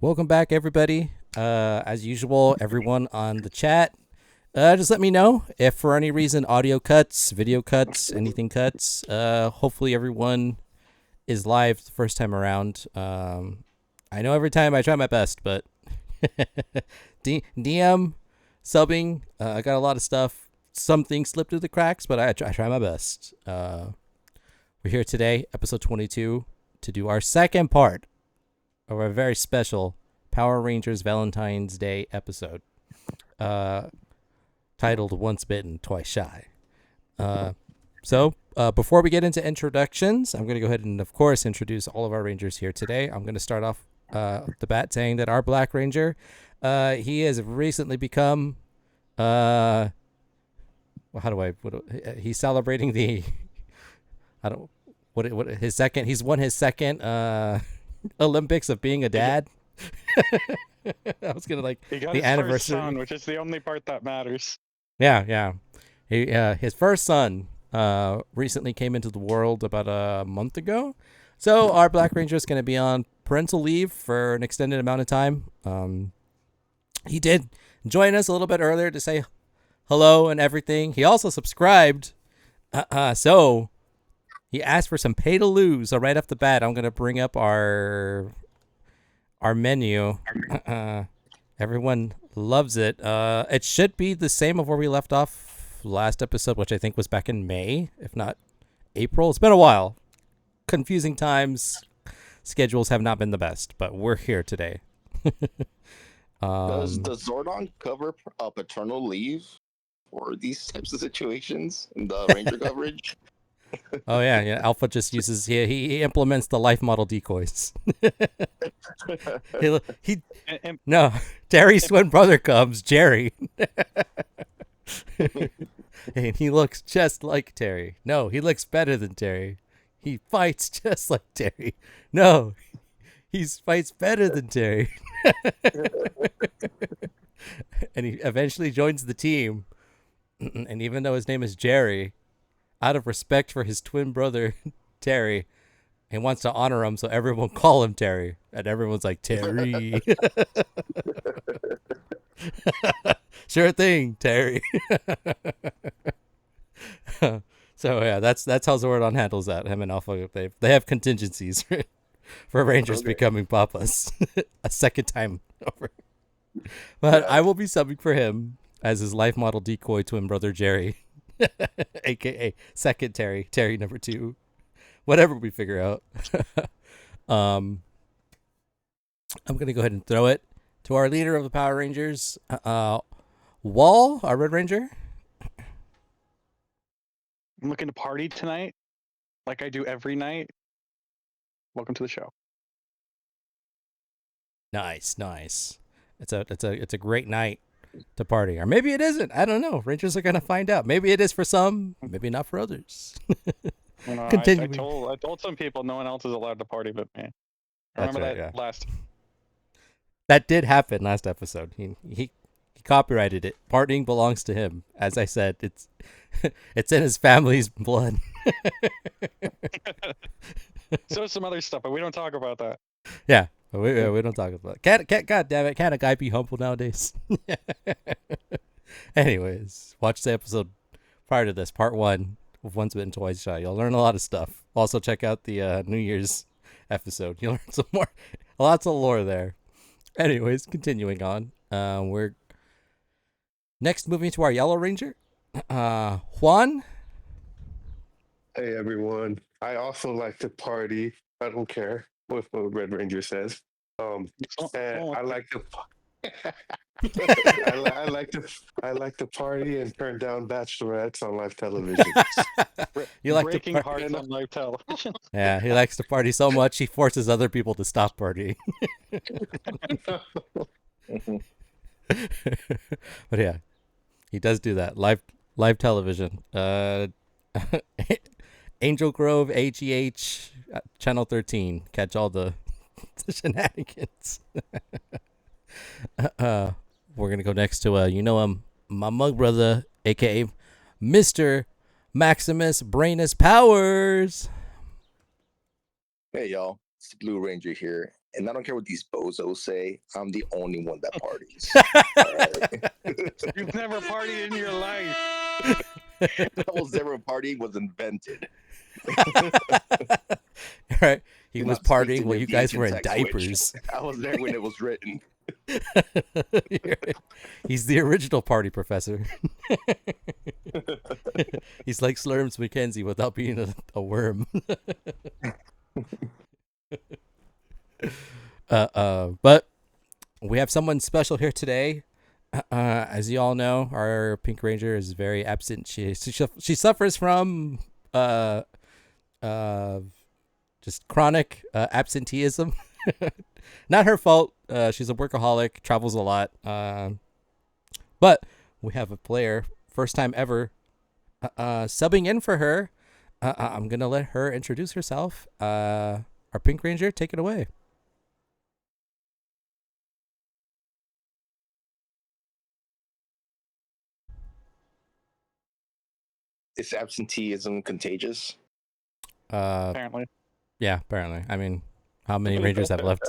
Welcome back, everybody. As usual, everyone on the chat, just let me know if for any reason audio cuts, video cuts, anything cuts. Hopefully everyone is live the first time around. I know every time I try my best, but DM, subbing, I got a lot of stuff. Some things slip through the cracks, but I try my best. We're here today, episode 22, to do our second part of our very special Power Rangers Valentine's Day episode, titled Once Bitten, Twice Shy. So before we get into introductions, I'm going to go ahead and, of course, introduce all of our Rangers here today. I'm going to start off the bat saying that our Black Ranger, he has recently become, he's celebrating the, he's won his second Olympics of being a dad. I was gonna he got the his anniversary first son, which is the only part that matters. Yeah. His first son recently came into the world about a month ago. So our Black Ranger is going to be on parental leave for an extended amount of time. He did join us a little bit earlier to say hello and everything. He also subscribed. So he asked for some pay to lose. So right off the bat, I'm going to bring up our menu. Everyone loves it. It should be the same of where we left off last episode, which I think was back in May, if not April. It's been a while. Confusing times. Schedules have not been the best, but we're here today. Does the Zordon cover paternal leave for these types of situations in the Ranger coverage? Oh yeah. Alpha just uses he implements the life model decoys. No, Terry's twin brother comes, Jerry. And he looks just like Terry. No, he looks better than Terry. He fights just like Terry. No, he fights better than Terry. And he eventually joins the team. And even though his name is Jerry, out of respect for his twin brother, Terry, he wants to honor him, so everyone call him Terry. And everyone's like, Terry. Sure thing, Terry. So yeah, that's how Zordon handles that. Him and Alpha, they have contingencies for Rangers becoming papas a second time over. But I will be subbing for him as his life model decoy twin brother Jerry, aka second Terry number 2, whatever we figure out. I'm gonna go ahead and throw it to our leader of the Power Rangers, Wall, our Red Ranger. I'm looking to party tonight, like I do every night. Welcome to the show. Nice. It's a great night to party, or maybe it isn't. I don't know. Rangers are gonna find out. Maybe it is for some, maybe not for others. Continuing. I told some people no one else is allowed to party but me. Last. That did happen last episode. He copyrighted it. Partying belongs to him. As I said, it's in his family's blood. So some other stuff, but we don't talk about that. Yeah, we don't talk about it. Can't, God damn it, can't a guy be humble nowadays? Anyways, watch the episode prior to this, part 1 of Once Bitten, Twice Shy. You'll learn a lot of stuff. Also, check out the New Year's episode. You'll learn some more, lots of lore there. Anyways, continuing on. We're next moving to our Yellow Ranger, Juan. Hey everyone. I also like to party. I don't care what Red Ranger says. And I like to I like to party and turn down bachelorettes on live television. You like Breaking hearts on live television. Yeah, he likes to party so much he forces other people to stop partying. But yeah, he does do that live television. Angel Grove, AGH, Channel 13. Catch all the shenanigans. We're gonna go next to my mug brother, aka Mr. Maximus Brainus Powers. Hey y'all, it's the Blue Ranger here, and I don't care what these bozos say, I'm the only one that parties. All right? You've never partied in your life. Double zero party was invented. Right. He Do was not speak to partying while your you guys views were in in text switch. diapers. I was there when it was written. He's the original party professor. He's like Slurms McKenzie without being a worm. But we have someone special here today. As you all know, our Pink Ranger is very absent. She suffers from just chronic absenteeism. Not her fault. She's a workaholic, travels a lot. But we have a player, first time ever, subbing in for her. I'm gonna let her introduce herself. Our Pink Ranger, take it away. Is absenteeism contagious? Apparently. Yeah, apparently. I mean, how many Rangers have left?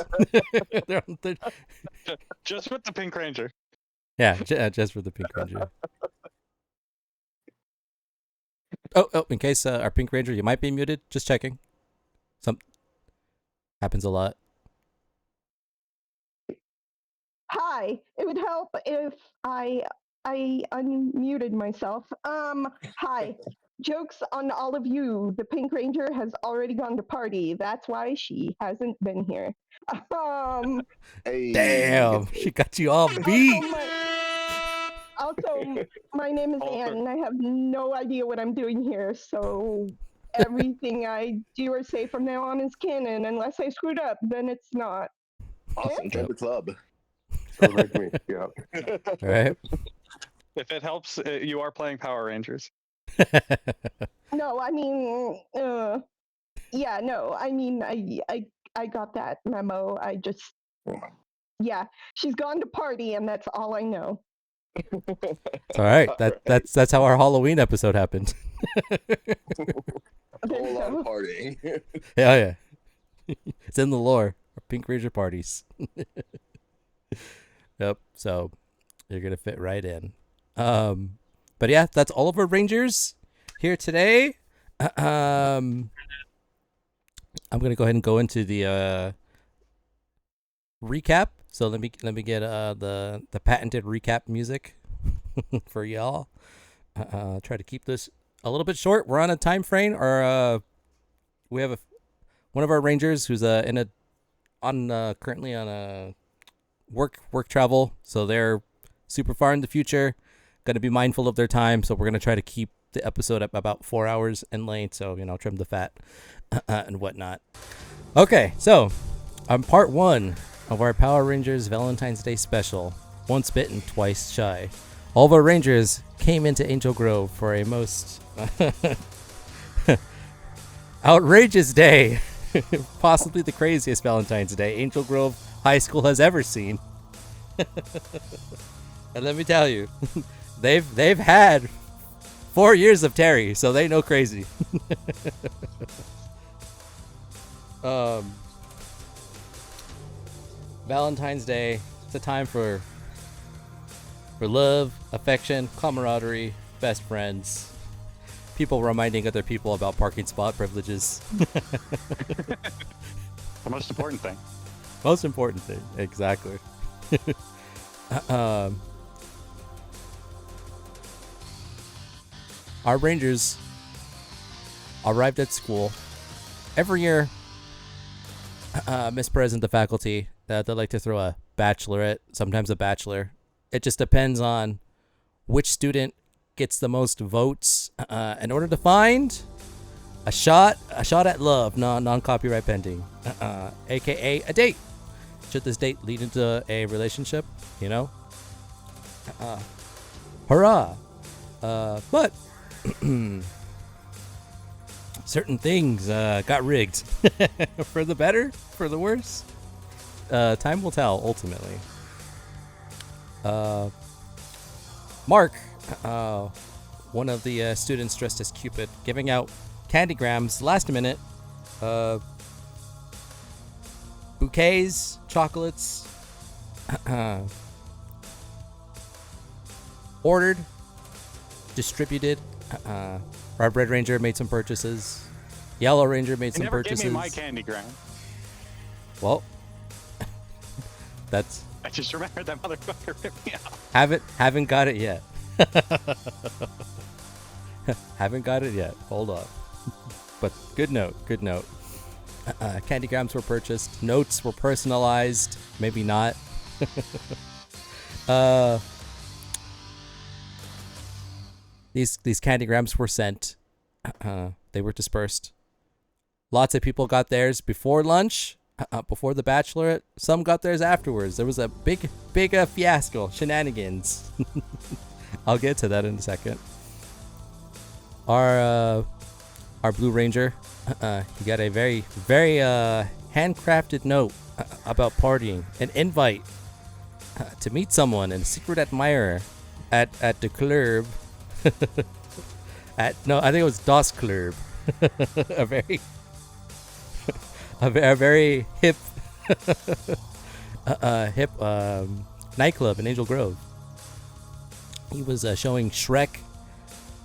Just with the Pink Ranger. Yeah, just for the Pink Ranger. Oh, in case our Pink Ranger, you might be muted. Just checking. Some happens a lot. Hi. It would help if I unmuted myself. Hi. Jokes on all of you. The Pink Ranger has already gone to party. That's why she hasn't been here. Hey. Damn, she got you all beat. Also, my name is Anne, and I have no idea what I'm doing here, so everything I do or say from now on is canon. Unless I screwed up, then it's not. Awesome. Join the club. So like me. Yeah. All right. If it helps, you are playing Power Rangers. No, I mean, yeah, no, I mean, I got that memo. I just, yeah, she's gone to party, and that's all I know. It's all right. That's how our Halloween episode happened. A whole lot of partying. Yeah. It's in the lore. Our Pink Ranger parties. Yep. So you're gonna fit right in. But yeah, that's all of our Rangers here today. I'm gonna go ahead and go into the recap. So let me get the patented recap music for y'all. Try to keep this a little bit short. We're on a time frame, or we have one of our Rangers who's currently on a work travel, so they're super far in the future. Going to be mindful of their time, so we're going to try to keep the episode up about 4 hours in length, so trim the fat and whatnot. Okay, so on part 1 of our Power Rangers Valentine's Day special, Once Bitten, Twice Shy, all of our Rangers came into Angel Grove for a most outrageous day. Possibly the craziest Valentine's Day Angel Grove High School has ever seen. And let me tell you, they've had 4 years of Terry, so they know crazy. Valentine's Day, it's a time for love, affection, camaraderie, best friends, people reminding other people about parking spot privileges. The most important thing. Most important thing, exactly. Our Rangers arrived at school. Every year, Miss Perez and the faculty, they like to throw a bachelorette, sometimes a bachelor. It just depends on which student gets the most votes in order to find a shot at love, non-copyright pending, aka a date. Should this date lead into a relationship, hurrah. But certain things got rigged. For the better, for the worse. Time will tell, ultimately. Mark, one of the students dressed as Cupid, giving out candygrams last minute, bouquets, chocolates, ordered, distributed. Red Ranger made some purchases. Yellow Ranger made some purchases. Gave me my candy gram. Well, that's. I just remembered that motherfucker ripped me off. Haven't got it yet. Haven't got it yet. Hold on. But good note. Candygrams were purchased. Notes were personalized. Maybe not. These candygrams were sent. They were dispersed. Lots of people got theirs before lunch, before the Bachelorette. Some got theirs afterwards. There was a big fiasco, shenanigans. I'll get to that in a second. Our Blue Ranger, he got a very handcrafted note about partying, an invite to meet someone, and a secret admirer at the club. I think it was Das Club, a very hip nightclub in Angel Grove. He was showing Shrek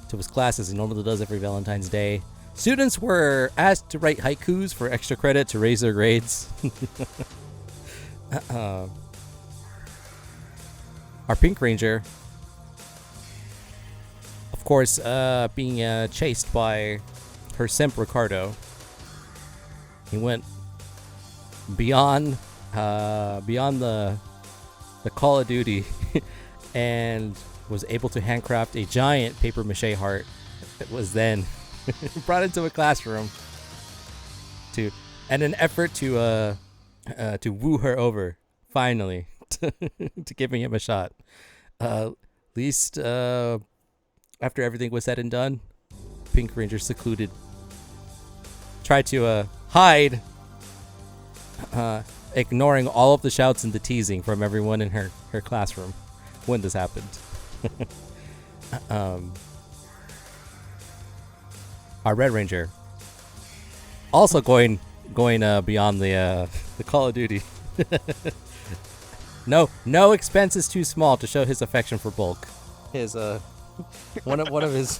to his class as he normally does every Valentine's Day. Students were asked to write haikus for extra credit to raise their grades. Our Pink Ranger, of course, being chased by her simp Ricardo. He went beyond the Call of Duty and was able to handcraft a giant paper mache heart that was then brought into a classroom in an effort to woo her over, finally, to giving him a shot. At least after everything was said and done, Pink Ranger secluded tried to hide, ignoring all of the shouts and the teasing from everyone in her classroom when this happened. Our Red Ranger also going beyond the Call of Duty. No expense is too small to show his affection for Bulk. His one of his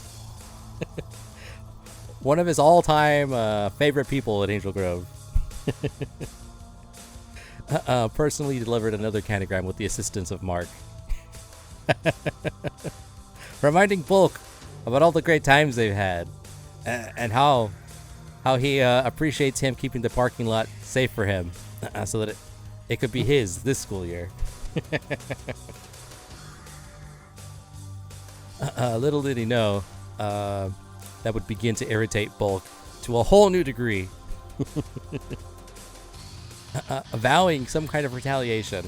one of his all-time favorite people at Angel Grove. Personally delivered another candygram with the assistance of Mark. Reminding Bulk about all the great times they've had, and how he appreciates him keeping the parking lot safe for him, so that it could be his this school year. Little did he know that would begin to irritate Bulk to a whole new degree, vowing some kind of retaliation.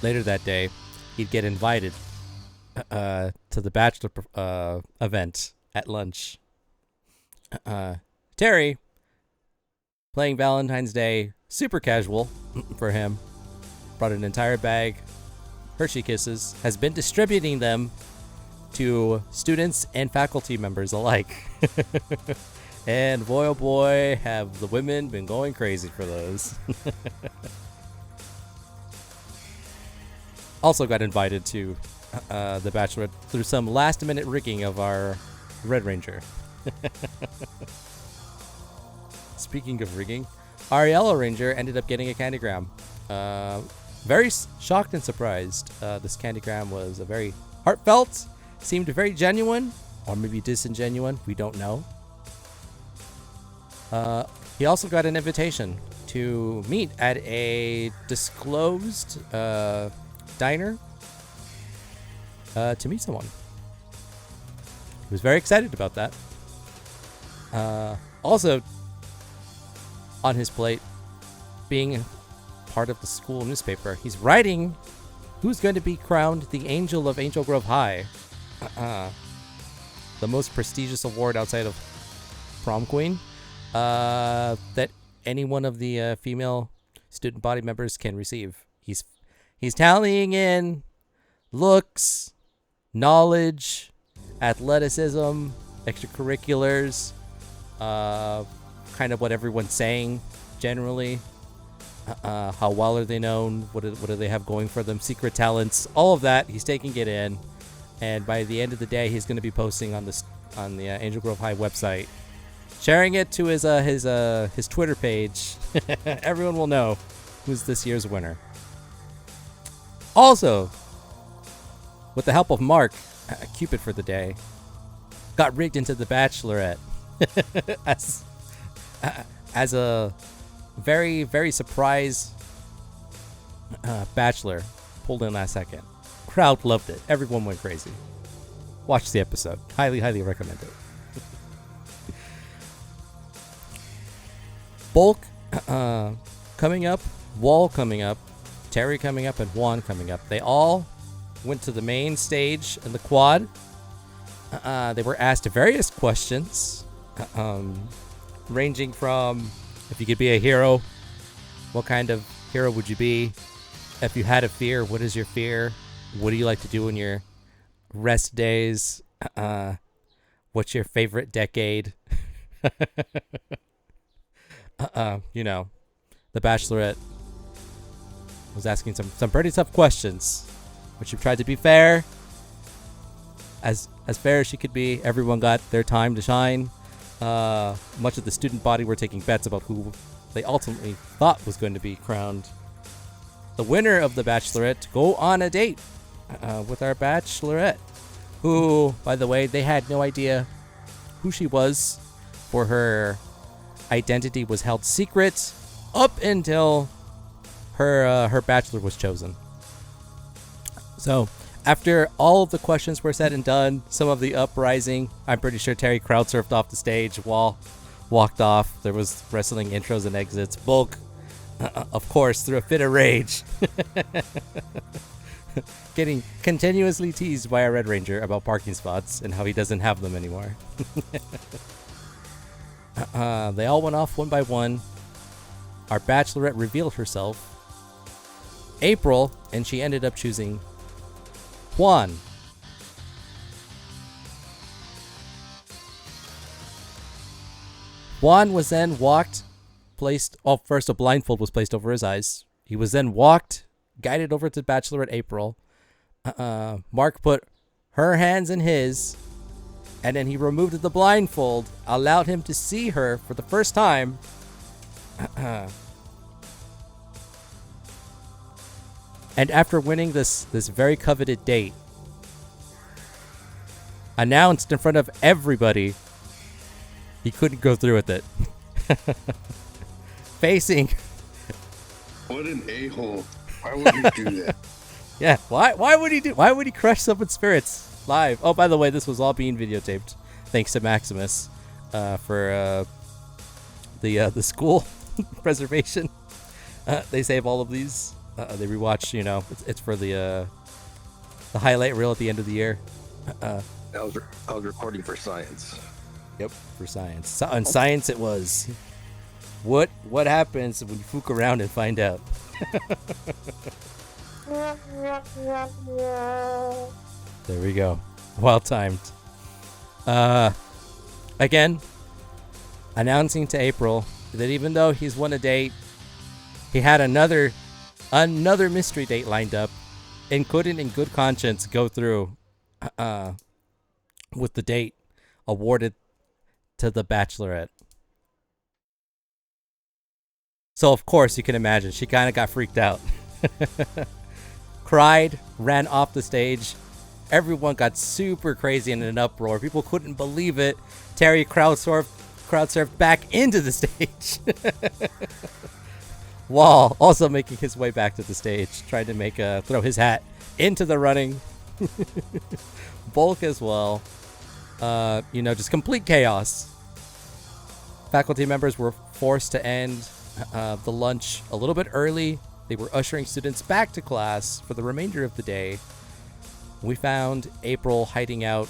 Later that day, he'd get invited to the Bachelor event at lunch. Terry, playing Valentine's Day super casual for him, brought an entire bag Hershey Kisses, has been distributing them to students and faculty members alike. And boy oh boy, have the women been going crazy for those. Also got invited to the Bachelorette through some last minute rigging of our Red Ranger. Speaking of rigging, our Yellow Ranger ended up getting a candygram. Very shocked and surprised. This candygram was a very heartfelt, seemed very genuine, or maybe disingenuine, we don't know. He also got an invitation to meet at a disclosed diner to meet someone. He was very excited about that. Also, on his plate, being part of the school newspaper, he's writing who's going to be crowned the Angel of Angel Grove High. The most prestigious award outside of Prom Queen that any one of the female student body members can receive. He's tallying in looks, knowledge, athleticism, extracurriculars, kind of what everyone's saying generally. How well are they known? What do they have going for them? Secret talents, all of that. He's taking it in, and by the end of the day, he's going to be posting on the Angel Grove High website, sharing it to his Twitter page. Everyone will know who's this year's winner. Also, with the help of Mark, Cupid for the day, got rigged into the Bachelorette as a very, very surprise bachelor pulled in last second. Crowd loved it. Everyone went crazy. Watch the episode. Highly, highly recommend it. Bulk coming up, Wall coming up, Terry coming up, and Juan coming up. They all went to the main stage in the quad. They were asked various questions, ranging from if you could be a hero, what kind of hero would you be? If you had a fear, what is your fear? What do you like to do in your rest days? What's your favorite decade? The Bachelorette was asking some pretty tough questions, but she tried to be fair, as fair as she could be. Everyone got their time to shine. Much of the student body were taking bets about who they ultimately thought was going to be crowned the winner of the Bachelorette to go on a date with our Bachelorette, who, by the way, they had no idea who she was, for her identity was held secret up until her bachelor was chosen. So after all of the questions were said and done, some of the uprising, I'm pretty sure Terry crowd surfed off the stage, Wall walked off. There was wrestling intros and exits. Bulk, of course, threw a fit of rage, getting continuously teased by a Red Ranger about parking spots and how he doesn't have them anymore. They all went off one by one. Our Bachelorette revealed herself, April, and she ended up choosing Juan. Juan was then first a blindfold was placed over his eyes. He was then guided over to Bachelorette April. Mark put her hands in his, and then he removed the blindfold, allowed him to see her for the first time. And after winning this very coveted date, announced in front of everybody he couldn't go through with it. Facing... What an a-hole. Why would he do that? Yeah, why would he crush someone's spirits live? Oh, by the way, this was all being videotaped, thanks to Maximus, for the school preservation. They save all of these. They rewatch, it's for the highlight reel at the end of the year. I was recording for science. Yep, for science. So, on science it was. What happens when you fook around and find out? There we go. Well timed. Again, announcing to April that even though he's won a date, he had another mystery date lined up and couldn't in good conscience go through with the date awarded to the Bachelorette. So of course you can imagine she kind of got freaked out. Cried, ran off the stage. Everyone got super crazy in an uproar. People couldn't believe it. Terry crowd surfed back into the stage. Wall also making his way back to the stage, trying to throw his hat into the running. Bulk as well. Just complete chaos. Faculty members were forced to end the lunch a little bit early. They were ushering students back to class for the remainder of the day. We found April hiding out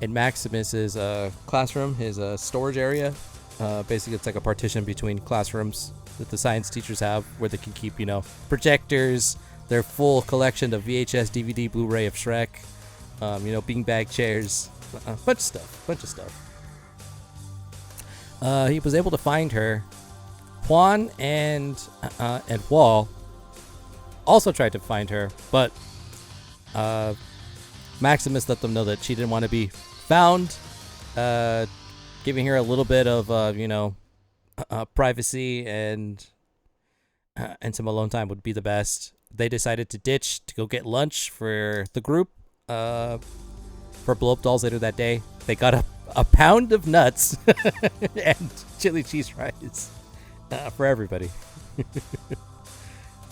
in Maximus's classroom, his storage area. Basically, it's like a partition between classrooms that the science teachers have, where they can keep, projectors, their full collection of VHS, DVD, Blu-ray of Shrek, beanbag chairs, bunch of stuff. he was able to find her. Juan and Wall also tried to find her, but Maximus let them know that she didn't want to be found, giving her a little bit of privacy and some alone time would be the best. They decided to ditch to go get lunch for the group for blow up dolls later that day. They got a pound of nuts and chili cheese fries for everybody.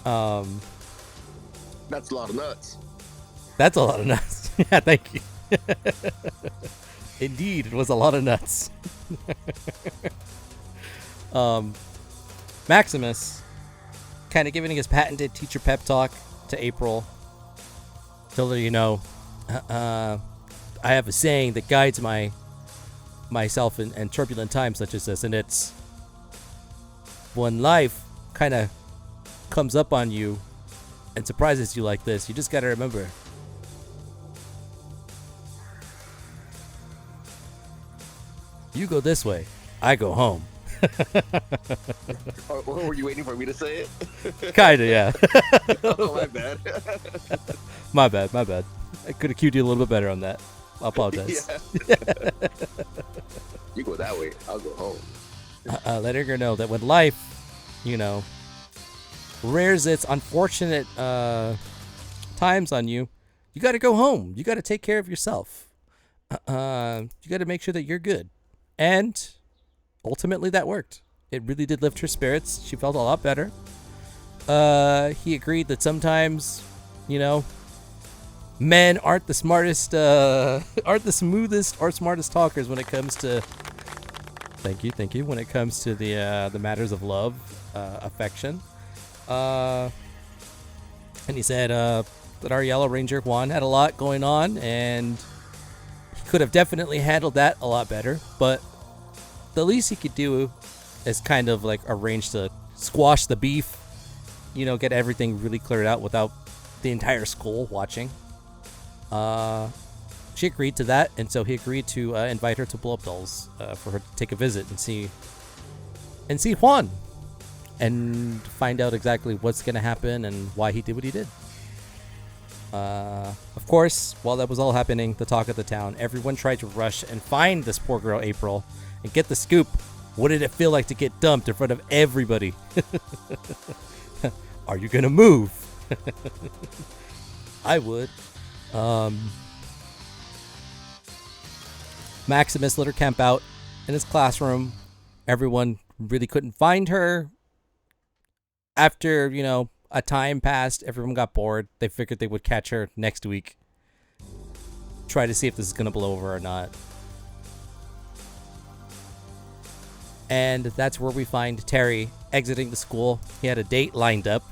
That's a lot of nuts. That's a lot of nuts. Yeah, thank you. Indeed, it was a lot of nuts. Maximus kind of giving his patented teacher pep talk to April. Told her, I have a saying that guides myself in turbulent times such as this, and it's when life kind of comes up on you and surprises you like this, you just gotta remember, you go this way, I go home. Or were you waiting for me to say it? Kinda, yeah. Oh, my bad. My bad. I could have cued you a little bit better on that. I apologize. Yeah. You go that way, I'll go home. Letting her know that when life, rears its unfortunate times on you, you got to go home. You got to take care of yourself. You got to make sure that you're good. And ultimately that worked. It really did lift her spirits. She felt a lot better. He agreed that sometimes, men aren't the smartest, aren't the smoothest or smartest talkers when it comes to. Thank you. When it comes to the matters of love, affection, and he said that our Yellow Ranger Juan had a lot going on, and he could have definitely handled that a lot better. But the least he could do is kind of like arrange to squash the beef, get everything really cleared out without the entire school watching. She agreed to that, and so he agreed to invite her to Blow Up Dolls for her to take a visit and see Juan and find out exactly what's going to happen and why he did what he did. Of course, while that was all happening, the talk of the town, everyone tried to rush and find this poor girl April and get the scoop. What did it feel like to get dumped in front of everybody? Are you going to move? I would. Maximus let her camp out in his classroom. Everyone really couldn't find her. After, a time passed, everyone got bored. They figured they would catch her next week. Try to see if this is going to blow over or not. And that's where we find Terry exiting the school. He had a date lined up.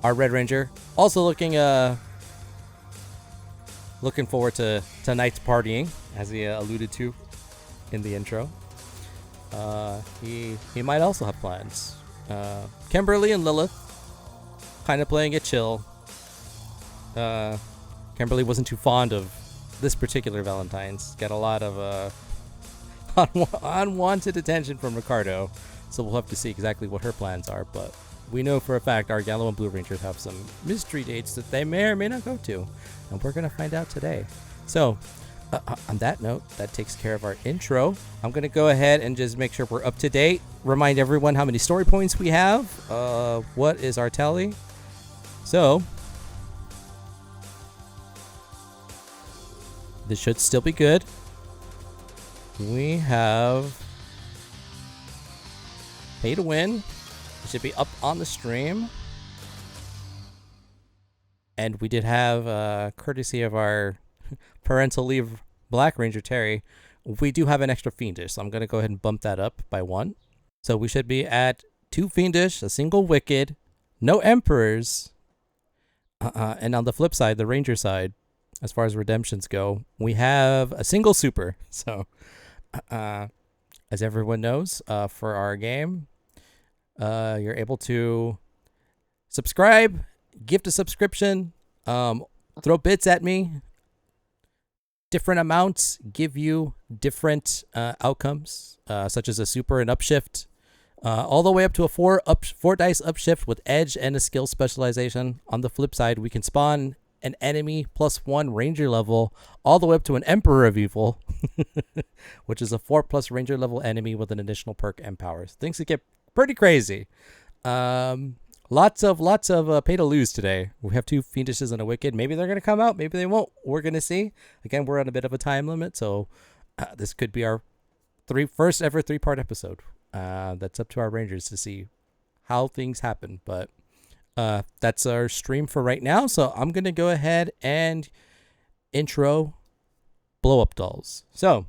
Our Red Ranger also looking forward to tonight's partying, as he alluded to in the intro. He might also have plans. Kimberly and Lilith kind of playing it chill. Kimberly wasn't too fond of this particular Valentine's. Got a lot of unwanted attention from Ricardo, so we'll have to see exactly what her plans are. But we know for a fact our Yellow and Blue Rangers have some mystery dates that they may or may not go to, and we're going to find out today. So, on that note, that takes care of our intro. I'm going to go ahead and just make sure we're up to date. Remind everyone how many story points we have. What is our tally? So, this should still be good. We have pay to win. It should be up on the stream. And we did have, courtesy of our parental leave Black Ranger Terry, we do have an extra Fiendish. So I'm going to go ahead and bump that up by 1. So we should be at 2 Fiendish, a single Wicked, no Emperors. And on the flip side, the Ranger side, as far as redemptions go, we have a single Super. So, as everyone knows, for our game, you're able to subscribe, gift a subscription, throw bits at me, Different amounts give you different outcomes, such as a super and upshift, all the way up to a 4 dice upshift with edge and a skill specialization. On the flip side, we can spawn an enemy +1 ranger level all the way up to an Emperor of Evil, which is a 4+ ranger level enemy with an additional perk and powers. Things that get pretty crazy. Lots of pay to lose today. We have 2 Fiendishes and a Wicked. Maybe they're going to come out. Maybe they won't. We're going to see. Again, we're on a bit of a time limit, so this could be our first ever 3-part episode. That's up to our Rangers to see how things happen. But that's our stream for right now. So I'm going to go ahead and intro Blow Up Dolls. So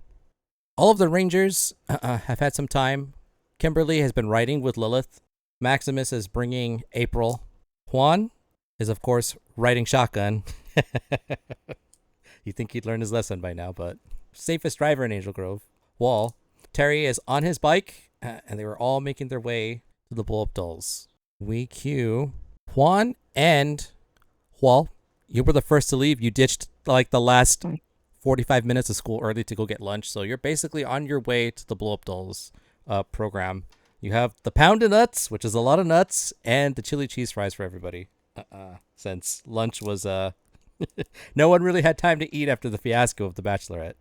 all of the Rangers have had some time. Kimberly has been writing with Lilith. Maximus is bringing April. Juan is, of course, riding shotgun. You'd think he'd learn his lesson by now, but safest driver in Angel Grove. Wall. Terry is on his bike, and they were all making their way to the Blow Up Dolls. We cue Juan and Wall. You were the first to leave. You ditched like the last 45 minutes of school early to go get lunch, so you're basically on your way to the Blow Up Dolls program. You have the pound of nuts, which is a lot of nuts, and the chili cheese fries for everybody. Since lunch was no one really had time to eat after the fiasco of The Bachelorette.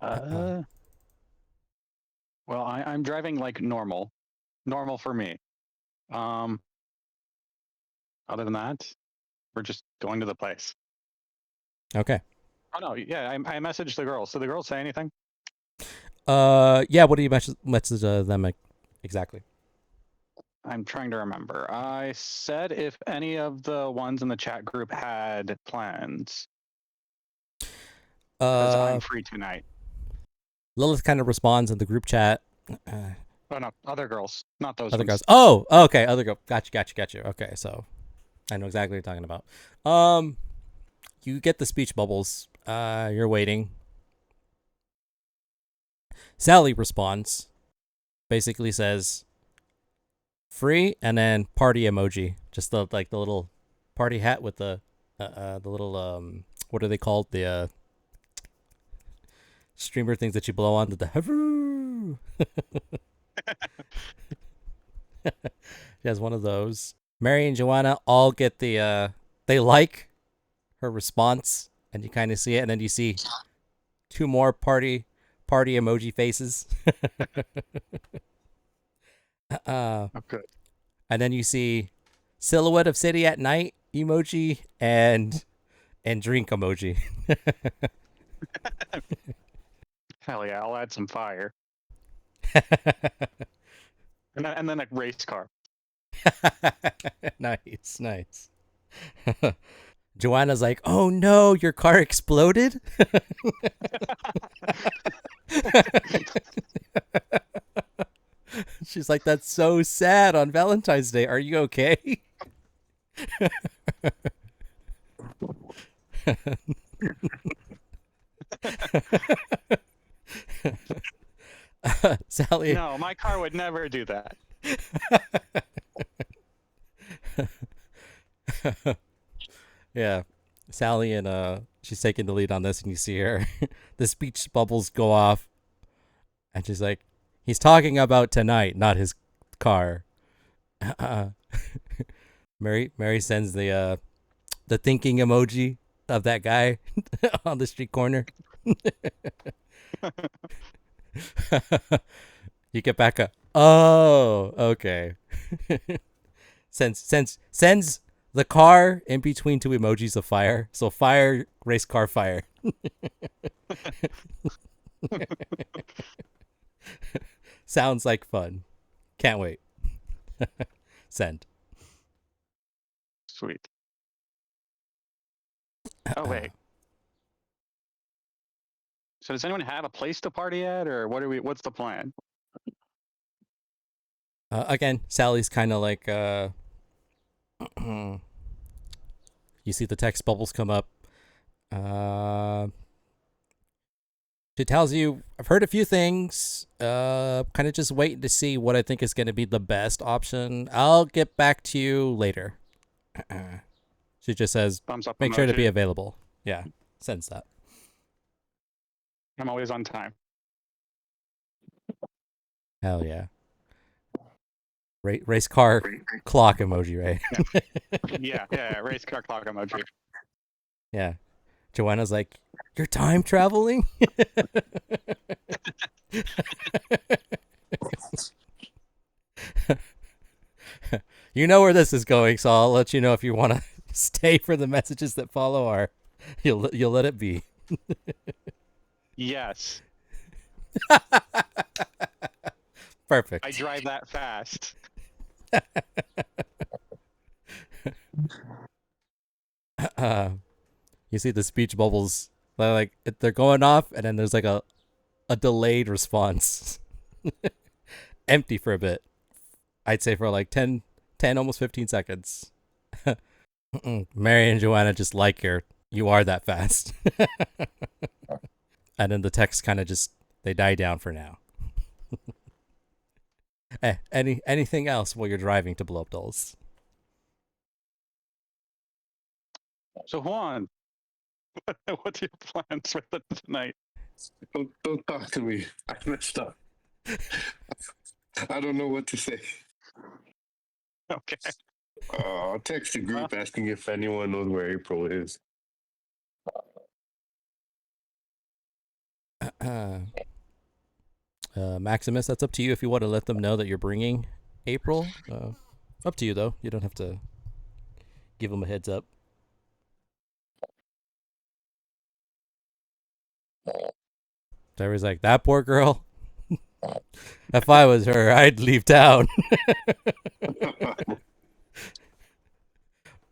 Well, I'm driving like normal for me. Other than that, we're just going to the place. Okay. Oh no, yeah, I messaged the girls. Did the girls say anything? Yeah. What do you message them exactly? I'm trying to remember. I said if any of the ones in the chat group had plans. Because I'm free tonight. Lilith kind of responds in the group chat. Oh no, other girls, not those Other ones. girls. Oh, okay. Other girl. Gotcha. Okay, so I know exactly what you're talking about. You get the speech bubbles. You're waiting. Sally responds. Basically says free and then party emoji. Just the little party hat with the little what are they called? The streamer things that you blow on the She has one of those. Mary and Joanna all get the they like her response, and you kind of see it, and then you see 2 more party emoji faces. Okay. And then you see silhouette of city at night emoji and drink emoji. Hell yeah, I'll add some fire. And then a race car. Nice. Joanna's like, oh no, your car exploded? She's like, that's so sad on Valentine's Day. Are you okay? Sally. No, my car would never do that. Yeah. Sally and she's taking the lead on this, and you see her the speech bubbles go off, and she's like, he's talking about tonight, not his car. Mary sends the thinking emoji of that guy on the street corner. You get back up. Oh, okay. Sends the car in between 2 emojis of fire. So fire, race car, fire. Sounds like fun. Can't wait. Send. Sweet. Oh wait. So does anyone have a place to party at, or what's the plan? Again, Sally's kind of like you see the text bubbles come up. She tells you, I've heard a few things. Kind of just waiting to see what I think is going to be the best option. I'll get back to you later. She just says, Thumbs up make sure to emoji. be available. Yeah, sends that. I'm always on time. Hell yeah. Race car clock emoji, right? Yeah. Race car clock emoji. Yeah. Joanna's like, you're time traveling? You know where this is going, so I'll let you know if you want to stay for the messages that follow, or you'll let it be. Yes. Perfect. I drive that fast. You see the speech bubbles, they're going off, and then there's like a delayed response. Empty for a bit. I'd say for like 10, almost 15 seconds. Mary and Joanna just like you are that fast. And then the text kind of just, they die down for now. Anything else while you're driving to blow up dolls? So Juan, what's your plans for tonight? Don't talk to me. I messed up. I don't know what to say. Okay. I'll text the group asking if anyone knows where April is. Maximus, that's up to you if you want to let them know that you're bringing April. Up to you, though. You don't have to give them a heads up. Everybody's like, that poor girl. If I was her, I'd leave town.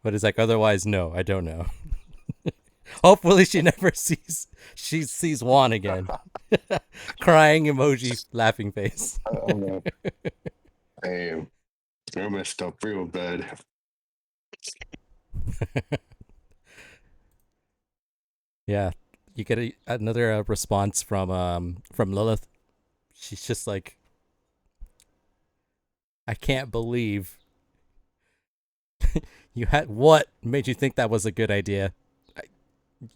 But it's like, otherwise, no, I don't know. Hopefully she never sees Juan again. Crying emoji, laughing face. I messed up real bad. Yeah, you get another response from Lilith. She's just like, I can't believe what made you think that was a good idea?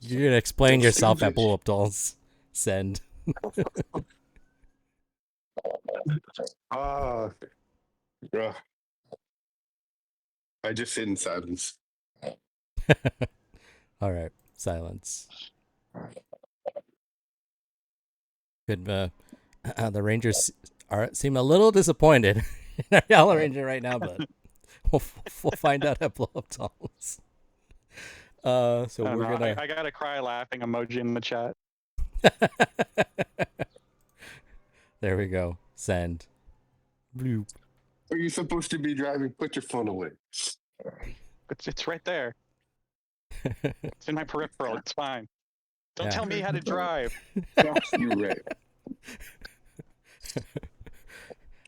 You're gonna explain yourself at Blow Up Dolls. Send. Bruh. I just sit in silence. All right, silence. Good. The Rangers seem a little disappointed in our Yellow Ranger right now, but we'll find out at Blow Up Dolls. So we're gonna. I got a cry laughing emoji in the chat. There we go. Send. Bloop. Are you supposed to be driving? Put your phone away. It's right there. It's in my peripheral. It's fine. Don't tell me how to drive. You're right.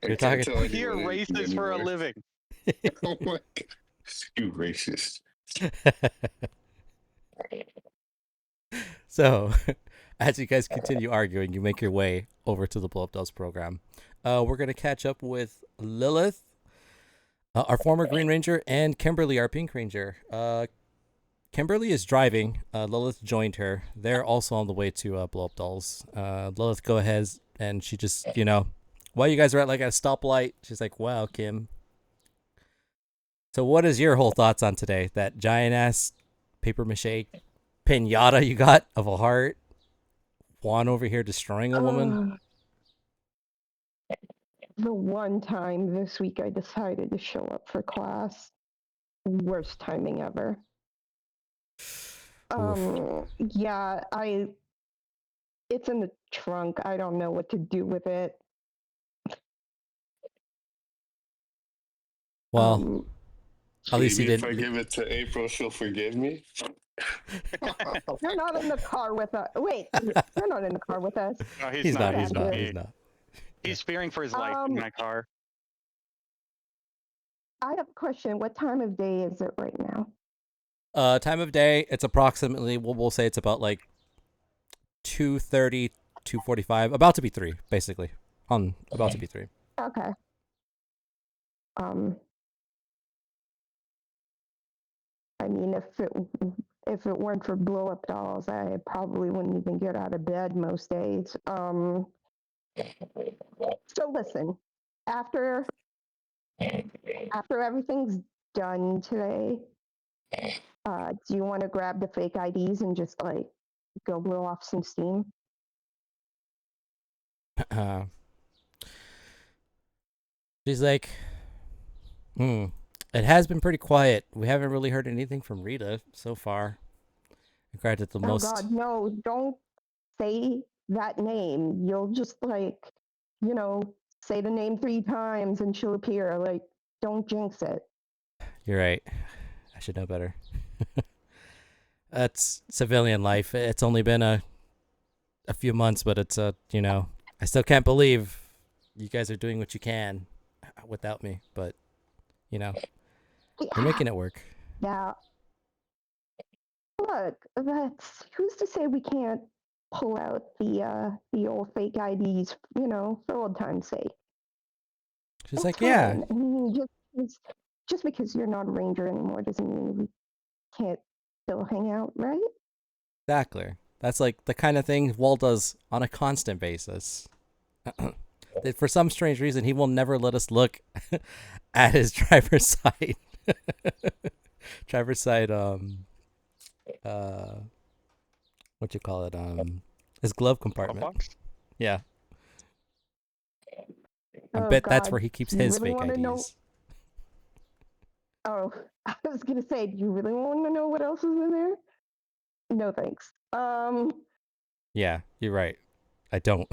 You're talking. Who here races for a living? Oh my God. You racist. So, as you guys continue arguing, you make your way over to the Blow Up Dolls program. We're going to catch up with Lilith, our former Green Ranger, and Kimberly, our Pink Ranger. Kimberly is driving. Lilith joined her. They're also on the way to Blow Up Dolls. Lilith go ahead and she just, while you guys are at like a stoplight, she's like, wow, Kim. So what is your whole thoughts on today? That giant ass paper mache pinata you got of a heart? Juan over here destroying a woman? The one time this week I decided to show up for class. Worst timing ever. Yeah, it's in the trunk. I don't know what to do with it. Well, at least you Maybe if didn't. I give it to April, she'll forgive me. You're not in the car with us. Wait, you're not in the car with us. No, He's not. He's fearing for his life in my car. I have a question. What time of day is it right now? Time of day, it's approximately, we'll say it's about like 2:30, 2:45, about to be 3, basically. About to be 3. Okay. I mean, if it weren't for blow up dolls, I probably wouldn't even get out of bed most days. So listen, after everything's done today, do you want to grab the fake IDs and just like go blow off some steam? She's like, it has been pretty quiet. We haven't really heard anything from Rita so far. Granted, the most. Oh God, no! Don't say that name. You'll just like, you know, say the name 3 times and she'll appear. Like, don't jinx it. You're right. I should know better. That's civilian life. It's only been a few months, but it's I still can't believe you guys are doing what you can without me. But you're making it work. Yeah. Look, that's who's to say we can't pull out the old fake IDs, for old time's sake. She's That's like, yeah. fine. I mean, just because you're not a ranger anymore doesn't mean we can't still hang out, right? Exactly. That's like the kind of thing Walt does on a constant basis. That for some strange reason, he will never let us look at his driver's side. Driver's side, what you call it? His glove compartment. Box? Yeah. I Oh, bet that's God. where he keeps Do you his really fake wanna IDs. know- Oh, I was gonna say, do you really want to know what else is in there? No, thanks. Yeah, you're right. I don't.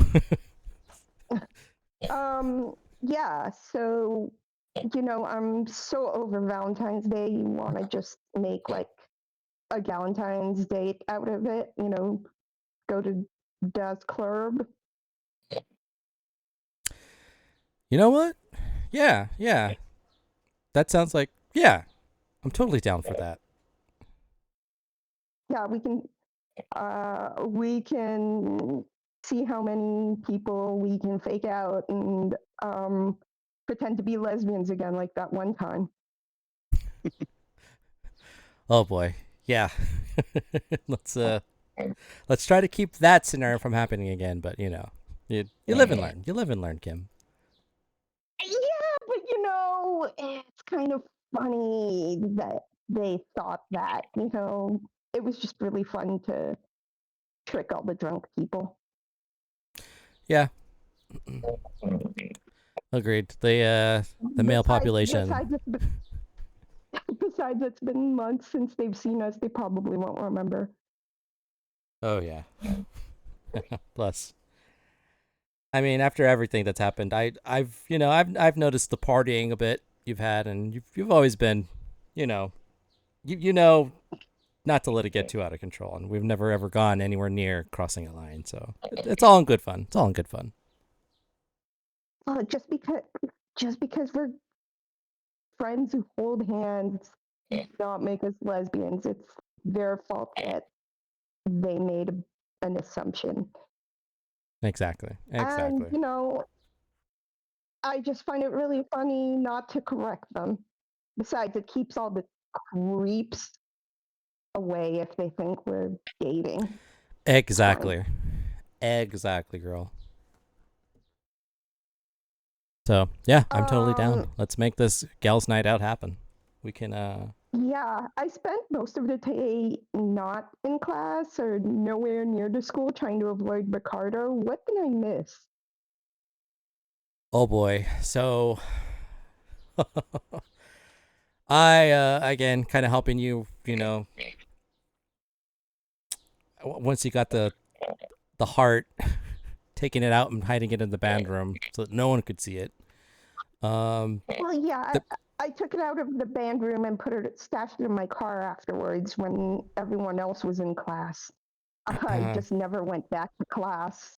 Yeah, so, I'm so over Valentine's Day, you want to just make like a Galentine's date out of it, go to Das Club. You know what? Yeah. That sounds like, yeah, I'm totally down for that. Yeah, we can see how many people we can fake out and pretend to be lesbians again like that one time. Oh boy. Yeah. Let's try to keep that scenario from happening again, but you live and learn. You live and learn, Kim. Yeah, but it's kind of funny that they thought that, it was just really fun to trick all the drunk people. Yeah. Agreed. The male population. Besides, it's been months since they've seen us. They probably won't remember. Oh yeah. Plus, I mean, after everything that's happened, I've noticed the partying a bit you've had, and you've always been, you know not to let it get too out of control, and we've never ever gone anywhere near crossing a line. So it's all in good fun. It's all in good fun. Well, just because we're friends who hold hands does not make us lesbians. It's their fault that they made an assumption. Exactly. And, I just find it really funny not to correct them. Besides, it keeps all the creeps away if they think we're dating. Exactly. Exactly, girl. So yeah, I'm totally down. Let's make this gals' night out happen. We can. Yeah, I spent most of the day not in class or nowhere near the school trying to avoid Ricardo. What did I miss? Oh boy. So I again kind of helping you. Once you got the heart, taking it out and hiding it in the band room so that no one could see it. Well, yeah, I took it out of the band room and stashed it in my car afterwards when everyone else was in class. I just never went back to class.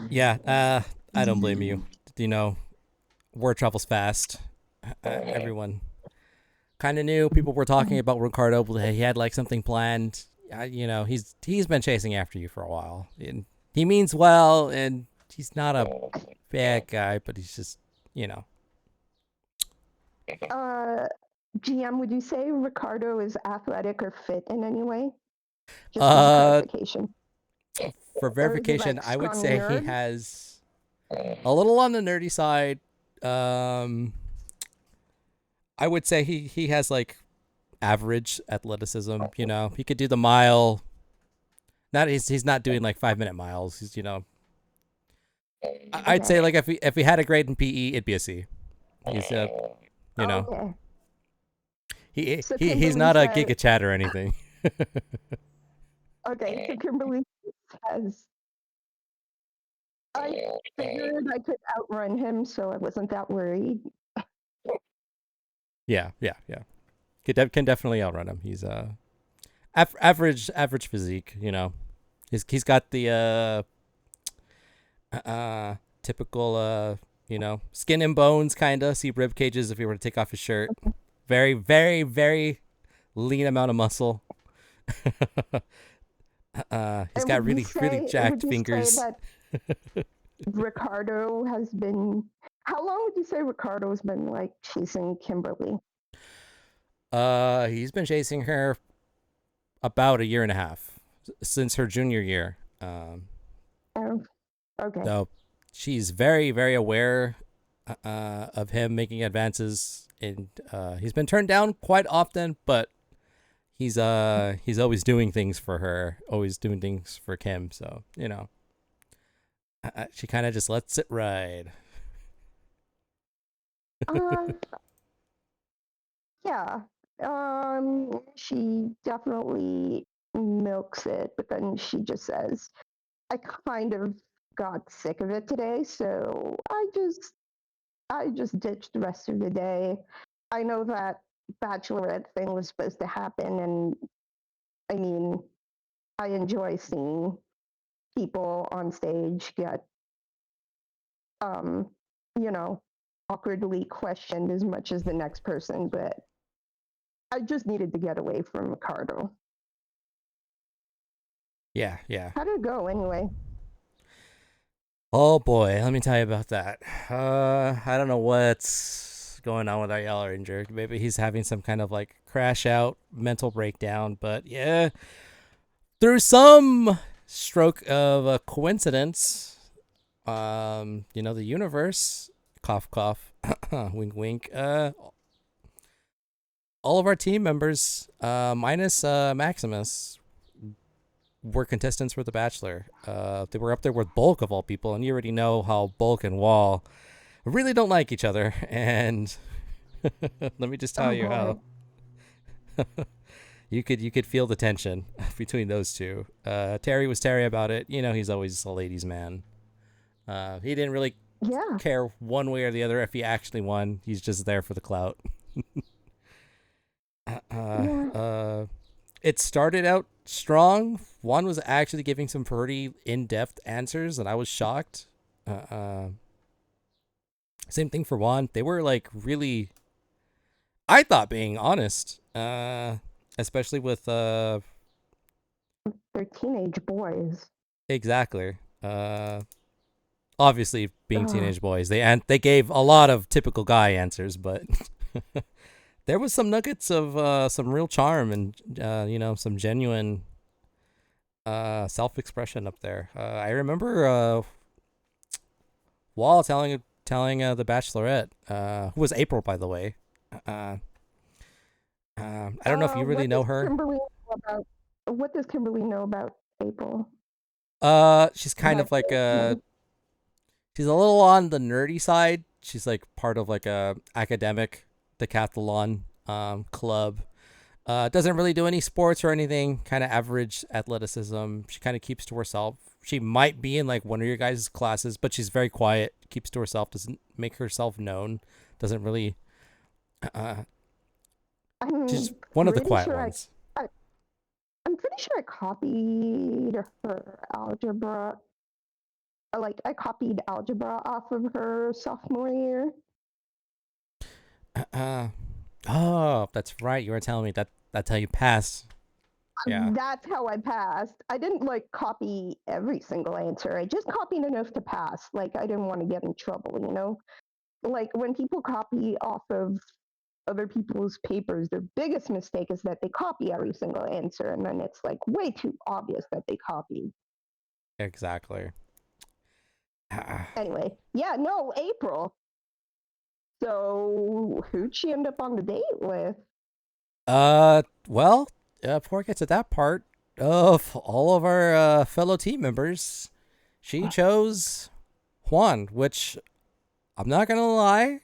Yeah, I don't blame you. Word travels fast. Everyone kind of knew people were talking about Ricardo. He had like something planned. He's been chasing after you for a while. And he means well, and he's not a bad guy, but he's just. GM, would you say Ricardo is athletic or fit in any way? Just as Uh, clarification. for Or is he verification, like I would scrawny say he nerd? has a little on the nerdy side. I would say he has like average athleticism. You know, he could do the mile. Not he's not doing like 5 minute miles. He's I'd say Okay. like if he had a grade in PE, it'd be a C. He's you know Okay. So he's Kimberly not a said, Giga Chat or anything. okay, so Kimberly says, I figured I could outrun him, so I wasn't that worried. Yeah. Can definitely outrun him. He's average physique. You know, he's got the typical skin and bones kind of. See rib cages if he were to take off his shirt. Very very lean amount of muscle. He's And got would you really say, jacked would you say fingers. that Ricardo has been, how long would you say Ricardo's been like chasing Kimberly? He's been chasing her about a year and a half since her junior year. Oh, okay. So she's very aware of him making advances, and he's been turned down quite often, but he's always doing things for her, always doing things for Kim. So she kind of just lets it ride. Uh, yeah. She definitely milks it, but then she just says, I kind of got sick of it today, so I just ditched the rest of the day. I know that bachelorette thing was supposed to happen, and I mean, I enjoy seeing people on stage get, um, you know, awkwardly questioned as much as the next person, but I just needed to get away from Ricardo. Yeah. How did it go anyway? Oh boy, let me tell you about that. I don't know what's going on with our Yellow Ranger. Maybe he's having some kind of like crash out mental breakdown, but yeah, through some stroke of a coincidence, the universe, cough cough, wink wink, all of our team members, minus Maximus, were contestants for The Bachelor. They were up there with Bulk of all people, and you already know how Bulk and Wall really don't like each other. And let me just tell Oh you boy. how you could feel the tension between those two. Terry was Terry about it. You know, he's always a ladies' man. He didn't really Yeah. care one way or the other if he actually won. He's just there for the clout. Yeah. It started out strong. Juan was actually giving some pretty in-depth answers, and I was shocked. Same thing for Juan. They were like really, I thought, being honest. Especially with They're teenage boys. exactly. Obviously being Ugh. teenage boys, they gave a lot of typical guy answers, but there was some nuggets of some real charm and some genuine self-expression up there. I remember Wall telling the Bachelorette, who was April, by the way. I don't know if you really What know does her. Kimberly know about? What does Kimberly know about April? She's kind That of like no. she's a little on the nerdy side. She's like part of like a academic decathlon club. Doesn't really do any sports or anything. Kind of average athleticism. She kind of keeps to herself. She might be in like one of your guys' classes, but she's very quiet. Keeps to herself. Doesn't make herself known. Doesn't really. She's I'm one of the pretty quiet sure ones. I'm pretty sure I copied her algebra. Like I copied algebra off of her sophomore year. Oh, that's right. You were telling me that's how you pass. Yeah. That's how I passed. I didn't like copy every single answer. I just copied enough to pass. Like I didn't want to get in trouble, you know? Like when people copy off of other people's papers, their biggest mistake is that they copy every single answer, and then it's like way too obvious that they copied. Exactly. Anyway, yeah, no, April. So who'd she end up on the date with? Well, before it gets to that part of all of our fellow team members, she chose Juan, which I'm not gonna lie,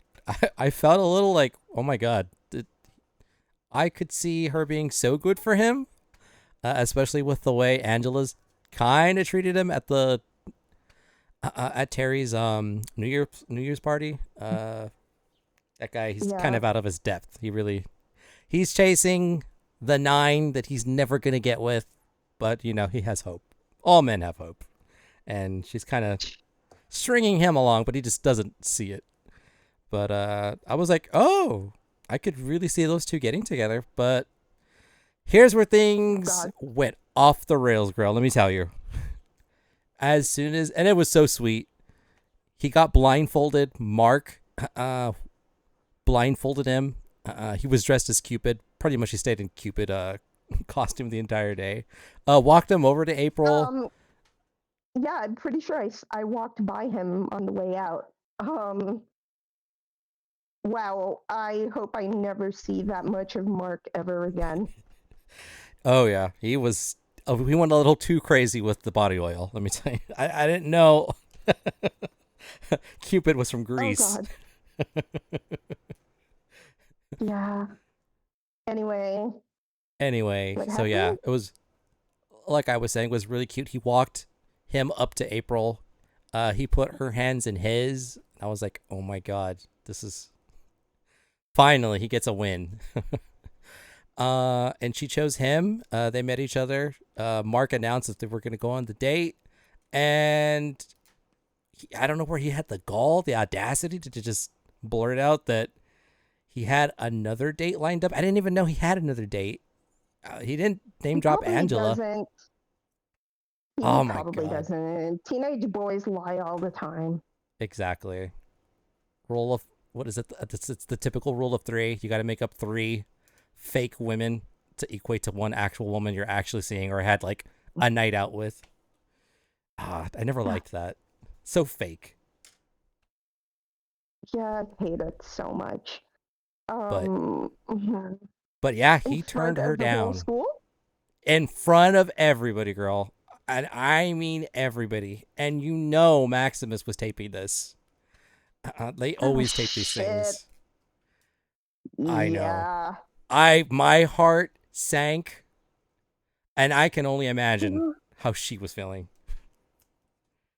I felt a little like, oh my god, I could see her being so good for him, especially with the way Angela's kind of treated him at the at Terry's New Year's party. That guy, he's kind Yeah. of out of his depth. He's chasing the 9 that he's never gonna get with, but you know, he has hope. All men have hope, and she's kind of stringing him along, but he just doesn't see it. But I was like, oh, I could really see those two getting together. But here's where things God. went off the rails, girl. Let me tell you. As soon as, and it was so sweet, he got blindfolded. Mark blindfolded him. He was dressed as Cupid. Pretty much he stayed in Cupid costume the entire day. Walked him over to April. Yeah, I'm pretty sure I walked by him on the way out. Wow, I hope I never see that much of Mark ever again. Oh yeah, he was. Oh, he went a little too crazy with the body oil. Let me tell you, I didn't know Cupid was from Greece. Oh God. Yeah. Anyway, what So yeah, happened? it was like I was saying, was really cute. He walked him up to April. He put her hands in his. I was like, oh my god, this is finally he gets a win. And she chose him. They met each other. Mark announced that they were going to go on the date, and I don't know where he had the gall, the audacity to just blurt out that he had another date lined up. I didn't even know he had another date. He didn't name drop Probably Angela. doesn't. He Oh my probably god. doesn't. Teenage boys lie all the time. Exactly. Rule of, what is it? It's the typical rule of 3. You got to make up 3 fake women to equate to one actual woman you're actually seeing or had like a night out with. I never liked that. So fake. Yeah, I hate it so much. But Mhm. but yeah, In he front turned her of the whole down school? in front of everybody, girl. And I mean everybody. And you know Maximus was taping this. They always tape these Shit. things. I know. Yeah. My heart sank, and I can only imagine how she was feeling.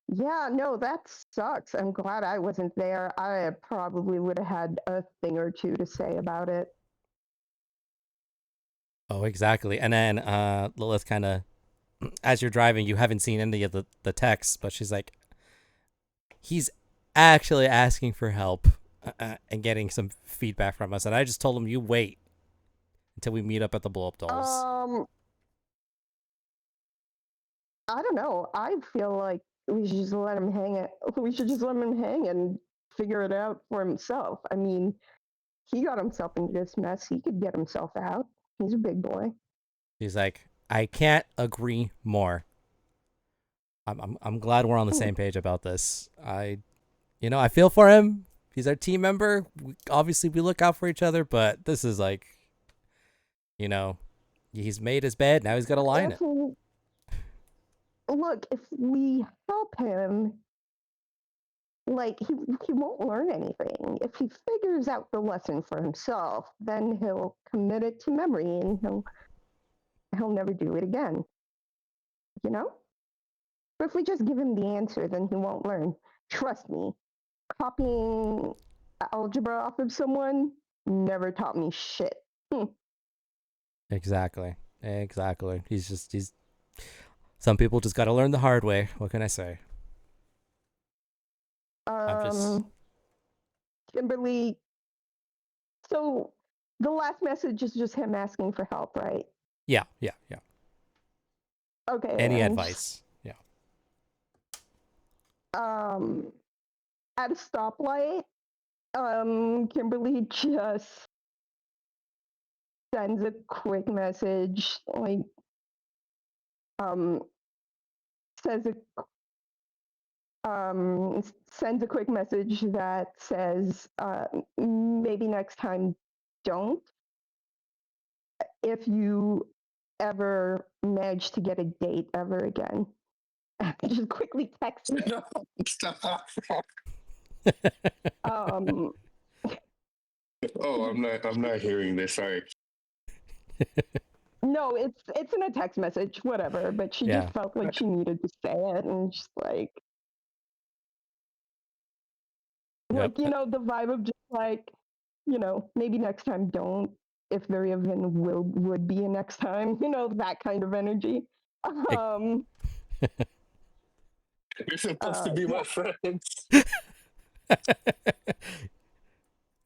Yeah, no, that sucks. I'm glad I wasn't there. I probably would have had a thing or two to say about it. Oh, exactly. And then Lilith kind of, as you're driving, you haven't seen any of the texts, but she's like, he's actually asking for help and getting some feedback from us. And I just told him, you wait until we meet up at the blow up dolls. I don't know. I feel like we should just let him hang it. We should just let him hang and figure it out for himself. I mean, he got himself into this mess. He could get himself out. He's a big boy. He's like, I can't agree more. I'm glad we're on the same page about this. I feel for him. He's our team member. Obviously, we look out for each other, but this is like, he's made his bed. Now he's got to lie in it. Look, if we help him, like he won't learn anything. If he figures out the lesson for himself, then he'll commit it to memory and he'll never do it again. You know? But if we just give him the answer, then he won't learn. Trust me, copying algebra off of someone never taught me shit. Exactly. He's some people just got to learn the hard way. What can I say? Kimberly, so the last message is just him asking for help, right? Yeah. Okay. Any advice? Yeah. At a stoplight, Kimberly just sends a quick message, like, says sends a quick message that says, maybe next time don't. If you ever manage to get a date ever again. Just quickly text me. No, stop. Um, Oh, I'm not hearing this. Sorry. no, it's in a text message, whatever. But she Yeah. just felt like she needed to say it, and just like Yep. the vibe of just like, maybe next time don't. If there even would be a next time, that kind of energy. Um, You're supposed to be yeah. my friend.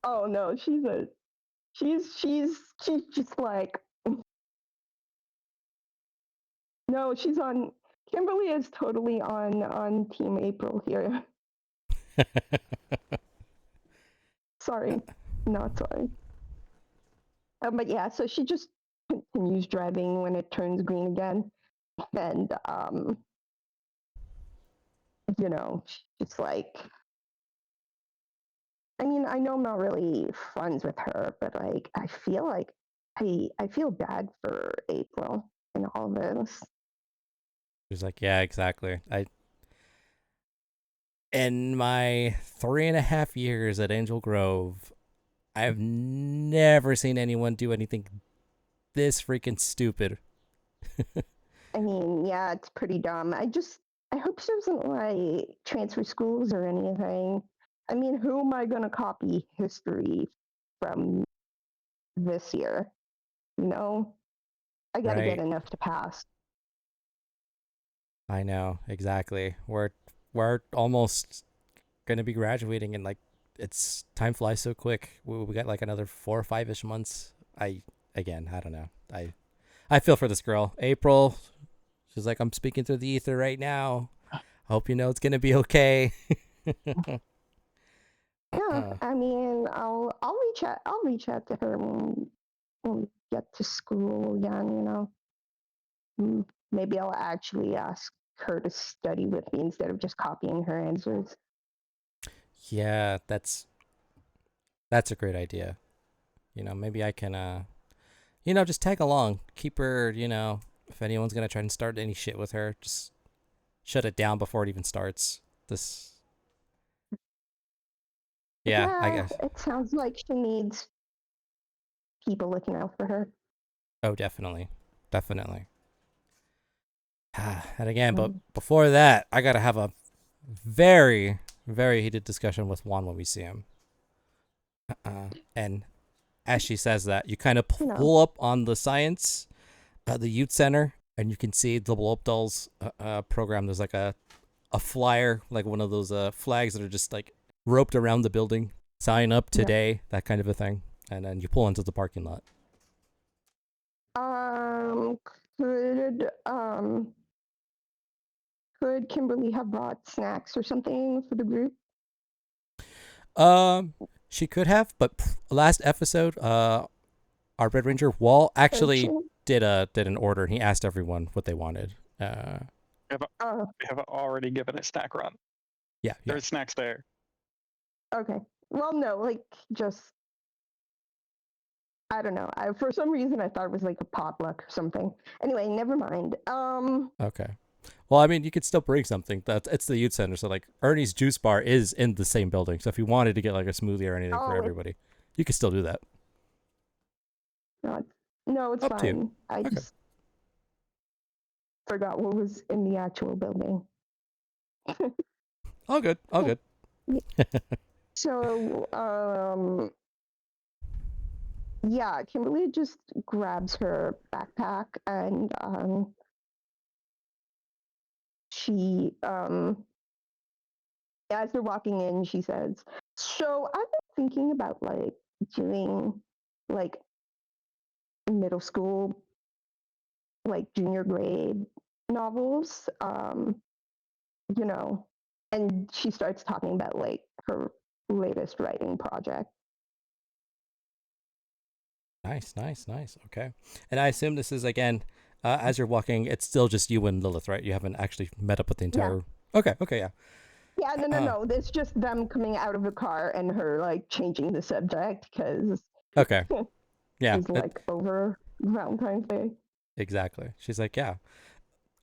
Oh no, she's just like, no, she's on. Kimberly is totally on Team April here. Sorry, not sorry. But yeah, so she just continues driving when it turns green again, and just like, I mean, I know I'm not really friends with her, but like, I feel like I feel bad for April in all this. She's like, yeah, exactly. In my 3.5 years at Angel Grove, I've never seen anyone do anything this freaking stupid. I mean, yeah, it's pretty dumb. I hope she doesn't like transfer schools or anything. I mean, who am I gonna copy history from this year? I gotta get Right. enough to pass. I know, exactly. We're almost gonna be graduating, and like, it's time flies so quick. We got like another 4 or 5-ish months. I don't know. I feel for this girl, April. She's like, I'm speaking through the ether right now. Hope you know it's gonna be okay. Yeah, I mean, I'll reach out to her when we get to school again. Maybe I'll actually ask her to study with me instead of just copying her answers. Yeah, that's a great idea. Maybe I can just tag along. Keep her, if anyone's gonna try and start any shit with her, just shut it down before it even starts. This Yeah, I Yeah, guess. it sounds like she needs people looking out for her. Oh, definitely. Definitely. And again, but Mm. before that, I gotta have a very, very heated discussion with Juan when we see him. And as she says that, you kind of pull up on the science, the youth center, and you can see the blow up dolls program. There's like a flyer, like one of those flags that are just like roped around the building. Sign up today, that kind of a thing. And then you pull into the parking lot. Um, could um, could Kimberly have brought snacks or something for the group? She could have, but last episode, our Red Ranger Wall actually did an order, and he asked everyone what they wanted. We have already given a snack run. Yeah. There's snacks there. Okay. Well, no, like just I don't know. For some reason I thought it was like a potluck or something. Anyway, never mind. Okay. Well, I mean, you could still bring something. It's the youth center, so like Ernie's Juice Bar is in the same building. So if you wanted to get like a smoothie or anything for everybody, you could still do that. No, it's Up to you. fine. I just forgot what was in the actual building. All good. All good. So, yeah, Kimberly just grabs her backpack and she as they're walking in, she says, "So I've been thinking about like doing like middle school, like junior grade novels, you know." And she starts talking about like her latest writing project. Nice. Okay. And I assume this is again, as you're walking, it's still just you and Lilith, right? You haven't actually met up with the entire. Okay. Yeah. Yeah, no. It's just them coming out of the car and her like changing the subject because Okay. Yeah. she's like over Valentine's Day. Exactly. She's like, yeah.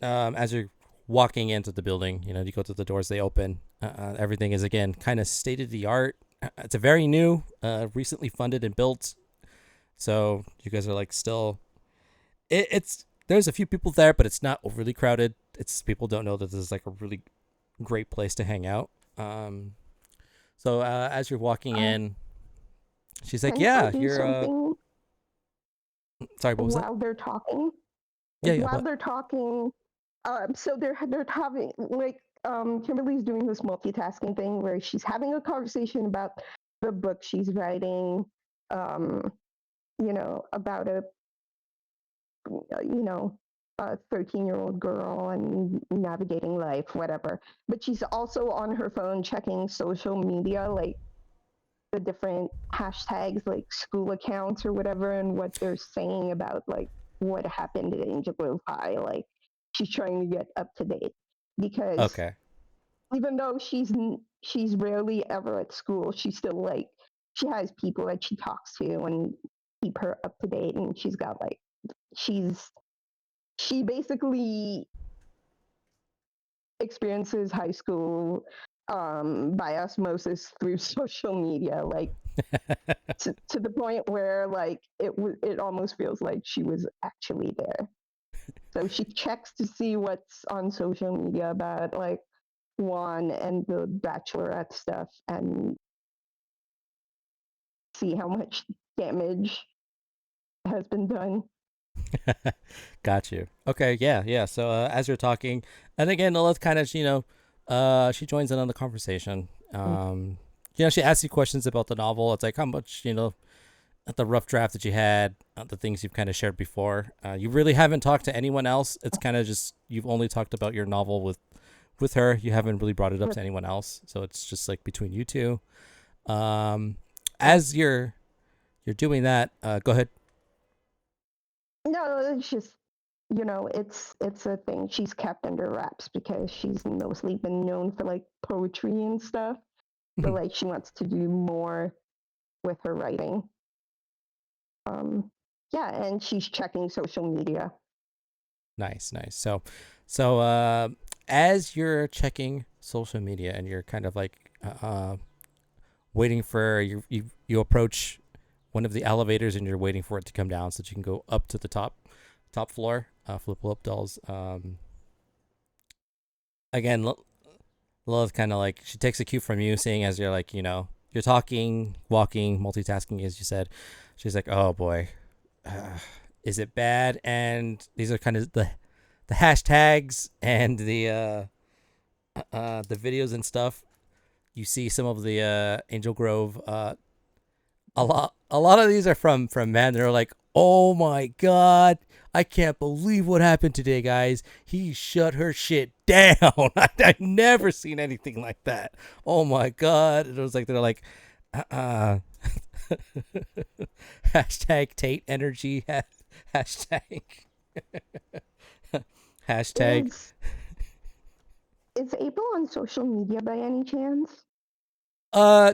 As you're walking into the building, you go to the doors, they open. Everything is again kind of state of the art. It's a very new, recently funded and built. So you guys are like still. It's there's a few people there, but it's not overly crowded. It's people don't know that this is like a really great place to hang out. So as you're walking in, she's like, Can I "Yeah, do you're." something Sorry, what was that? while they're talking? Yeah. While What? they're talking, so they're having like Kimberly's doing this multitasking thing where she's having a conversation about the book she's writing, about a 13-year-old girl and navigating life, whatever. But she's also on her phone checking social media, like the different hashtags, like school accounts or whatever, and what they're saying about like what happened at Angel Grove High. Like she's trying to get up to date because Okay. even though she's rarely ever at school, she's still like she has people that she talks to and keep her up to date, and she's got like she basically experiences high school by osmosis through social media, like to the point where like it almost feels like she was actually there. So she checks to see what's on social media about like Juan and the Bachelorette stuff and see how much damage has been done. Got you. Okay, yeah. So as you're talking, and again, Lilith kind of, she joins in on the conversation. She asks you questions about the novel. It's like how much, the rough draft that you had, the things you've kind of shared before. You really haven't talked to anyone else. It's kind of just you've only talked about your novel with her. You haven't really brought it up to anyone else. So it's just like between you two. As you're doing that, go ahead. No, it's just it's a thing she's kept under wraps because she's mostly been known for like poetry and stuff. So like she wants to do more with her writing. Yeah, and she's checking social media. Nice. So as you're checking social media and you're kind of like waiting for you approach one of the elevators and you're waiting for it to come down so that you can go up to the top floor, flip up dolls. Again, Lilith kind of like she takes a cue from you, seeing as you're like you're talking, walking, multitasking as you said. She's like, oh boy, is it bad? And these are kind of the hashtags and the videos and stuff. You see some of the Angel Grove. A lot of these are from men. They're like, oh my god, I can't believe what happened today, guys. He shut her shit down. I've never seen anything like that. Oh my god. It was like they're like hashtag Tate energy hashtag hashtag. Is April on social media by any chance?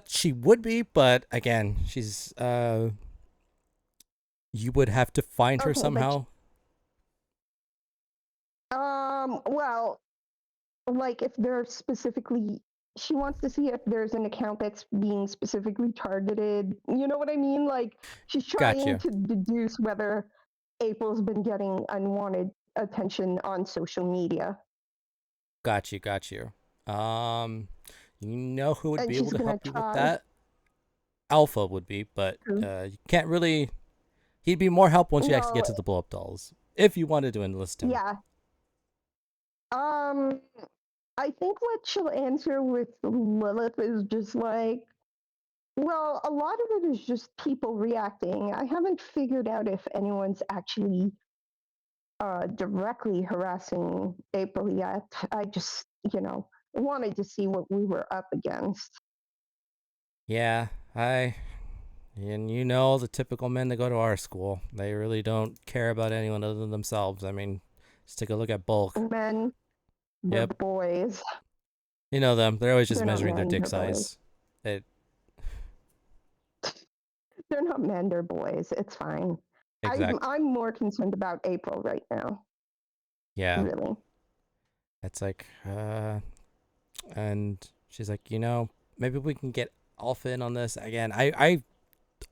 She would be, but again, she's you would have to find her somehow. Well, like if they're specifically, she wants to see if there's an account that's being specifically targeted. You know what I mean? Like she's trying to deduce whether April's been getting unwanted attention on social media. Got you. You know who would be able to help you with that? Alpha would be, but you can't really. He'd be more help once you actually get to the blow up dolls. If you wanted to enlist him. Yeah. I think what she'll answer with Lilith is just like, well, a lot of it is just people reacting. I haven't figured out if anyone's actually directly harassing April yet. I just, wanted to see what we were up against. Yeah, I And you know the typical men that go to our school. They really don't care about anyone other than themselves. I mean, just take a look at Bulk. Men, they're Yep. boys. You know them. They're always just They're not measuring their men, dick they're boys. size. It, They're not men, they're boys. It's fine. exactly. I'm more concerned about April right now. Yeah. Really. It's like, and she's like, you know, maybe we can get Alpha in on this. Again, I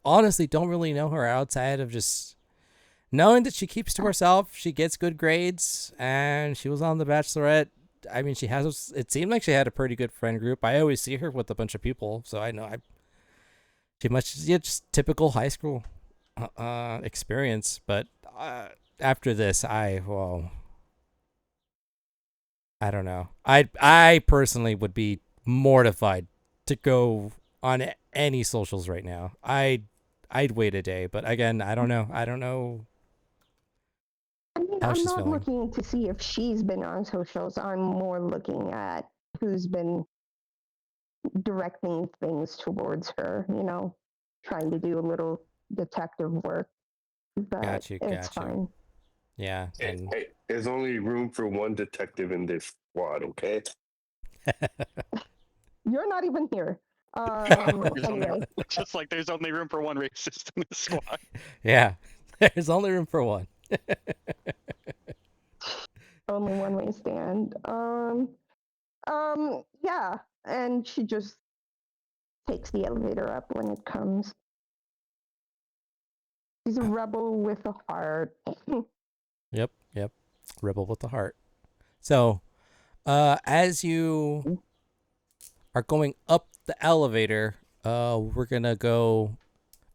honestly don't really know her outside of just knowing that she keeps to herself. She gets good grades, and she was on The Bachelorette. I mean, it seemed like she had a pretty good friend group. I always see her with a bunch of people, so I know just typical high school experience. But after this, I don't know. I personally would be mortified to go on any socials right now. I'd wait a day, but again, I don't know. I don't know I mean, how I'm she's not feeling. looking to see if she's been on socials. I'm more looking at who's been directing things towards her, trying to do a little detective work. But Got you. it's fine. Yeah, and Hey, there's only room for one detective in this squad, okay? You're not even here. Anyway, Just like there's only room for one racist in the squad. yeah, there's only room for one. only one way stand. Yeah, and she just takes the elevator up when it comes. She's a rebel with a heart. Yep. Rebel with the heart. So, as you are going up the elevator, we're gonna go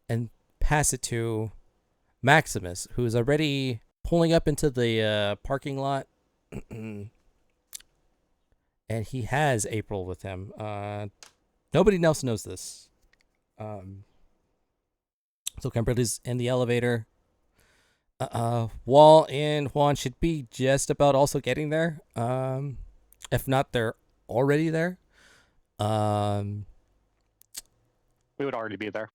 and pass it to Maximus, who's already pulling up into the parking lot, and he has April with him. Nobody else knows this. So Kimberly's in the elevator. Wall and Juan should be just about also getting there. If not, they're already there. We would already be there.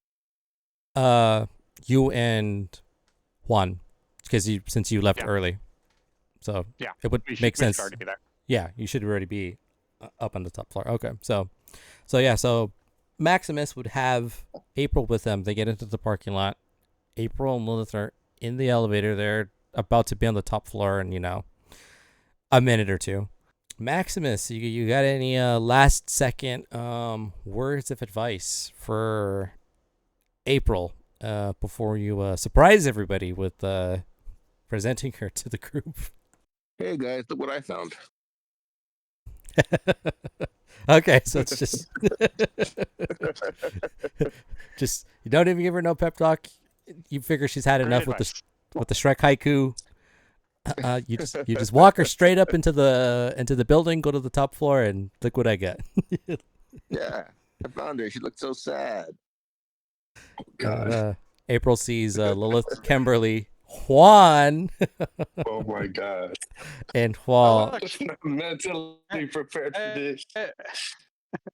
You and Juan, because since you left Yeah. early, so Yeah, it would We make should sense. already be there. Yeah, you should already be up on the top floor. Okay, so Maximus would have April with them. They get into the parking lot. April and Lilith are in the elevator. They're about to be on the top floor in, a minute or two. Maximus, you got any last second words of advice for April before you surprise everybody with presenting her to the group? Hey guys, look what I found. Okay, so it's just you don't even give her no pep talk. You figure she's had enough with the Shrek haiku. You just walk her straight up into the building, go to the top floor, and look what I get. Yeah, I found her. She looked so sad. God. April sees Lilith, Kimberly, Juan, Oh my God. and Juan. I'm not mentally prepared for this.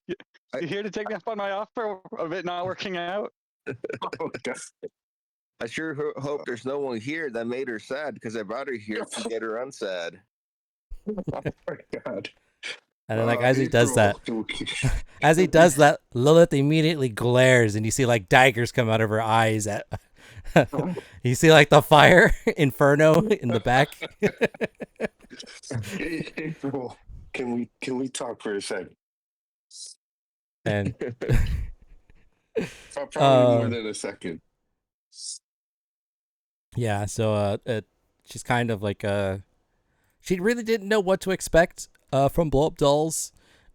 You here to take me up on my offer of it not working out? Oh God. I sure hope there's no one here that made her sad because I brought her here to get her unsad. Oh my God. And then, as he does that, April. Lilith immediately glares, and you see like daggers come out of her eyes. You see like the fire inferno in the back. April, can we talk for a second? And probably more than a second. yeah, so she's kind of like she really didn't know what to expect from Blow Up Dolls.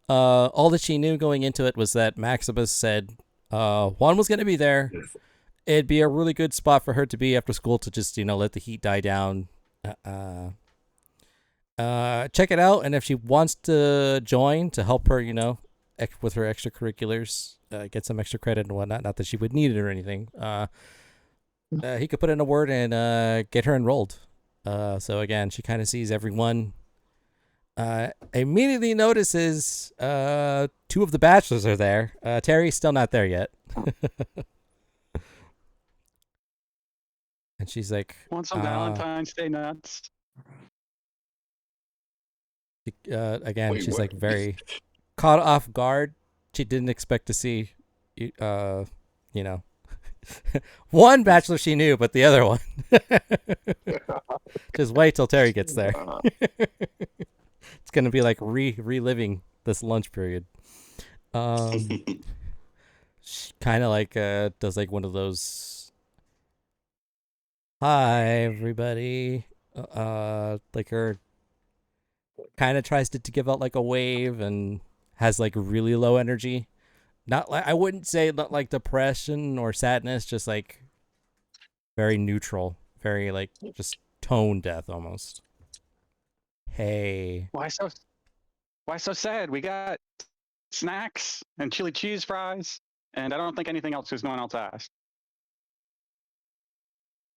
All that she knew going into it was that Maximus said Juan was going to be there. It'd be a really good spot for her to be after school to just, let the heat die down. Check it out, and if she wants to join to help her, with her extracurriculars, get some extra credit and whatnot. Not that she would need it or anything. He could put in a word and get her enrolled. So again, she kind of sees everyone. Immediately notices 2 of the bachelors are there. Terry's still not there yet. And she's like, Want some Valentine's Day nuts? again, Wait, she's what? like very caught off guard. She didn't expect to see, you know, one bachelor she knew, but the other one. Just wait till Terry gets there. It's gonna be like reliving this lunch period. She kind of like does like one of those, hi everybody, like her kind of tries to give out like a wave and has like really low energy. Not like, I wouldn't say not like depression or sadness, just like very neutral, very like just tone deaf almost. Hey. Why so sad? We got snacks and chili cheese fries, and I don't think anything else because no one else asked.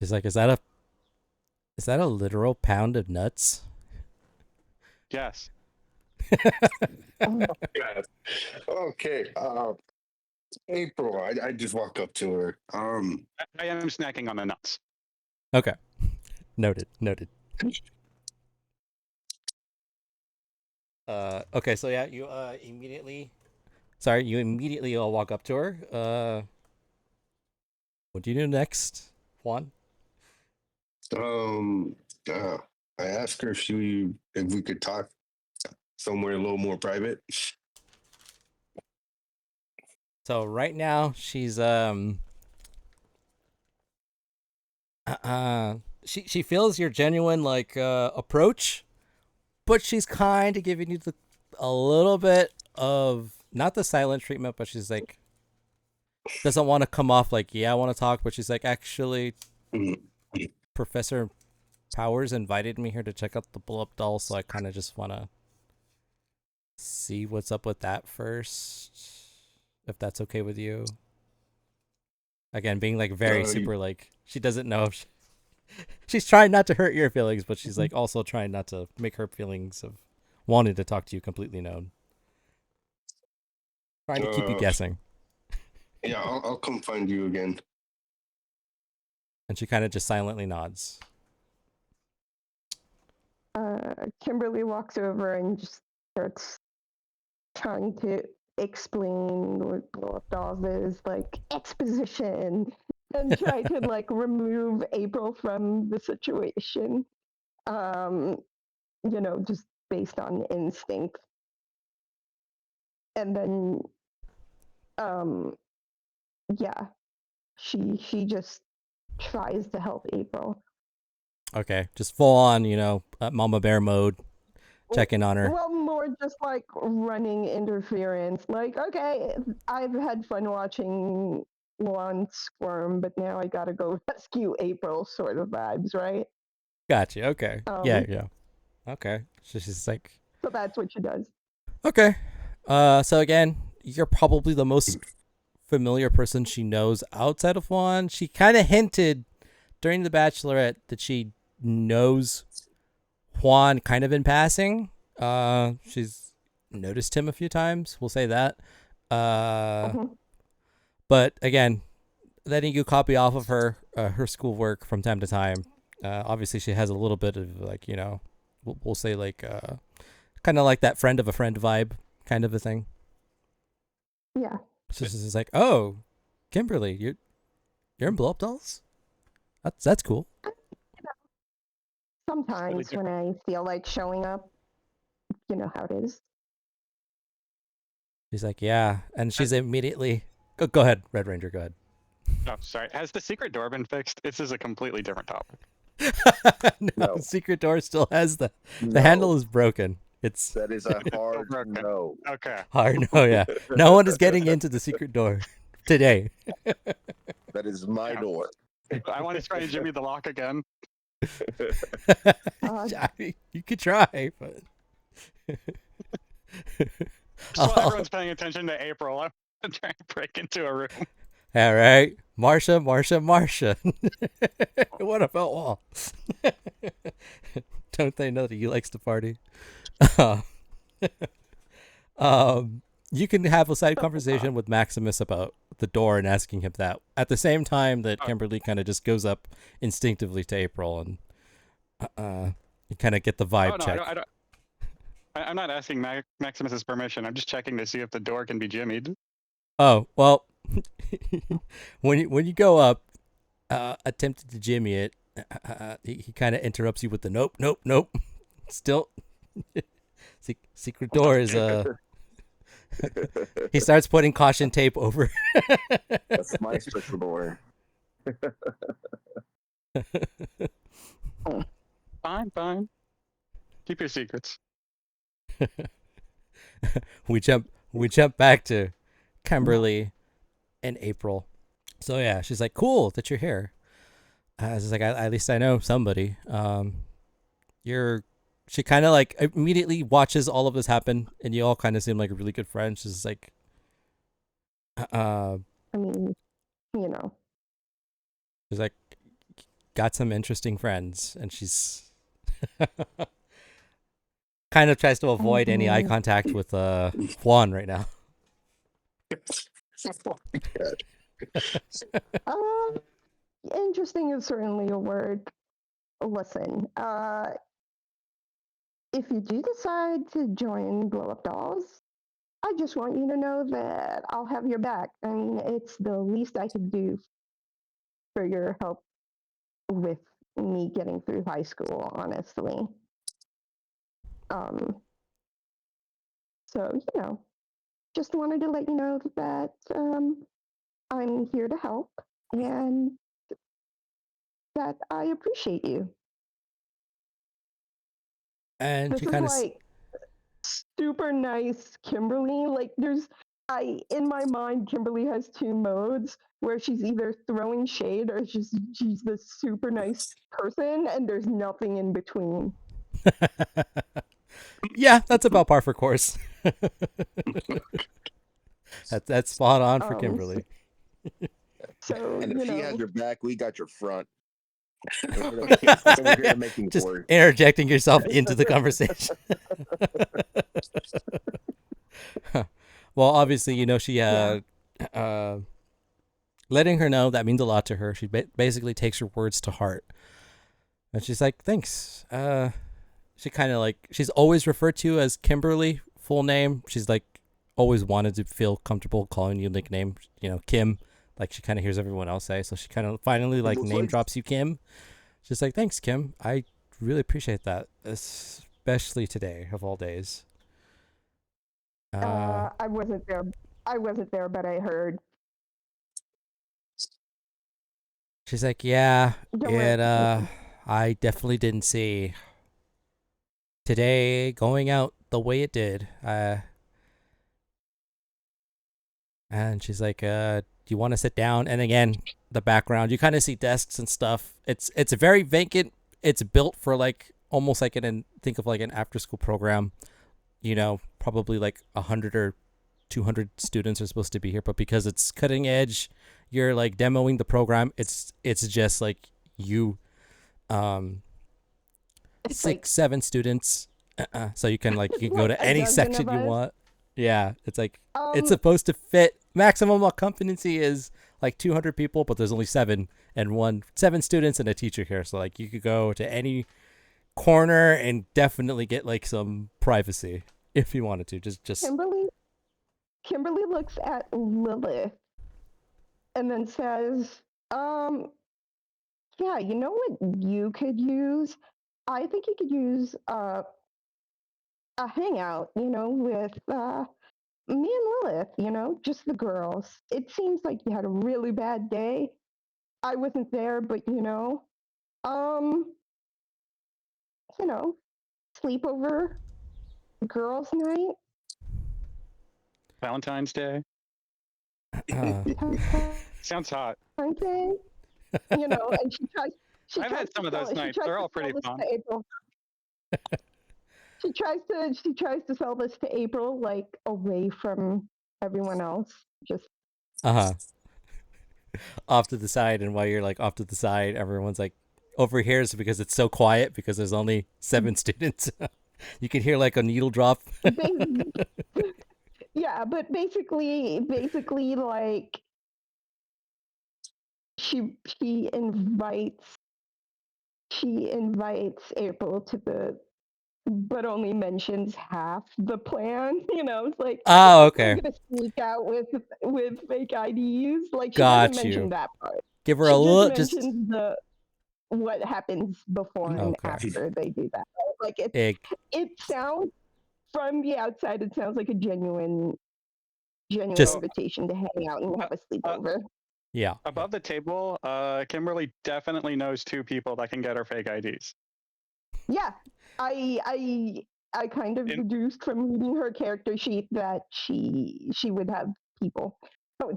She's like, is that a literal pound of nuts? Yes. Yes. Okay. April, I just walk up to her. I am snacking on the nuts. Okay. Noted. Okay, so yeah, you immediately all walk up to her. What do you do next, Juan? I asked her if we could talk somewhere a little more private. So right now she's she feels your genuine like approach, but she's kind of giving you a little bit of not the silent treatment, but she's like doesn't want to come off like, yeah, I want to talk, but she's like, actually, Professor Powers invited me here to check out the blow-up doll, so I kind of just want to see what's up with that first, if that's okay with you. Again, being like very super like, she doesn't know if she's trying not to hurt your feelings, but she's like also trying not to make her feelings of wanting to talk to you completely known. Trying to keep you guessing. Yeah, I'll come find you again. And she kind of just silently nods. Kimberly walks over and just starts trying to explain what blow-up dolls is, like exposition, and try to like remove April from the situation. Just based on instinct. And then, yeah, she just tries to help April. Okay, just full on, Mama Bear mode, checking on her. Well, more just like running interference. Like, okay, I've had fun watching Juan squirm, but now I gotta go rescue April, sort of vibes, right? Gotcha. Okay. Yeah. Okay. So she's like, so that's what she does. Okay. So again, you're probably the most familiar person she knows outside of Juan. She kind of hinted during the Bachelorette that she knows Juan kind of in passing. She's noticed him a few times. We'll say that. But again, letting you copy off of her schoolwork from time to time. Obviously, she has a little bit of like, we'll say like kind of like that friend of a friend vibe kind of a thing. Yeah. So she's like, oh, Kimberly, you're in blow up dolls? That's cool. Sometimes when I feel like showing up, you know how it is. She's like, yeah. And she's immediately, go ahead, Red Ranger, go ahead. Oh, sorry. Has the secret door been fixed? This is a completely different topic. No. The secret door still has the handle is broken. That is a hard no. Okay. Hard no, yeah. No one is getting into the secret door today. That is my door. I want to try and jimmy the lock again. You could try, but So everyone's paying attention to April. I'm trying to break into a room. All right, Marsha. What about Wall? Don't they know that he likes to party? you can have a side conversation with Maximus about the door and asking him that at the same time that Kimberly kind of just goes up instinctively to April and you kind of get the vibe check. I'm not asking Maximus's permission. I'm just checking to see if the door can be jimmied. Oh, well, when you go up, attempted to jimmy it, he kind of interrupts you with the nope. Still, secret door is he starts putting caution tape over. That's my special door. Fine. Keep your secrets. we jump back to Kimberly and April. So yeah, she's like, cool that you're here. She's like, at least I know somebody. She kind of like immediately watches all of this happen, and you all kind of seem like really good friends. She's like, I mean, you know. She's like, got some interesting friends, and she's kind of tries to avoid any eye contact with Juan right now. Interesting is certainly a word. Listen, if you do decide to join Blow Up Dolls, I just want you to know that I'll have your back. I mean, it's the least I could do for your help with me getting through high school, honestly. So, you know, just wanted to let you know that I'm here to help and that I appreciate you. And This she is kind of like super nice Kimberly. Like in my mind, Kimberly has two modes where she's either throwing shade or she's this super nice person, and there's nothing in between. yeah, that's about par for course. That's spot on for Kimberly. So And you if she know, has your back, we got your front. We're here to make things Just work. interjecting yourself into the conversation. Well, obviously, you know, she letting her know that means a lot to her. She basically takes her words to heart, and she's like, "Thanks." She kind of like she's always referred to as Kimberly, full name. She's like always wanted to feel comfortable calling you nickname, you know, Kim. Like she kind of hears everyone else say, so she kind of finally like name drops you, Kim. She's like, "Thanks, Kim. I really appreciate that, especially today of all days." I wasn't there. But I heard. She's like, "Yeah, Don't worry. I definitely didn't see today going out the way it did." And she's like, "Do you want to sit down?" And again, the background, you kind of see desks and stuff. It's very vacant. It's built for like almost like think of like an after school program. You know, probably like 100 or 200 students are supposed to be here, but because it's cutting edge, you're like demoing the program. It's just like you, It's 6-7 students. So you can you can go to a any dozen section of you us. want. Yeah, it's like it's supposed to fit. Maximum occupancy is like 200 people, but there's only 7 students and a teacher here. So like you could go to any corner and definitely get like some privacy if you wanted to. Just Kimberly looks at Lilith and then says, yeah, you know what you could use? I think you could use a hangout, you know, with me and Lilith, you know, just the girls. It seems like you had a really bad day. I wasn't there, but you know, sleepover, girls' night. Valentine's Day. Sounds hot. Day, you know, and she tries. I've had some of those nights. They're all pretty fun. She tries to sell this to April, like away from everyone else. Just off to the side, and while you're like off to the side, everyone's like overhears because it's so quiet because there's only 7 students. You can hear like a needle drop. Yeah, but basically, like she invites April to the, but only mentions half the plan. It's like, Oh, we're okay. gonna sneak out with fake IDs. Like, she doesn't Got mention you. that part. Give her She a just little, just mentions the what happens before and okay. after they do that. Right? Like Egg. it sounds from the outside, it sounds like a genuine Just invitation to hang out and have a sleepover. yeah. Above the table, Kimberly definitely knows 2 people that can get her fake IDs. Yeah, I kind of deduced from reading her character sheet that she would have people.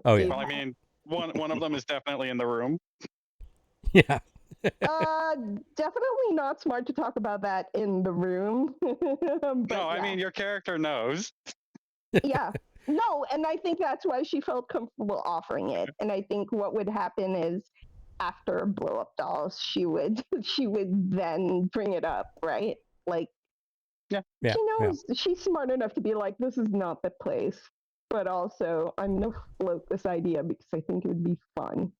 Oh yeah. Well, I mean, one of them is definitely in the room. Yeah. Definitely not smart to talk about that in the room. But No, I mean your character knows. yeah. No, and I think that's why she felt comfortable offering it. And I think what would happen is after blow up dolls, she would then bring it up, right? Like Yeah. she knows she's smart enough to be like, this is not the place. But also I'm gonna float this idea because I think it would be fun.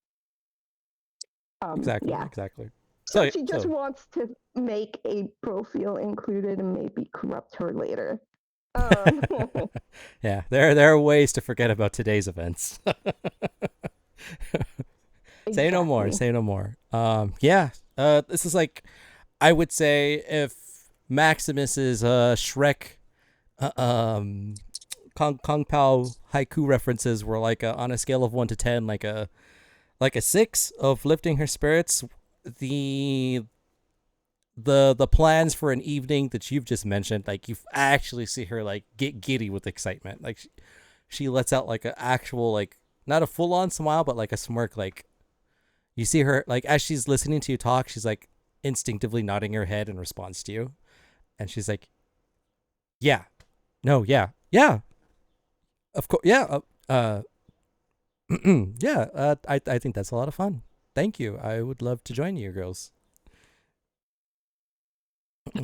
Exactly. Yeah. Exactly. So she just wants to make April feel included and maybe corrupt her later. Yeah, there are ways to forget about today's events. Say no more. Say no more. Yeah. This is like, I would say if Maximus's Shrek, Kung Pao haiku references were like on a scale of 1 to 10, like a 6 of lifting her spirits. The plans for an evening that you've just mentioned, like you actually see her like get giddy with excitement. Like she lets out like an actual, like not a full on smile, but like a smirk. Like you see her like as she's listening to you talk, she's like instinctively nodding her head in response to you, and she's like, "Yeah, no, yeah, of course, yeah, yeah. I think that's a lot of fun. Thank you. I would love to join you, girls."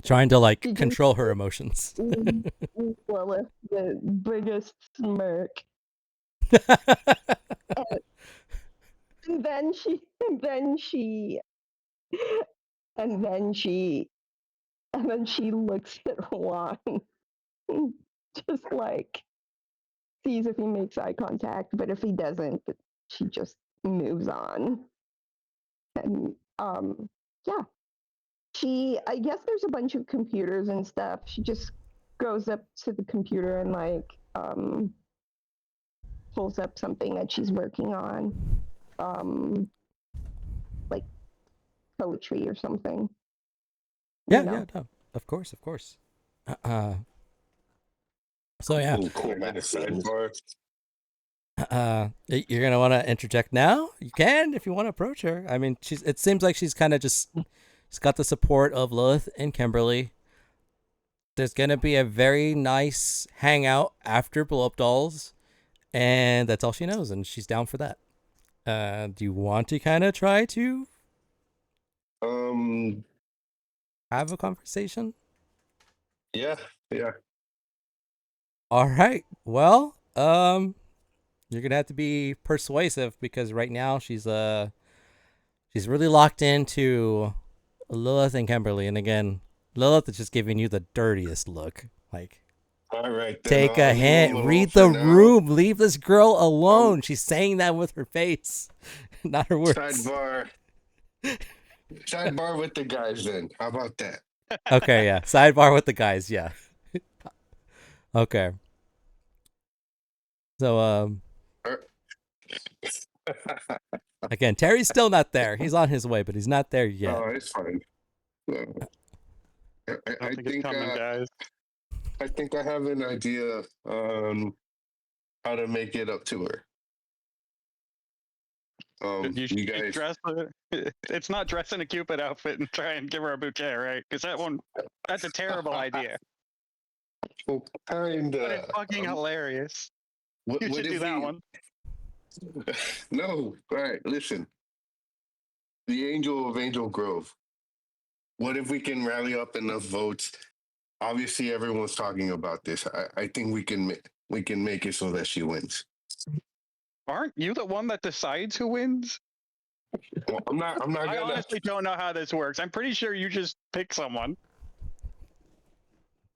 Trying to like control her emotions. Lilith, the biggest smirk. And then she looks at Juan, just like sees if he makes eye contact, but if he doesn't, she just moves on. And yeah. I guess there's a bunch of computers and stuff. She just goes up to the computer and like pulls up something that she's working on, like poetry or something. Yeah, no, of course. So yeah, you're gonna want to interject now. You can if you want to approach her. I mean, it seems like she's kind of just she's got the support of Lilith and Kimberly. There's gonna be a very nice hangout after Blow Up Dolls, and that's all she knows, and she's down for that. Do you want to kind of try to have a conversation? Yeah. All right. Well, you're gonna have to be persuasive because right now she's really locked into Lilith and Kimberly, and again, Lilith is just giving you the dirtiest look. Like, all right, take a hint, read the room, leave this girl alone. She's saying that with her face, not her words. Sidebar with the guys. Then how about that? Okay, yeah. Sidebar with the guys. Yeah. Okay. So again, Terry's still not there. He's on his way, but he's not there yet. Oh, it's fine. I think it's coming, guys. I think I have an idea on how to make it up to her. You guys dress. It's not dress in a Cupid outfit and try and give her a bouquet, right? Because that's a terrible idea. Well, kinda. But it's fucking hilarious. You should do that one. No, all right. Listen, the Angel of Angel Grove. What if we can rally up enough votes? Obviously, everyone's talking about this. I think we can we can make it so that she wins. Aren't you the one that decides who wins? Well, I'm not I gonna. honestly don't know how this works. I'm pretty sure you just pick someone.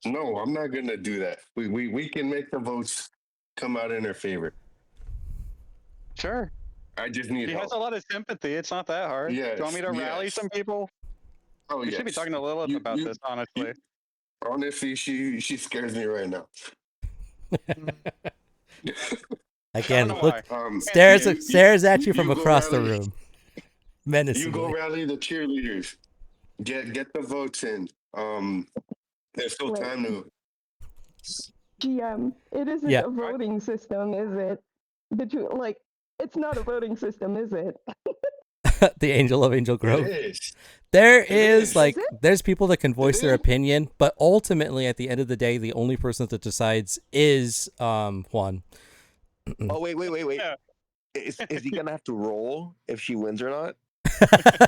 No, I'm not gonna do that. We can make the votes come out in her favor. Sure. I just need She help. has a lot of sympathy. It's not that hard. Do you want me to rally Yes. some people? Oh, We should be talking to Lilith about this, honestly. Honestly, she scares me right now. Again, know look, why. stares at you from you go across the rally- room. You Menacingly. go rally the cheerleaders. Get the votes in. There's still Wait. time to. GM, it isn't Yeah. a voting system, is it? It's not a voting system, is it? The Angel of Angel Grove. It is. There It is is. like Is it? there's people that can voice their is. opinion, but ultimately at the end of the day, the only person that decides is Juan. Oh wait. Yeah. Is he gonna have to roll if she wins or not?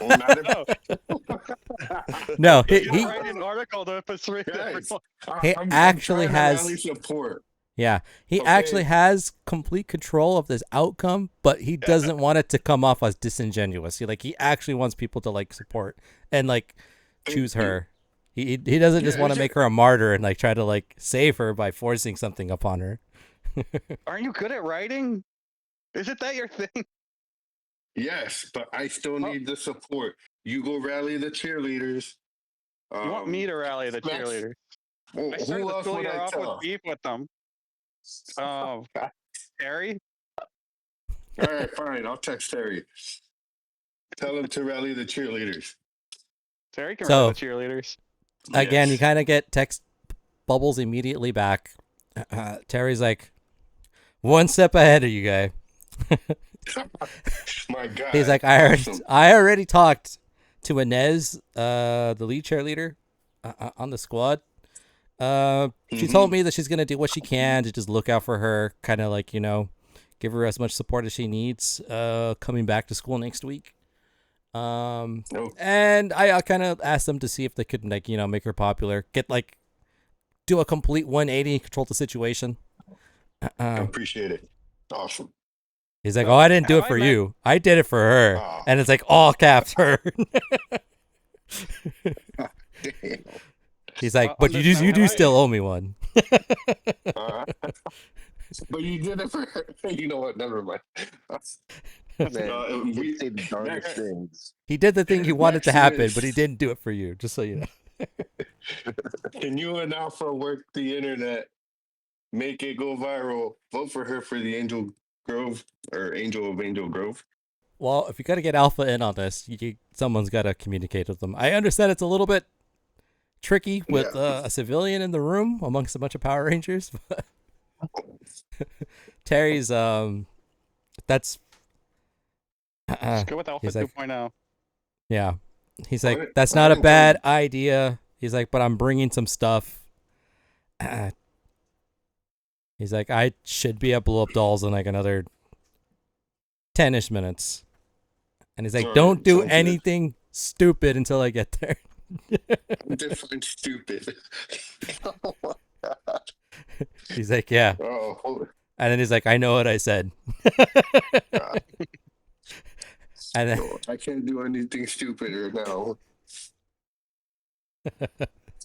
Well, not if- No, You he write an article to persuade Guys, everyone. He I'm actually trying to has- rally support. yeah, he Okay. actually has complete control of this outcome, but he doesn't want it to come off as disingenuous. He actually wants people to like support and like choose her. He doesn't just Yeah, want to it's make her a martyr and like try to like save her by forcing something upon her. Aren't you good at writing? Isn't that your thing? Yes, but I still need the support. You go rally the cheerleaders. You want me to rally the that's- cheerleaders? Who I started the else school would year I off with tell? beef with them. Oh, Terry? All right, fine. I'll text Terry. Tell him to rally the cheerleaders. Terry can So- rally the cheerleaders. Again, you Yes. kind of get text bubbles immediately back. Terry's like one step ahead of you guy. My God. He's like, awesome. I already talked to Inez, the lead cheerleader on the squad. She told me that she's gonna do what she can to just look out for her, kind of like give her as much support as she needs. Coming back to school next week. Oh, And I kind of asked them to see if they could make her popular, do a complete 180, control the situation. I appreciate it. Awesome. He's like, oh, I didn't do Have it I for met- you. I did it for her. Oh. And it's like all caps her. Damn. He's like, On but this you note, do have I- still owe me one. But you did it for her. You know what? Never mind. Man, he we- did say the darndest Max- things. He did the thing he wanted to happen, Maximus. but he didn't do it for you, just so you know. Can you and Alpha work the internet? Make it go viral. Vote for her for the Angel Grove or Angel of Angel Grove. Well, if you got to get Alpha in on this, someone's got to communicate with them. I understand it's a little bit tricky with Yeah. a civilian in the room amongst a bunch of Power Rangers. But Terry's that's Let's go with Alpha he's like- 2.0. yeah. He's Why like, didn't- that's why not a didn't bad idea. He's like, but I'm bringing some stuff. He's like, I should be at Blow Up Dolls in like another 10-ish minutes. And he's like, Alright, don't do sounds good. anything stupid until I get there. Define stupid. Oh my God. He's like, yeah. Oh, hold it. And then he's like, I know what I said. And then, No, I can't do anything stupider now.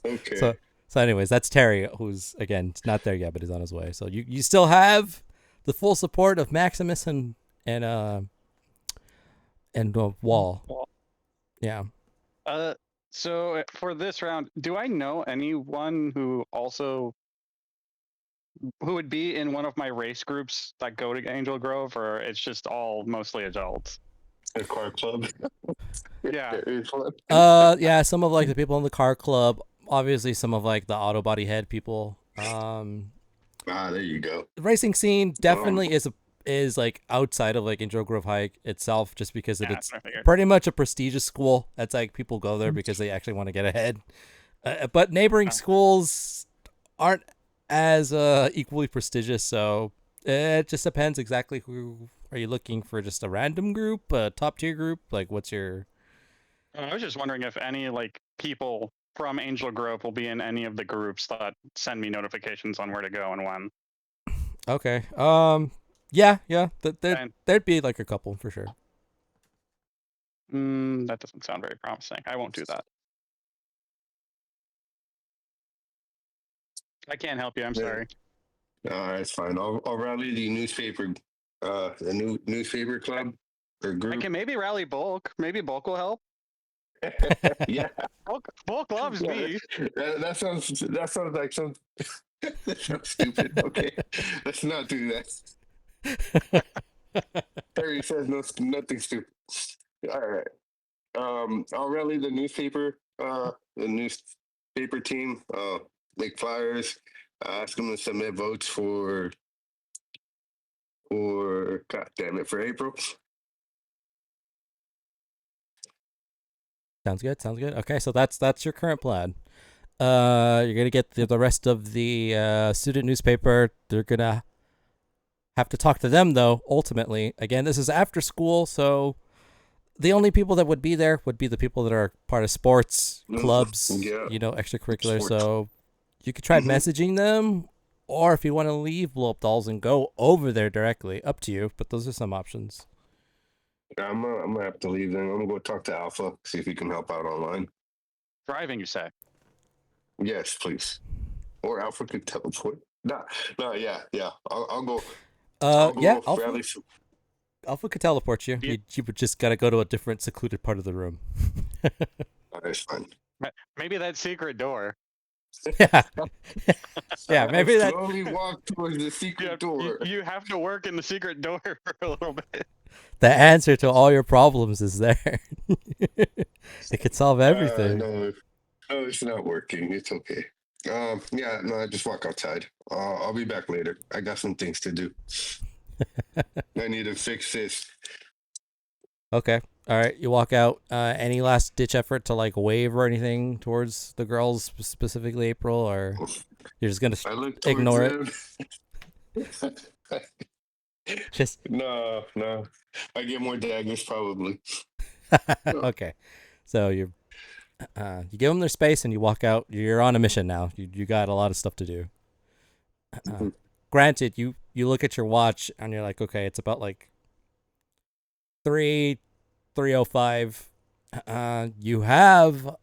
Okay. so anyways, that's Terry, who's again not there yet, but is on his way. So you still have the full support of Maximus and Wall. Yeah. So for this round, do I know anyone who would be in one of my race groups that go to Angel Grove, or it's just all mostly adults? The car club. Yeah. It's fun. Yeah, some of like the people in the car club, obviously some of like the auto body head people. There you go. The racing scene definitely is like outside of like Angel Grove High itself, just because Yeah, it's I figured. pretty much a prestigious school. That's like people go there because they actually want to get ahead. But neighboring schools aren't as equally prestigious, so it just depends exactly who are you looking for. Just a random group, a top tier group. Like, what's your? I was just wondering if any like people from Angel Grove will be in any of the groups that send me notifications on where to go and when. Okay. Yeah. There'd be like a couple for sure. That doesn't sound very promising. I won't do that. I can't help you. I'm Yeah. sorry. It's fine. I'll rally the new newspaper club or I group. can maybe rally Bulk. Maybe Bulk will help. Yeah, Bulk loves yeah, me. that sounds like some. That's so stupid. Okay, let's not do that. Harry says nothing stupid. All right. I'll rally the newspaper team. Make flyers. Ask them to submit votes for God damn it, for April. Sounds good. Okay, so that's your current plan. You're gonna get the rest of the student newspaper. They're gonna have to talk to them though. Ultimately, again, this is after school, so the only people that would be there would be the people that are part of sports clubs, Yeah. extracurricular. Sports. So you could try Mhm. messaging them, or if you want to leave Blow Up Dolls and go over there directly, up to you. But those are some options. I'm gonna have to leave then. I'm gonna go talk to Alpha, see if he can help out online. Driving, you say? Yes, please. Or Alpha could teleport. No, yeah. I'll go. Yeah, rally Alpha could teleport you. Yeah. You would just gotta go to a different secluded part of the room. That's fine. Maybe that secret door. Yeah. Yeah, maybe that. Slowly walk towards the secret door. You have to work in the secret door for a little bit. The answer to all your problems is there. It could solve everything. No, it's not working. It's okay. Yeah, no, I just walk outside. I'll be back later. I got some things to do. I need to fix this. Okay. All right. You walk out. Any last ditch effort to like wave or anything towards the girls, specifically April, or you're just gonna I look towards ignore it. just No. I get more daggers probably. okay. So you give them their space and you walk out. You're on a mission now. You got a lot of stuff to do. Granted, you look at your watch and you're like, okay, it's about like 3:05. You have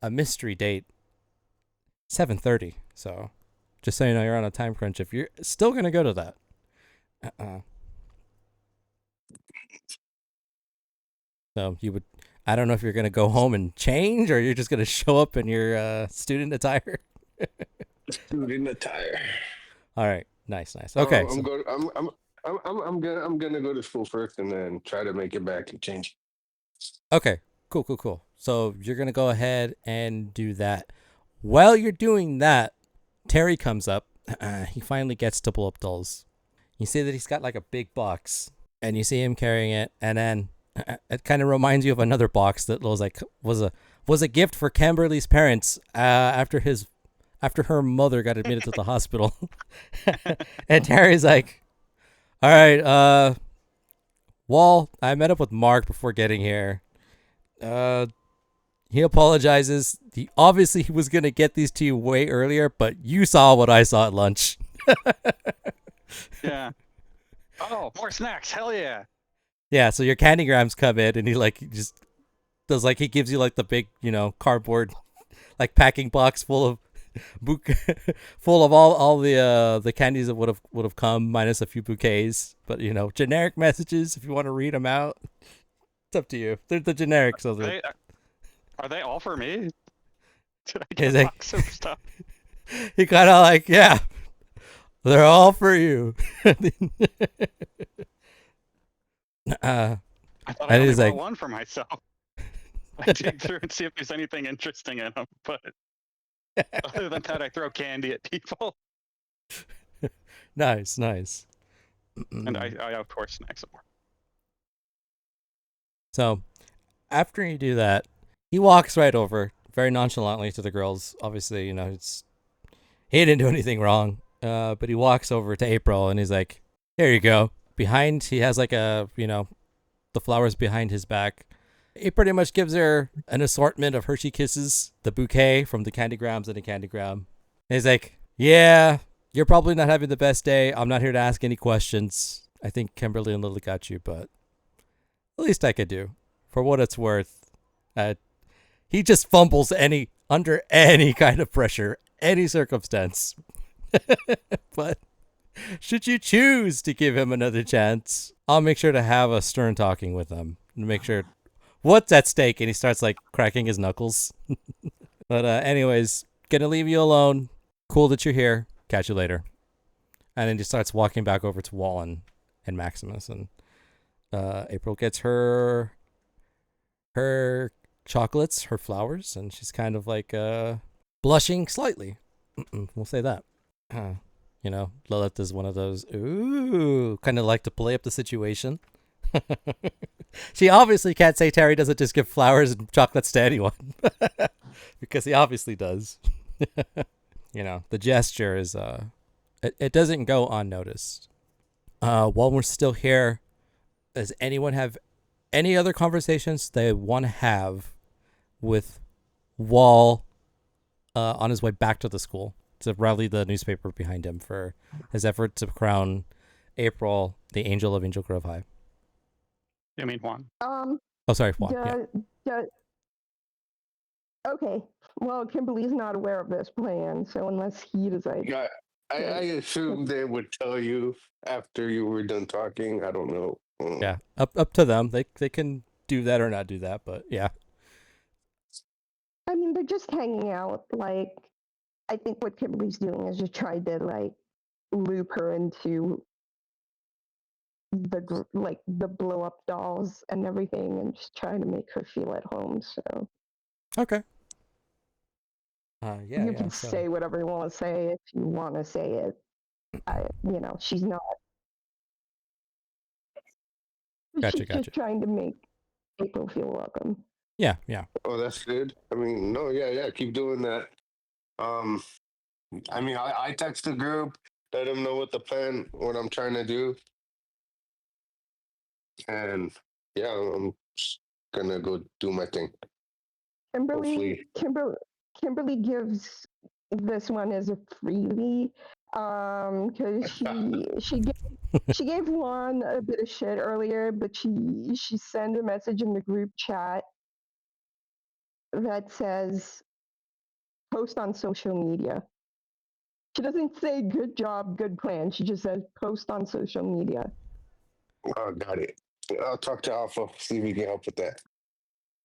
a mystery date 7:30. So just so you know, you're on a time crunch. If you're still gonna go to that. So you would. I don't know if you're gonna go home and change, or you're just gonna show up in your student attire. Student attire. All right, nice. Okay, I'm gonna go to school first and then try to make it back and change. okay, cool. So you're gonna go ahead and do that. While you're doing that, Terry comes up. He finally gets to Blow Up Dolls. You see that he's got like a big box, and you see him carrying it, and then it kind of reminds you of another box that was a gift for Kimberly's parents after her mother got admitted to the hospital. And Terry's like, all right, Wall, I met up with Mark before getting here. He apologizes. He was going to get these to you way earlier, but you saw what I saw at lunch. Yeah. Oh, more snacks. Hell yeah. Yeah, so your candygrams come in, and he just does he gives you like the big, cardboard like packing box full of full of all the candies that would have come, minus a few bouquets, but generic messages if you want to read them out. It's up to you. They're the generic, so Are they all for me? Did I Is get a it- box of stuff? he kind of yeah, they're all for you. I thought I And only he's bought like- one for myself. I dig through and see if there's anything interesting in them, but other than that, I throw candy at people. Nice. And I of course snack some more. So, after you do that, he walks right over very nonchalantly to the girls. Obviously, he didn't do anything wrong. But he walks over to April and he's like, "Here you go." Behind, he has like the flowers behind his back. He pretty much gives her an assortment of Hershey Kisses, the bouquet from the candygrams and the candygram. And he's like, "Yeah, You're probably not having the best day. I'm not here to ask any questions. I think Kimberly and Lily got you, but at least I could do. For what it's worth, he just fumbles under any kind of pressure, any circumstance. But should you choose to give him another chance, I'll make sure to have a stern talking with him to make sure what's at stake. And he starts like cracking his knuckles. But anyways, gonna leave you alone. Cool that you're here. Catch you later. And then he starts walking back over to Wallen and Maximus, and April gets her chocolates, her flowers, and she's kind of like blushing slightly. We'll say that. You know, Lilith is one of those kind of like to play up the situation. She obviously can't say Terry doesn't just give flowers and chocolates to anyone, because he obviously does. You know, the gesture is it doesn't go unnoticed. While we're still here, does anyone have any other conversations they want to have with Wall on his way back to the school to rally the newspaper behind him for his effort to crown April the Angel of Angel Grove High? I mean, Juan. Oh, sorry, Juan. Yeah. Okay. Well, Kimberly's not aware of this plan, so unless he decides. Yeah, I assume they would tell you after you were done talking. I don't know. Yeah, up to them. They can do that or not do that, but yeah. I mean, they're just hanging out. Like, I think what Kimberly's doing is just trying to like loop her into the blow up dolls and everything, and just trying to make her feel at home. So Okay. you can say whatever you want to say if you want to say it. She's not. Gotcha. She's just trying to make April feel welcome. Yeah. Oh, that's good. I mean, no, yeah, keep doing that. I mean, I text the group, let them know what I'm trying to do, and yeah, I'm just gonna go do my thing. Kimberly gives this one as a freebie, because she gave Juan a bit of shit earlier, but she sent a message in the group chat that says post on social media. She doesn't say good job, good plan. She just says post on social media. Oh, got it. I'll talk to Alpha, see if we can help with that.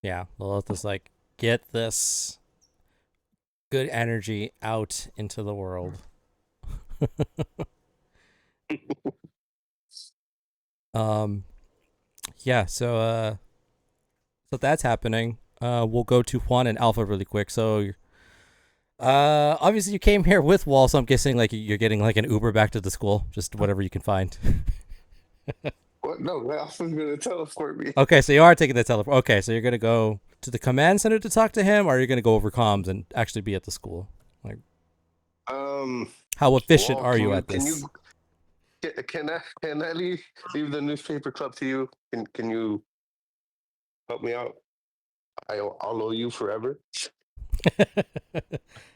Yeah. Lilith is like, get this good energy out into the world. Yeah, so that's happening. We'll go to Juan and Alpha really quick. So obviously you came here with Wall, so I'm guessing like you're getting like an Uber back to the school, just whatever you can find. What? No, Alpha's gonna teleport me. Okay, so you are taking the teleport. Okay, so you're gonna go to the command center to talk to him, or you're gonna go over comms and actually be at the school? Like, how efficient are you at this? Can I leave the newspaper club to you? Can you help me out? I'll owe you forever.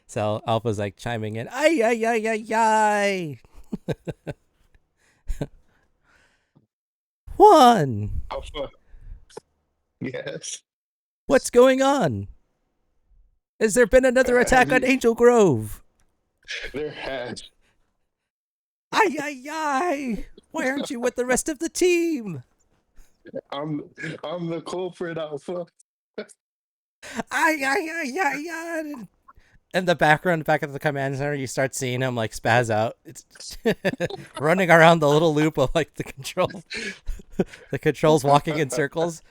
So Alpha's like chiming in. Ay. Juan, Alpha. Yes. what's going on? Has there been another attack on Angel Grove? There has. Ay. Why aren't you with the rest of the team? I'm the culprit, Alpha. Ay. In the background, back at the command center, you start seeing him like spaz out. It's running around the little loop of like the controls walking in circles.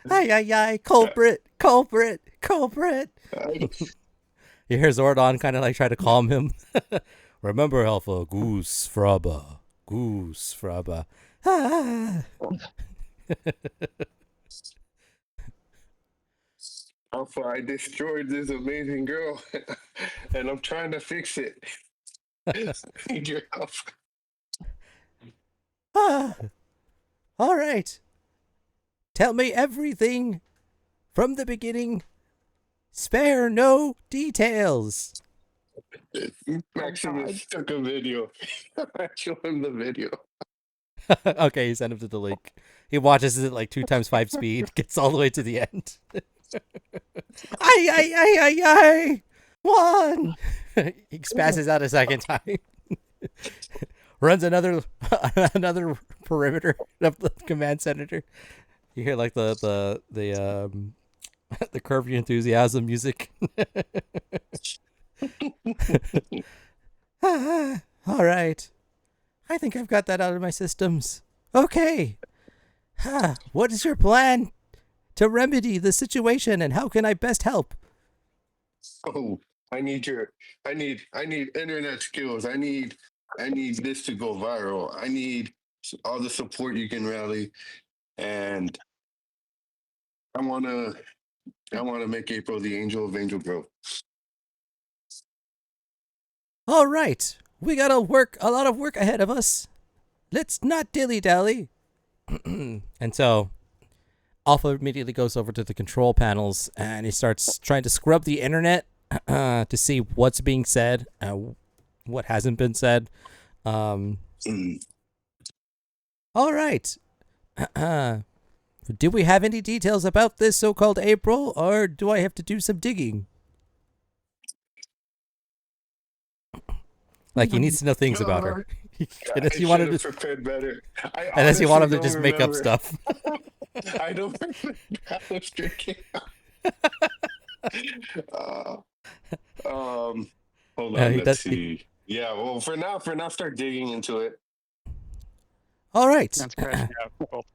Ay, culprit. You hear Zordon kind of like try to calm him. Remember, Alpha, Goose Fraba. Ah. Alpha, I destroyed this amazing girl, and I'm trying to fix it. I need your help. All right. Tell me everything from the beginning. Spare no details. Maximus took a video. I show him the video. Okay, you send him to the link. He watches it like 2 times 5 speed, gets all the way to the end. Ay, ay, ay, ay, ay! One! He spazzes out a second time. Runs another perimeter of the command center. You hear like the Curb Your Enthusiasm music. All right. I think I've got that out of my systems. Okay. What is your plan to remedy the situation, and how can I best help? Oh, I need internet skills. I need this to go viral. I need all the support you can rally, and I wanna make April the angel of Angel Grove. All right. We got a lot of work ahead of us. Let's not dilly-dally. And so Alpha immediately goes over to the control panels and he starts trying to scrub the internet to see what's being said and what hasn't been said. All right. Do we have any details about this so-called April, or do I have to do some digging? Like, he needs to know things about her. Unless you wanted to prepared better. unless you want him to just make up stuff. I don't remember I was drinking. Hold on, let's see. Yeah, well, for now, start digging into it. All right. That's great. Yeah, cool.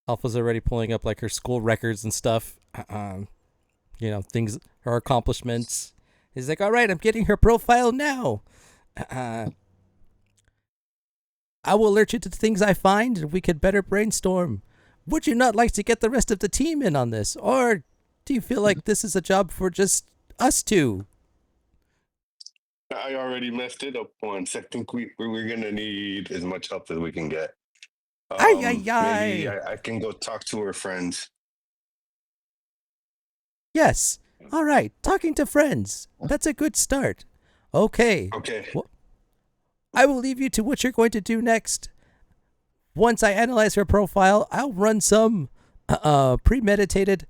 Alpha's already pulling up like her school records and stuff. Things, her accomplishments. He's like, all right, I'm getting her profile now. I will alert you to the things I find, and we could better brainstorm. Would you not like to get the rest of the team in on this? Or do you feel like this is a job for just us two? I already messed it up once. I think we're going to need as much help as we can get. Maybe I can go talk to her friends. Yes. All right. Talking to friends. That's a good start. Okay. Okay. Well, I will leave you to what you're going to do next. Once I analyze her profile, I'll run some premeditated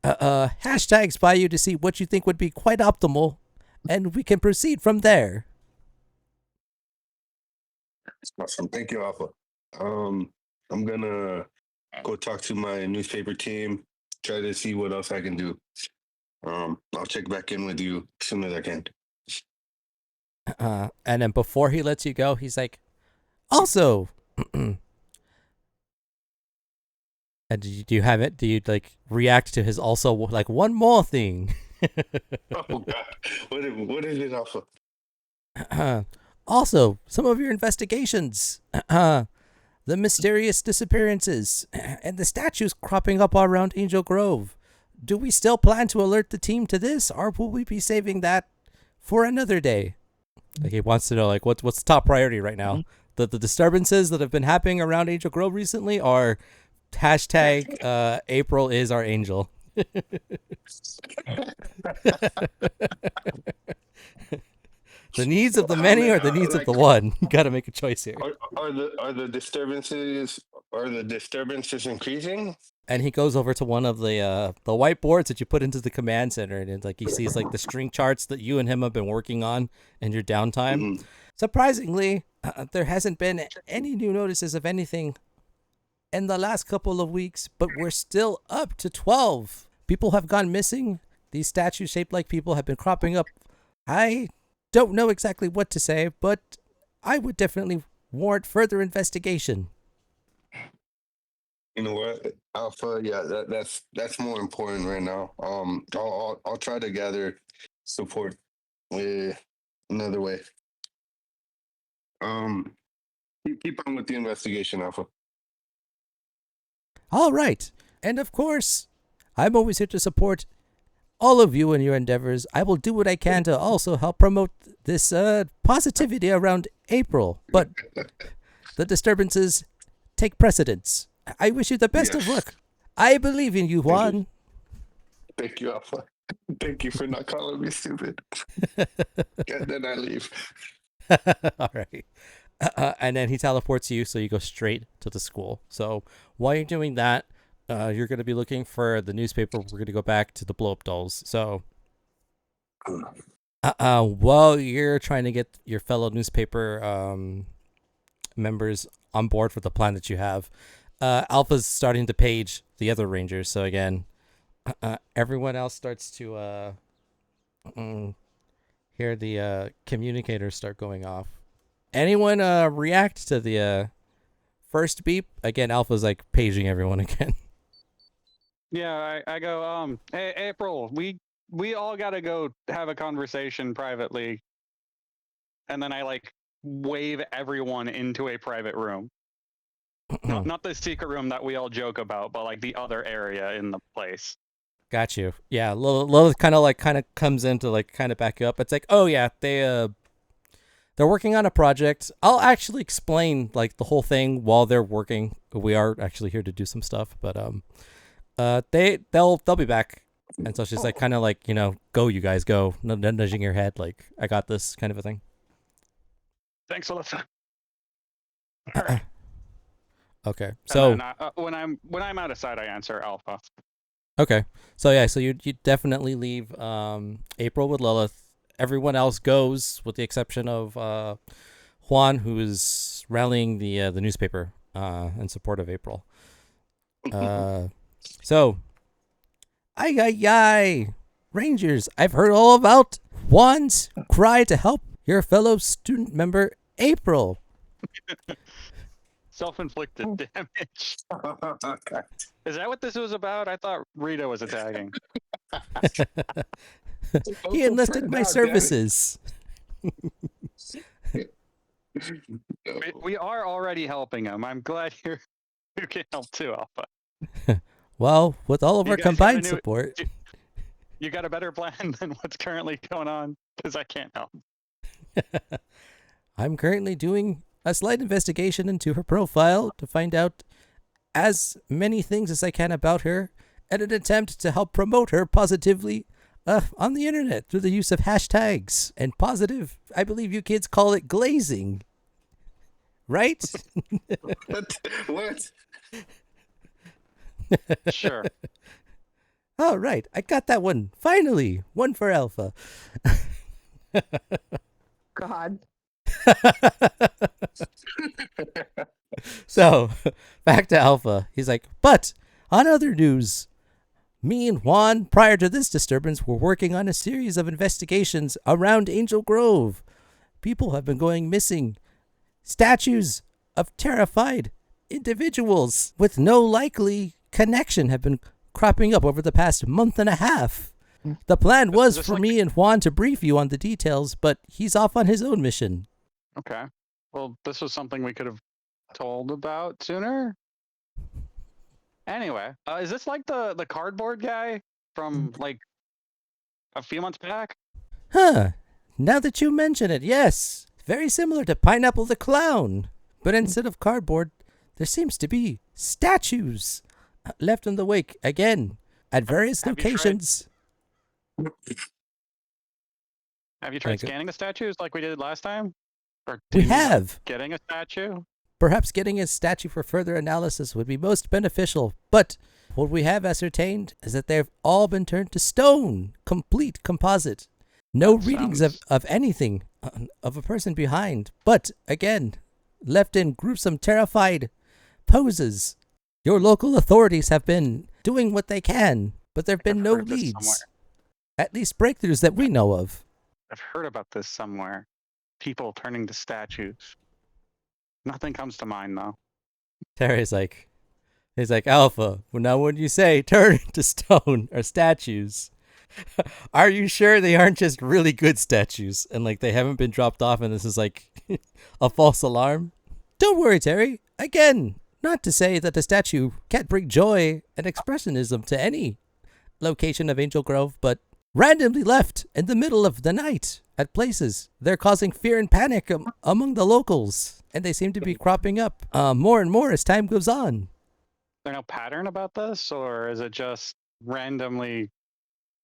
hashtags by you to see what you think would be quite optimal, and we can proceed from there. Awesome. Thank you, Alpha. I'm gonna go talk to my newspaper team, try to see what else I can do. I'll check back in with you as soon as I can. And then before he lets you go, he's like, also, and do you have it? Do you like react to his also like one more thing? Oh God, what is it, Alpha? Also, some of your investigations, the mysterious disappearances, and the statues cropping up around Angel Grove. Do we still plan to alert the team to this, or will we be saving that for another day? Like, he wants to know, like, what's the top priority right now? The disturbances that have been happening around Angel Grove recently are hashtag April is our angel. The needs of the many or the needs of the one? You got to make a choice here. Are the disturbances increasing? And he goes over to one of the whiteboards that you put into the command center, and it's like he sees like the string charts that you and him have been working on in your downtime. Mm-hmm. Surprisingly, there hasn't been any new notices of anything in the last couple of weeks, but we're still up to 12. People have gone missing. These statues shaped like people have been cropping up. I don't know exactly what to say, but I would definitely warrant further investigation. You know what, Alpha? Yeah, that's more important right now. I'll try to gather support with another way. Keep on with the investigation, Alpha. All right, and of course, I'm always here to support all of you in your endeavors. I will do what I can to also help promote this positivity around April, but the disturbances take precedence. I wish you the best of luck. I believe in you, Juan. Thank you, Alpha. Thank you for not calling me stupid. And then I leave. All right. And then he teleports you, so you go straight to the school. So while you're doing that, you're going to be looking for the newspaper. We're going to go back to the blow up dolls. So while you're trying to get your fellow newspaper members on board for the plan that you have, Alpha's starting to page the other Rangers. So again, everyone else starts to hear the communicators start going off. Anyone react to the first beep? Again, Alpha's like paging everyone again. Yeah, I go, hey, April, we all gotta go have a conversation privately. And then I like wave everyone into a private room. Not the secret room that we all joke about, but like the other area in the place. Got you. Yeah, Lilith kind of comes in to like kind of back you up. It's like, oh yeah, they're working on a project. I'll actually explain like the whole thing while they're working. We are actually here to do some stuff, but they'll be back. And so she's like kind of like, go you guys go, nudging your head like I got this kind of a thing. Thanks, Alyssa. All right. Okay. And So then, when I'm out of sight, I answer Alpha. okay. So yeah, so you definitely leave April with Lilith. Everyone else goes with the exception of Juan, who is rallying the newspaper in support of April. So ay Rangers, I've heard all about Juan's cry to help your fellow student member April. Self-inflicted damage. Is that what this was about? I thought Rita was attacking. He enlisted my services. We are already helping him. I'm glad you can help too, Alpha. Well, with all of You our guys have a combined new- support. You got a better plan than what's currently going on? Because I can't help. I'm currently doing a slight investigation into her profile to find out as many things as I can about her in an attempt to help promote her positively on the internet through the use of hashtags and positive. I believe you kids call it glazing. Right? What? Sure. Oh, right. I got that one. Finally. One for Alpha. God. So, back to Alpha. He's like, but on other news, me and Juan, prior to this disturbance, were working on a series of investigations around Angel Grove. People have been going missing. Statues of terrified individuals with no likely connection have been cropping up over the past month and a half. The plan was for me and Juan to brief you on the details, but he's off on his own mission. Okay. Well, this was something we could have told about sooner. Anyway, is this like the cardboard guy from like a few months back? Huh. Now that you mention it, yes. Very similar to Pineapple the Clown. But instead of cardboard, there seems to be statues left in the wake again at various locations. Have you tried Okay. scanning the statues like we did last time? Or We do you like have. getting a statue? Perhaps getting a statue for further analysis would be most beneficial, but what we have ascertained is that they've all been turned to stone, complete composite. No That readings sounds- of anything of a person behind, but again, left in gruesome, terrified poses. Your local authorities have been doing what they can, but there have been I've no heard this leads. somewhere. At least breakthroughs that we know of. I've heard about this somewhere. People turning to statues. Nothing comes to mind though. Terry's like, he's like, Alpha, well, now when you say turn to stone or statues, are you sure they aren't just really good statues and like they haven't been dropped off and this is like a false alarm? Don't worry, Terry. Again, not to say that the statue can't bring joy and expressionism to any location of Angel Grove, but randomly left in the middle of the night at places, they're causing fear and panic among the locals, and they seem to be cropping up more and more as time goes on. Is there no pattern about this, or is it just randomly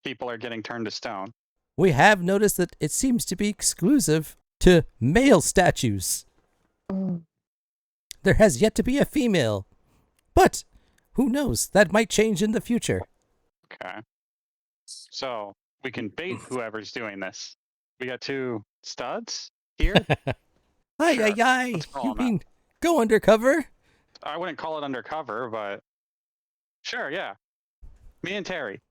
people are getting turned to stone. We have noticed that it seems to be exclusive to male statues. Mm. There has yet to be a female. But who knows? That might change in the future. Okay. So we can bait whoever's doing this. We got 2 studs here. Ay, Sure, ay, ay. let's call You 'em out. mean go undercover? I wouldn't call it undercover, but sure, yeah. Me and Terry.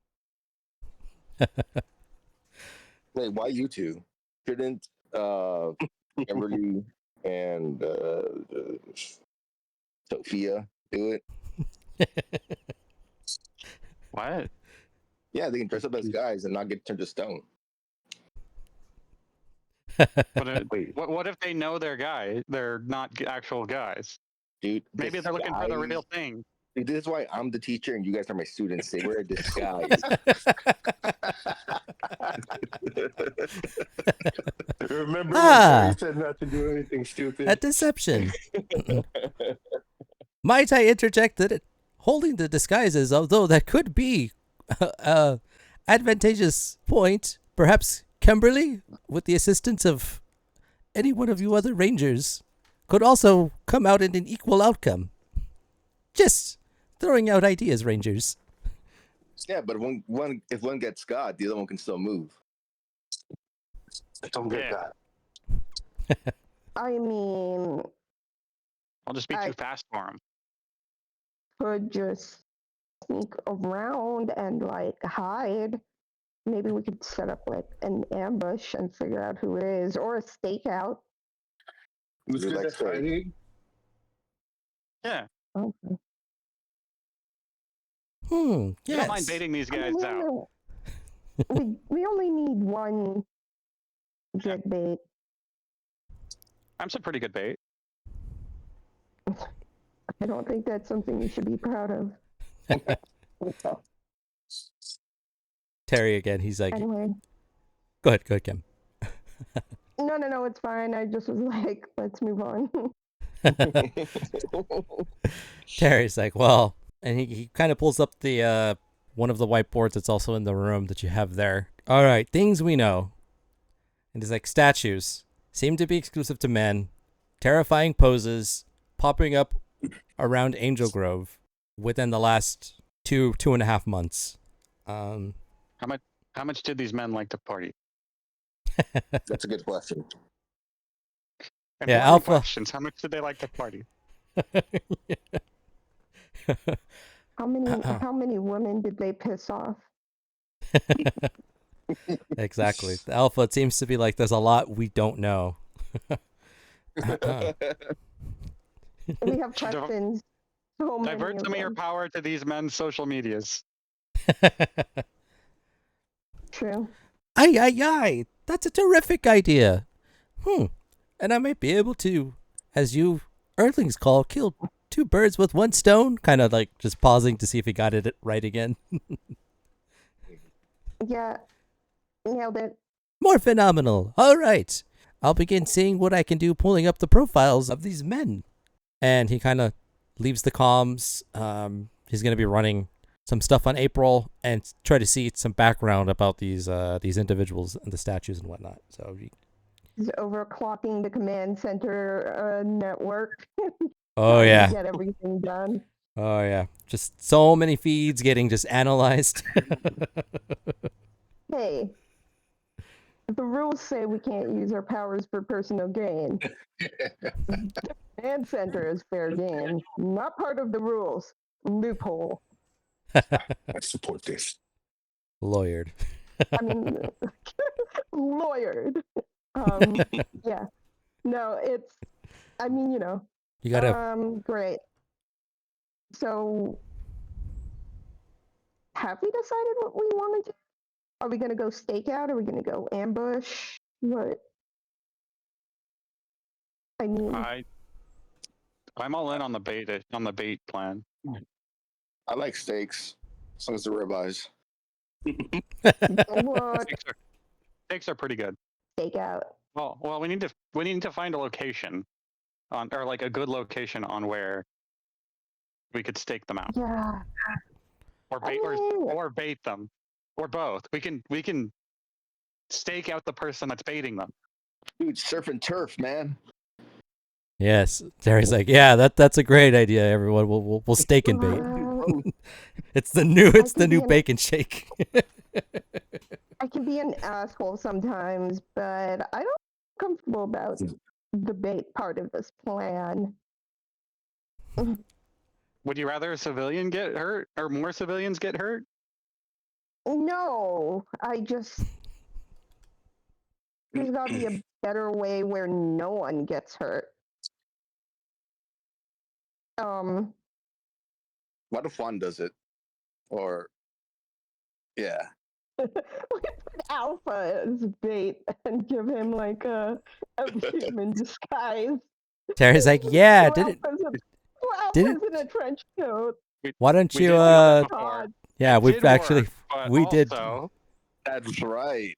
Wait, why you two? Shouldn't Kimberly and Sophia do it? What? Yeah, they can dress up as guys and not get turned to stone. Wait. What if they know they're guys? They're not actual guys. Dude, Maybe they're looking for the disguise- real thing. Dude, this is why I'm the teacher and you guys are my students. They wear a disguise. Remember Ah. when Terry said not to do anything stupid? A deception. Might I interject that holding the disguises, although that could be a advantageous point, perhaps Kimberly, with the assistance of any one of you other rangers, could also come out in an equal outcome. Just throwing out ideas, rangers. Yeah, but if one gets God, the other one can still move. I don't get Yeah. that. I mean, I'll just be I- too fast for him. could just sneak around and like hide. Maybe we could set up like an ambush and figure out who it is, or a stakeout. Let's You're get like that Terry. Friday. Yeah. Okay. You Yes. don't mind baiting these I mean, guys we out. only- we only need one good bait. I'm some pretty good bait. I don't think that's something you should be proud of. Terry again. He's like, Anyway, go ahead, Kim. no, it's fine. I just was like, let's move on. Terry's like, well, and he kind of pulls up the one of the whiteboards that's also in the room that you have there. All right, things we know. And he's like, statues seem to be exclusive to men. Terrifying poses popping up around Angel Grove within the last 2.5 months. How much did these men like to party? That's a good question. Important Alpha. questions. How much did they like to party? How many women did they piss off? Exactly. The Alpha, it seems to be like there's a lot we don't know. We have questions. So many Divert some of your them. power to these men's social medias. True. Ay. That's a terrific idea. And I might be able to, as you Earthlings call, kill 2 birds with 1 stone. Kind of like just pausing to see if he got it right again. Yeah. Nailed it. More phenomenal. All right. I'll begin seeing what I can do pulling up the profiles of these men. And he kind of leaves the comms. He's going to be running some stuff on April and try to see some background about these individuals and the statues and whatnot. So, He's overclocking the command center network. oh trying to yeah, Get everything done. oh yeah, just so many feeds getting just analyzed. Hey, the rules say we can't use our powers for personal gain. The command center is fair game. Not part of the rules. Loophole. I support this. Lawyered. I mean, lawyered. Yeah. No, it's. I mean, you know. You gotta. Great. So, have we decided what we want to do? Are we going to go stakeout? Are we going to go ambush? What? I mean, I'm all in on the bait plan. I like steaks, as long as they're ribeyes. what? Steaks are pretty good. Stakeout. Well, we need to find a location or like a good location on where we could stake them out Yeah. or bait I mean- or bait them. or both. We can stake out the person that's baiting them. Dude, surf and turf, man. Yes, Terry's like, yeah, that's a great idea. Everyone, we'll steak and bait. Wow. It's the new can be an- bacon shake. I can be an asshole sometimes, but I don't feel comfortable about the bait part of this plan. Would you rather a civilian get hurt or more civilians get hurt? No, there's got to be a better way where no one gets hurt. What if Juan does it? Or, yeah. We put Alpha as bait and give him like a human disguise. Terry's like, yeah, Alpha's in a trench coat. why don't We you did that before. God. yeah, It we've did actually work, but we did also, That's right.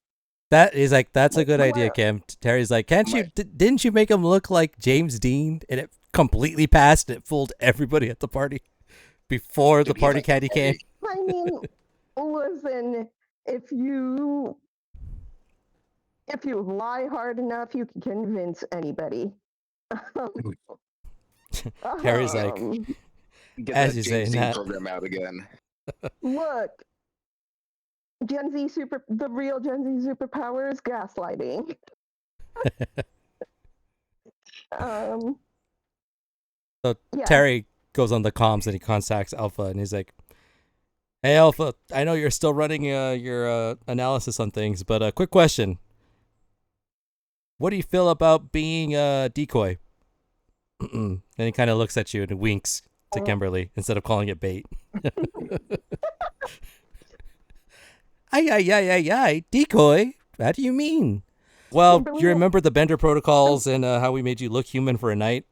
that is like that's a good Well, idea, Kim. Terry's like, can't you My- didn't you make him look like James Dean and it completely passed and it fooled everybody at the party before the Dude, he's party like, candy came? I mean, listen, if you lie hard enough, you can convince anybody. Harry's like, Get As that you James say, Dean Nat. program out again. look, the real Gen Z superpower is gaslighting. So Yeah. Terry goes on the comms and he contacts Alpha and he's like, "Hey Alpha, I know you're still running your analysis on things, but a quick question. What do you feel about being a decoy?" Then he kind of looks at you and winks to Kimberly instead of calling it bait. Ay, decoy? How do you mean? Well, Kimberly, you remember the Bender protocols and how we made you look human for a night?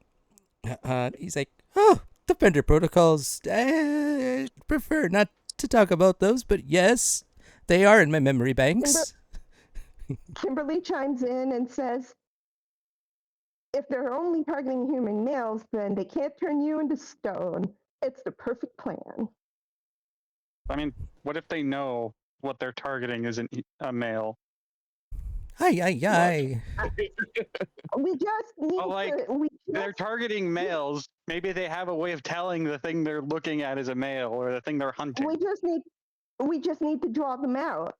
He's like, oh, the Bender protocols. I prefer not to talk about those, but yes, they are in my memory banks. Kimberly chimes in and says, if they're only targeting human males, then they can't turn you into stone. It's the perfect plan. I mean, what if they know what they're targeting isn't a male? Ay. We just need But, like, to. They're targeting males. Maybe they have a way of telling the thing they're looking at is a male or the thing they're hunting. We just need to draw them out,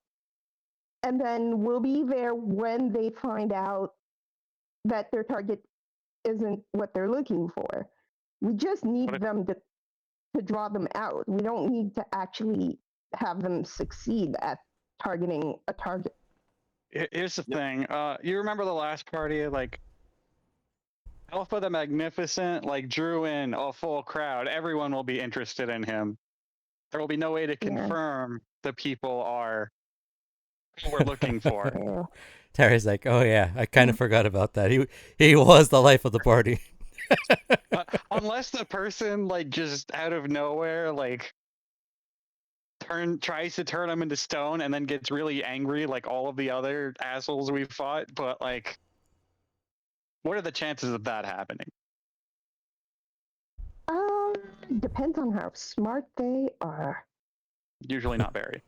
and then we'll be there when they find out that their target isn't what they're looking for. We just need them to draw them out. We don't need to actually have them succeed at targeting a target. Here's the thing. You remember the last party? Like, Alpha the Magnificent, like, drew in a full crowd. Everyone will be interested in him. There will be no way to confirm the people are who we're looking for. Terry's like, oh yeah, I kind of forgot about that. He was the life of the party. Unless the person, like, just out of nowhere, like, tries to turn him into stone and then gets really angry like all of the other assholes we fought. But, like, what are the chances of that happening? Depends on how smart they are. Usually not very.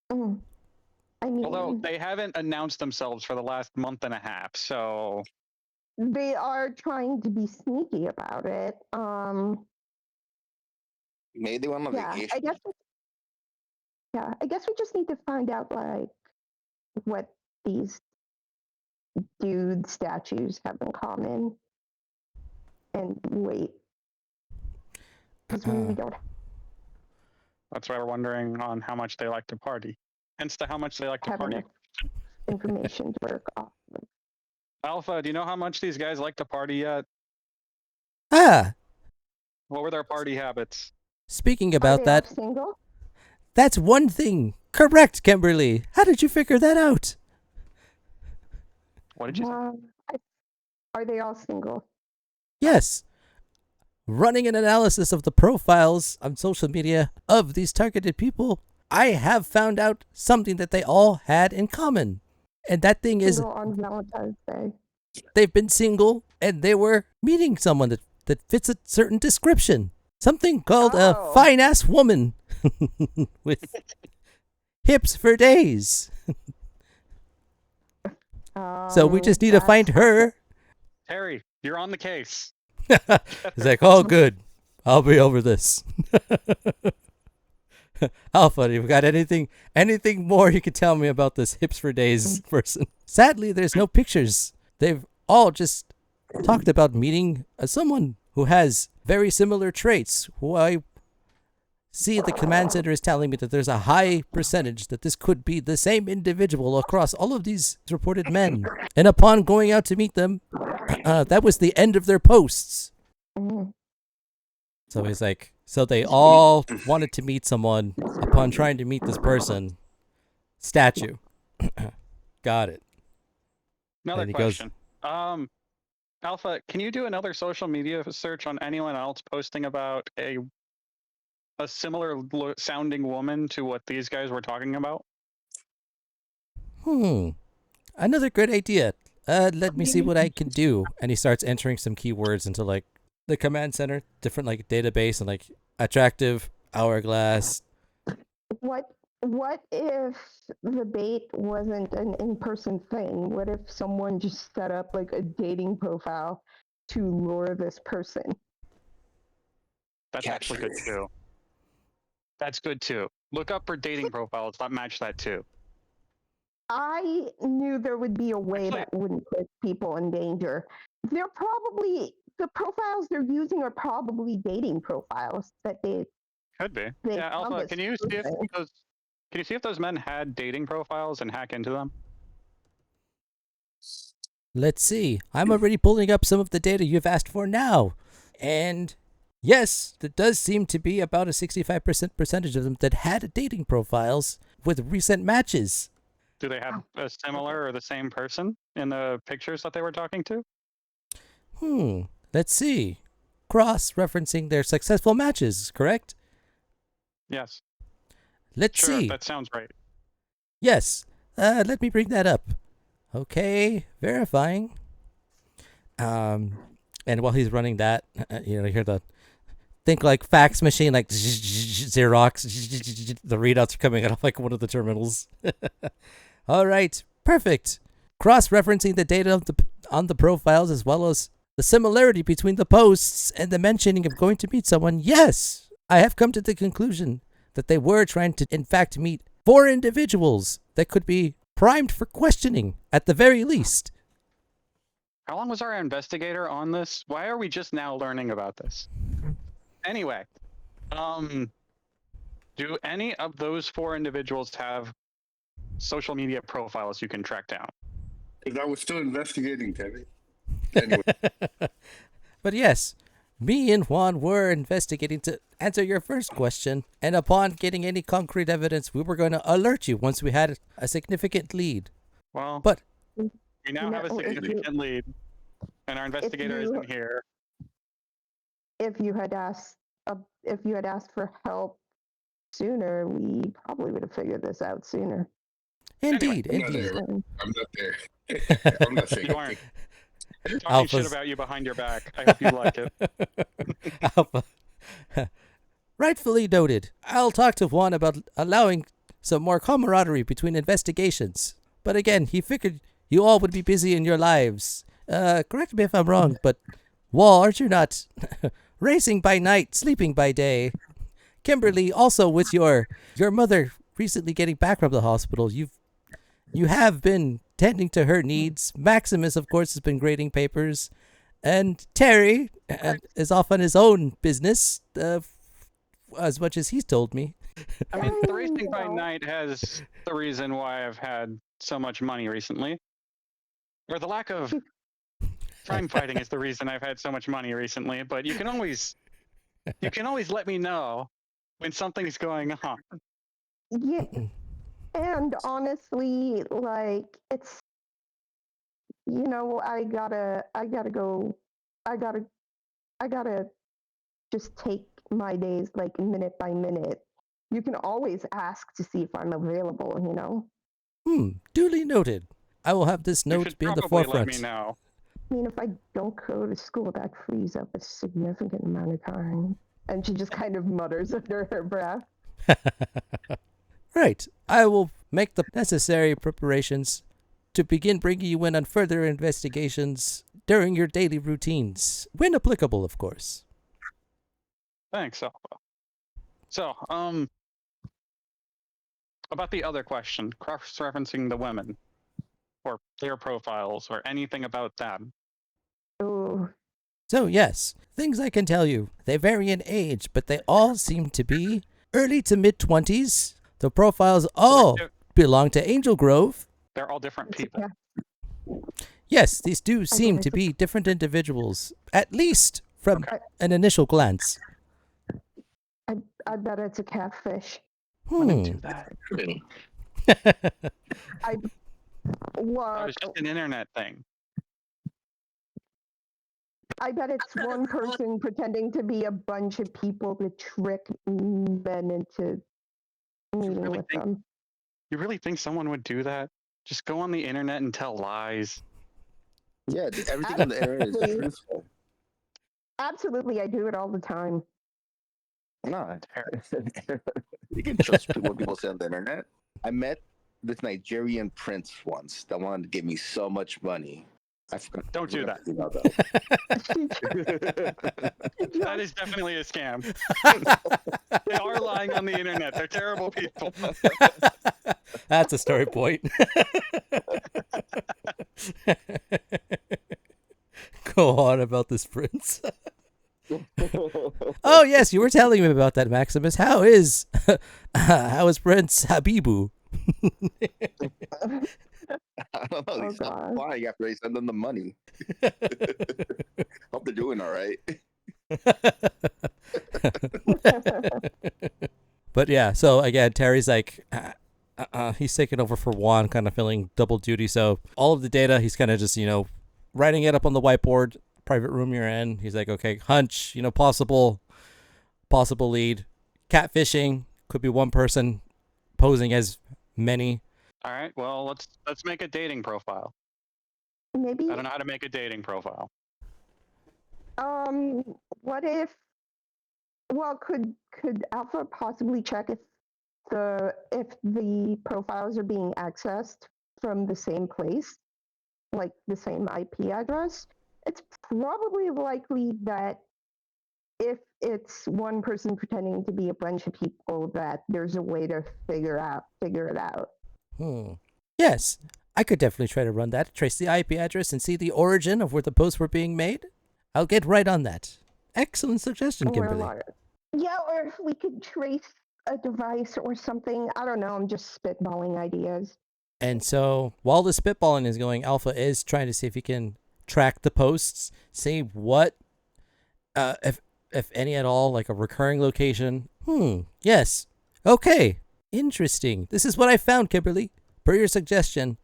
I mean, Although they haven't announced themselves for the last month and a half, so they are trying to be sneaky about it. Maybe they went on Yeah, vacation. I guess we just need to find out like what these dude statues have in common, and wait, because we don't that's why we're wondering on how much they like to party. Hence to how much they like to have party. enough information to work off of. Alpha, do you know how much these guys like to party yet? Ah, What were their party habits? speaking Are about they all that, single? that's one thing. Correct, Kimberly. How did you figure that out? What did you say? Are they all single? Yes. Running an analysis of the profiles on social media of these targeted people, I have found out something that they all had in common. And that thing is Single on Valentine's Day. they've been single and they were meeting someone that fits a certain description. Something called a Oh. fine-ass woman. with hips for days. So we just need to find her. Terry, you're on the case. He's like, oh, good. I'll be over this. Alpha, you got anything more you could tell me about this hips for days person? Sadly, there's no pictures. They've all just talked about meeting someone who has very similar traits, who I see the command center is telling me that there's a high percentage that this could be the same individual across all of these reported men. And upon going out to meet them, that was the end of their posts. So he's like, so they all wanted to meet someone. Upon trying to meet this person, statue. Got it. Another And he goes- question. Alpha, can you do another social media search on anyone else posting about a similar sounding woman to what these guys were talking about? Another good idea. Let me see what I can do. And he starts entering some keywords into like the command center, different like database, and like attractive, hourglass. What if the bait wasn't an in-person thing? What if someone just set up like a dating profile to lure this person? That's actually good too. That's good too. Look up for dating profiles that match that too. I knew there would be a way that wouldn't put people in danger. They're probably, the profiles they're using are probably dating profiles that they Could be. They Yeah, Alpha, found can this you see if person. those men had dating profiles and hack into them? Let's see. I'm already pulling up some of the data you've asked for now. And yes, there does seem to be about a 65% percentage of them that had dating profiles with recent matches. Do they have a similar or the same person in the pictures that they were talking to? Let's see. Cross-referencing their successful matches, correct? Yes. Let's Sure, see. that sounds right. Yes. Let me bring that up. Okay, verifying. And while he's running that, you hear the think like fax machine, like Xerox. The readouts are coming out of like one of the terminals. All right, perfect. Cross-referencing the data on the profiles as well as the similarity between the posts and the mentioning of going to meet someone. Yes, I have come to the conclusion that they were trying to, in fact, meet 4 individuals that could be primed for questioning at the very least. How long was our investigator on this? Why are we just now learning about this? Anyway, do any of those 4 individuals have social media profiles you can track down? Because I was still investigating, Terry. Anyway, But yes, me and Juan were investigating to answer your first question, and upon getting any concrete evidence, we were going to alert you once we had a significant lead. Well, But we now have a No, if you- significant lead, and our investigator you- isn't here. If you had asked for help sooner, we probably would have figured this out sooner. indeed, I'm not indeed. there. I'm not there. I'm not saying You aren't. Talking shit Alpha's- about you behind your back. I hope you like it. Alpha. Rightfully noted. I'll talk to Juan about allowing some more camaraderie between investigations. But again, he figured you all would be busy in your lives. Correct me if I'm wrong, but Wall, aren't you not racing by night, sleeping by day? Kimberly, also with your mother recently getting back from the hospital, you have been tending to her needs. Maximus, of course, has been grading papers. And Terry is off on his own business, as much as he's told me. I mean, the racing by night has the reason why I've had so much money recently. Or the lack of crime fighting is the reason I've had so much money recently, but you can always let me know when something's going on. Yeah, and honestly, like it's, I gotta just take my days like minute by minute. You can always ask to see if I'm available. Duly noted. I will have this You note should be in the probably let forefront. me know. I mean, if I don't go to school, that frees up a significant amount of time. And she just kind of mutters under her breath. Right. I will make the necessary preparations to begin bringing you in on further investigations during your daily routines, when applicable, of course. Thanks, Alpha. So, about the other question, cross-referencing the women, or their profiles, or anything about them. Ooh. So, yes, things I can tell you. They vary in age, but they all seem to be early to mid-20s. The profiles all belong to Angel Grove. They're all different It's people. Yes, these do seem it's to a- be different individuals, at least from Okay. an initial glance. I bet it's a catfish. Wouldn't Hmm. do that. I That what? was just an internet thing. I bet it's one person pretending to be a bunch of people to trick men into meeting really with think- them. You really think someone would do that? Just go on the internet and tell lies? Yeah, everything on the internet is Absolutely. truthful. Absolutely, I do it all the time. No, you can trust what people say on the internet. I met this Nigerian prince once that wanted to give me so much money. I forgot. Don't do that. About That is definitely a scam. They are lying on the internet. They're terrible people. That's a story point. Go on about this prince. Oh yes, you were telling me about that, Maximus. How is Prince Habibu? I don't know. Oh, They stopped God. flying after they sent them the money. Hope they're doing all right. But yeah, so again, Terry's like, he's taking over for Juan, kind of feeling double duty. So all of the data, he's kind of just, writing it up on the whiteboard, private room you're in. He's like, okay, hunch, possible lead. Catfishing, could be one person posing as many. All right. Well, let's make a dating profile. Maybe. I don't know how to make a dating profile. What if? Well, could Alpha possibly check if the profiles are being accessed from the same place, like the same IP address? It's probably likely that if it's one person pretending to be a bunch of people, that there's a way to figure it out. Yes, I could definitely try to run that, trace the IP address, and see the origin of where the posts were being made. I'll get right on that. Excellent suggestion, Kimberly. Yeah, or if we could trace a device or something. I don't know. I'm just spitballing ideas. And so while the spitballing is going, Alpha is trying to see if he can track the posts, see what, if any at all, like a recurring location. Yes. Okay. Interesting. This is what I found, Kimberly. Per your suggestion,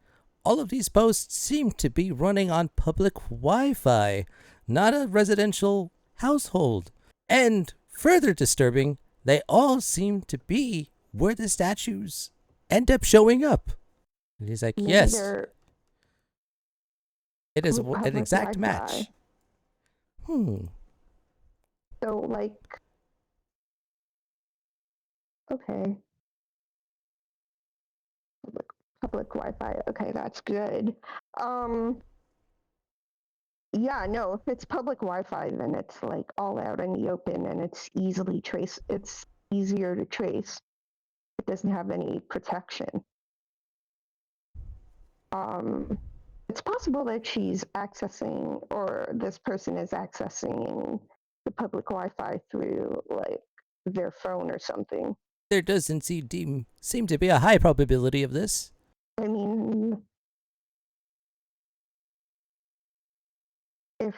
all of these posts seem to be running on public Wi-Fi, not a residential household. And further disturbing, they all seem to be where the statues end up showing up. And he's like, Maybe yes, they're it is through an public exact Wi-Fi. match. So, like, okay. Public Wi-Fi. Okay, that's good. Yeah, no, if it's public Wi-Fi, then it's like all out in the open and it's easily trace. It's easier to trace. It doesn't have any protection. It's possible that she's accessing, or this person is accessing the public Wi-Fi through like their phone or something. There does indeed seem to be a high probability of this. I mean, if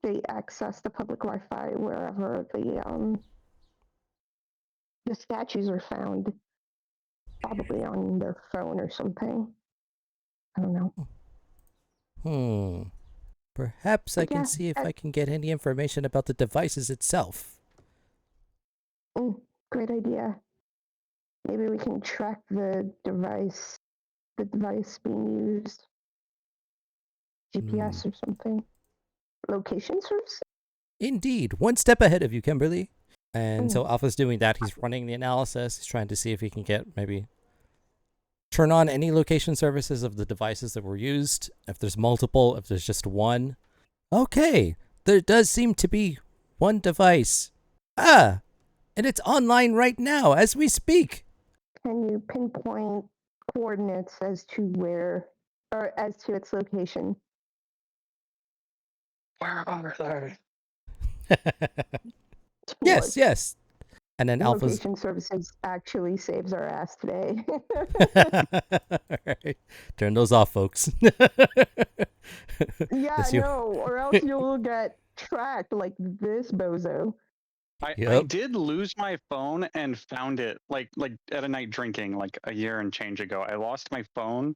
they access the public Wi-Fi wherever the statues are found, probably on their phone or something. I don't know. Perhaps I Yeah, can see if I can get any information about the devices itself. Great idea. Maybe we can track the device being used. GPS or something. Location source? Indeed, one step ahead of you, Kimberly. And so Alpha's doing that. He's running the analysis. He's trying to see if he can get maybe turn on any location services of the devices that were used. If there's multiple, if there's just one. Okay, there does seem to be one device. And it's online right now as we speak. Can you pinpoint coordinates as to where, or as to its location? Where are they? Yes, yes. And then Alpha's Location services actually saves our ass today. Alright. Turn those off, folks. Yeah, Yes, you- no, or else you'll get tracked like this bozo. I Yep. did lose my phone and found it like at a night drinking like a year and change ago. I lost my phone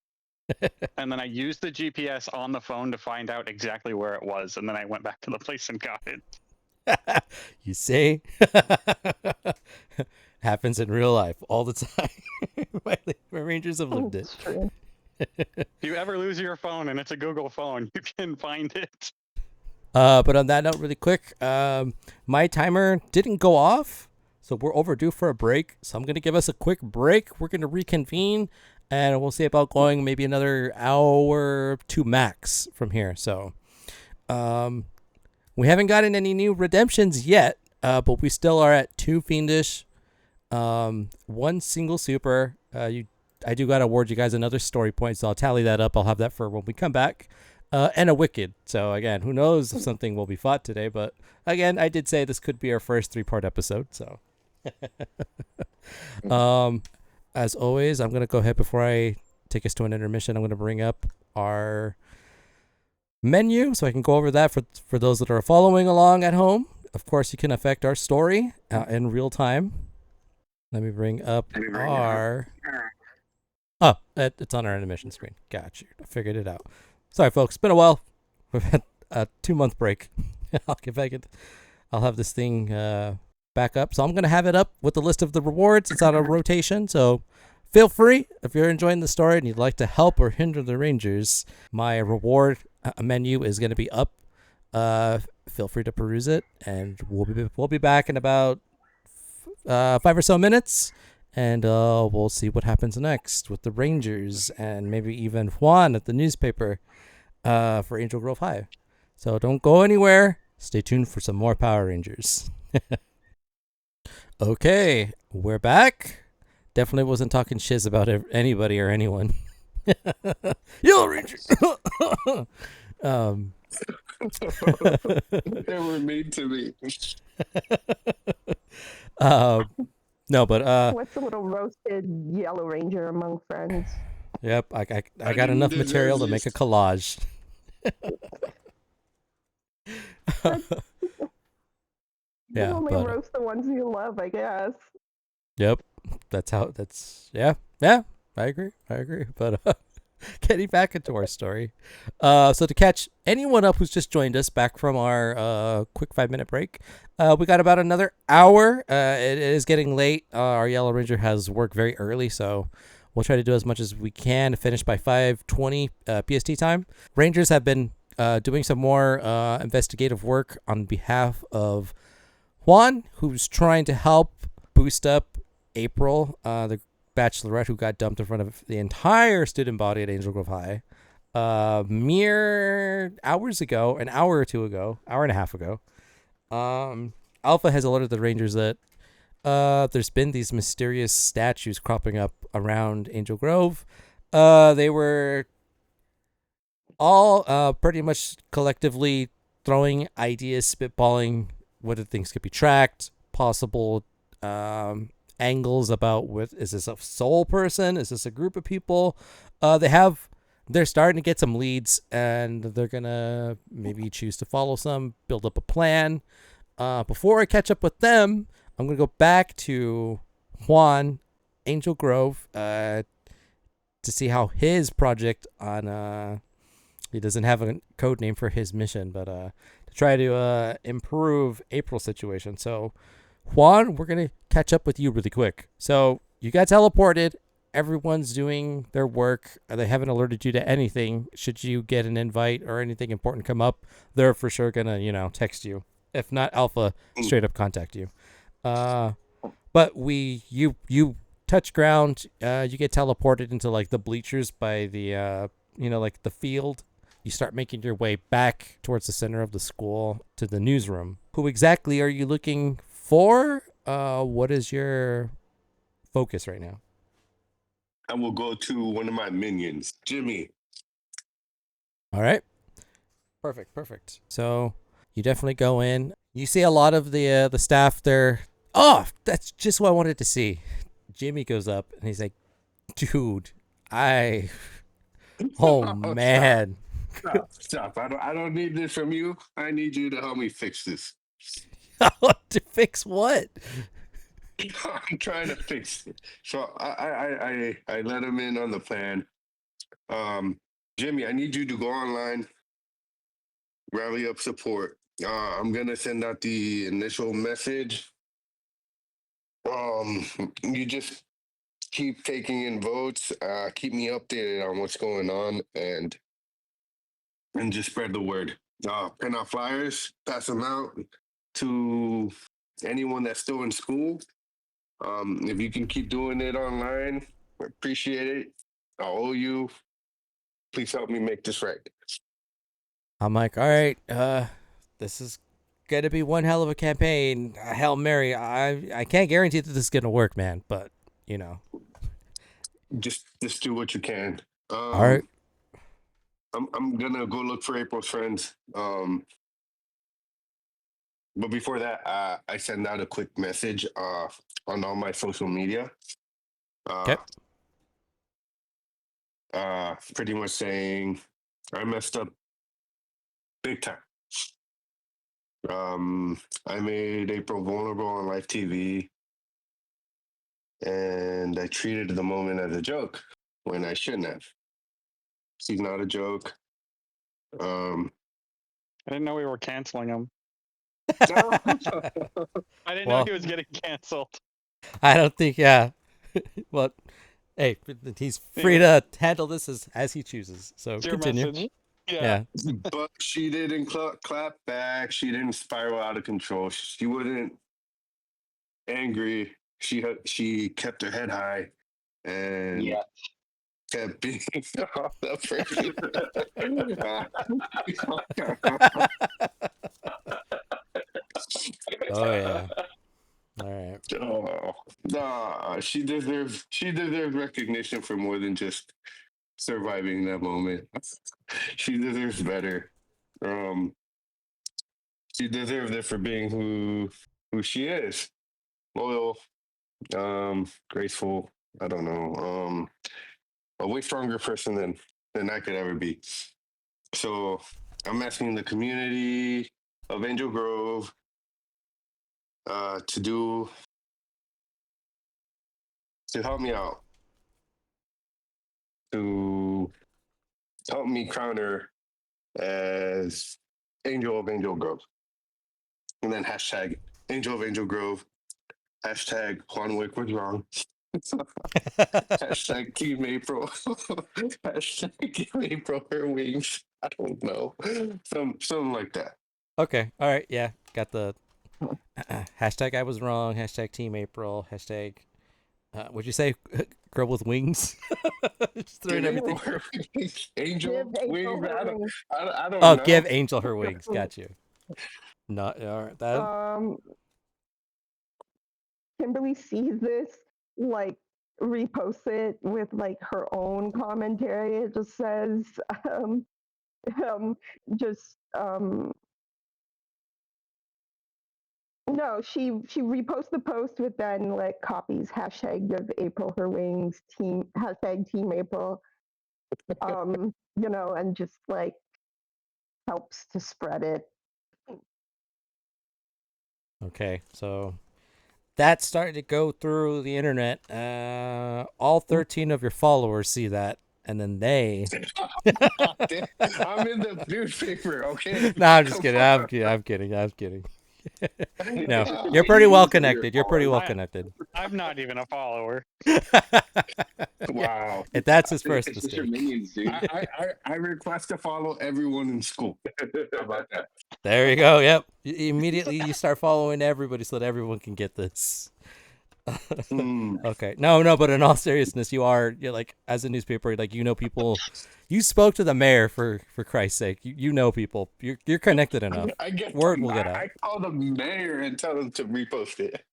and then I used the GPS on the phone to find out exactly where it was, and then I went back to the place and got it. You see? Happens in real life all the time. My Rangers have lived it. It's true. If you ever lose your phone and it's a Google phone, you can find it. But on that note, really quick, my timer didn't go off, so we're overdue for a break. So I'm going to give us a quick break. We're going to reconvene, and we'll see about going maybe another hour to max from here. So we haven't gotten any new redemptions yet, but we still are at 2 fiendish, 1 single super. I do got to award you guys another story point, so I'll tally that up. I'll have that for when we come back. And a wicked. So again, who knows if something will be fought today, but again, I did say this could be our first 3-part episode. So as always, I'm going to go ahead before I take us to an intermission. I'm going to bring up our menu so I can go over that for those that are following along at home. Of course, you can affect our story in real time. Let me bring up our... Oh, it's on our intermission screen. Got you. I figured it out. Sorry, folks. Been a while. We've had a 2-month break. I'll get back it. I'll have this thing back up. So I'm going to have it up with the list of the rewards. It's on a rotation. So feel free, if you're enjoying the story and you'd like to help or hinder the Rangers, my reward menu is going to be up. Feel free to peruse it. And we'll be back in about 5 or so minutes. And we'll see what happens next with the Rangers and maybe even Juan at the newspaper for Angel Grove High. So don't go anywhere. Stay tuned for some more Power Rangers. Okay, we're back. Definitely wasn't talking shiz about anybody or anyone. Yellow Rangers! They were made to be. No, but What's a little roasted Yellow Ranger among friends? yep, I got enough material to make a collage. You Yeah, only but roast the ones you love, I guess. yep, yeah, I agree. But getting back into our story, so to catch anyone up who's just joined us back from our quick 5-minute break, we got about another hour. It is getting late. Our Yellow Ranger has work very early, so we'll try to do as much as we can to finish by 5:20 PST time. Rangers have been doing some more investigative work on behalf of Juan, who's trying to help boost up April, the bachelorette who got dumped in front of the entire student body at Angel Grove High mere hours ago, an hour or two ago, hour and a half ago. Alpha has alerted the Rangers that there's been these mysterious statues cropping up around Angel Grove. They were all pretty much collectively throwing ideas, spitballing whether things could be tracked, possible angles about is this a sole person? Is this a group of people? They're starting to get some leads, and they're gonna maybe choose to follow some, build up a plan. Before I catch up with them, I'm gonna go back to Juan, Angel Grove, to see how his project on he doesn't have a code name for his mission, but to try to improve April's situation. So Juan, we're gonna catch up with you really quick. So you got teleported. Everyone's doing their work. They haven't alerted you to anything. Should you get an invite or anything important come up, they're for sure gonna, text you. If not, Alpha straight up contact you. But you touch ground. You get teleported into like the bleachers by the like the field. You start making your way back towards the center of the school to the newsroom. Who exactly are you looking for? What is your focus right now? I will go to one of my minions, Jimmy. All right. Perfect. So you definitely go in. You see a lot of the staff there. Oh, that's just what I wanted to see. Jimmy goes up and he's like, "Dude, oh man." Stop. I don't need this from you. I need you to help me fix this. To fix what? I'm trying to fix it. So I let him in on the plan. Jimmy, I need you to go online, rally up support. I'm gonna send out the initial message. You just keep taking in votes. Keep me updated on what's going on, and just spread the word. Print out flyers, pass them out to anyone that's still in school. If you can keep doing it online, I appreciate it. I owe you. Please help me make this right. I'm like, "All right, this is gonna be one hell of a campaign. Hail Mary. I can't guarantee that this is gonna work, man, but you know." Just do what you can. All right. I'm gonna go look for April's friends. But before that, I send out a quick message on all my social media. Okay. Pretty much saying I messed up big time. I made April vulnerable on live TV, and I treated the moment as a joke when I shouldn't have. She's not a joke. I didn't know we were canceling him. No. I didn't know Well, he was getting canceled. I don't think, yeah. Well, hey, he's free to handle this as he chooses. So It's your continue. message. Yeah. But she didn't clap back. She didn't spiral out of control. She wasn't angry. She kept her head high and kept being the Oh yeah. All right. Oh, nah, she deserves recognition for more than just surviving that moment. She deserves better. She deserves it for being who she is. Loyal, graceful. I don't know. A way stronger person than I could ever be. So I'm asking the community of Angel Grove to help me out, to help me crown her as Angel of Angel Grove. And then hashtag Angel of Angel Grove, hashtag Juan Wick was wrong. Hashtag Team April. Hashtag give April her wings. I don't know. Something like that. Okay. All right. Yeah. Got the hashtag I was wrong. Hashtag Team April. Hashtag. What'd you say? Girl with wings. Just throwing Give everything. April her wings. Angel Give April wings. her wings. I don't Oh, know. give Angel her wings. Got you. Not all right. That. Kimberly sees this, like reposts it with like her own commentary. It just says, just no, she reposts the post with then like copies hashtag give April her wings, team hashtag Team April, and just like helps to spread it. Okay. So that started to go through the internet. All 13 of your followers see that, and then they. I'm in the newspaper, okay? No, I'm just kidding. I'm kidding. No, you're pretty well connected. You're pretty well connected. I'm not even a follower. Wow. And that's his first It's just your mistake. minions, dude. I request to follow everyone in school. How about that? There you go. Yep. Immediately you start following everybody so that everyone can get this. Okay. No, but in all seriousness, you're like, as a newspaper, like, people, you spoke to the mayor for Christ's sake. You know people. You're connected enough. I get Word will get out. I call the mayor and tell him to repost it.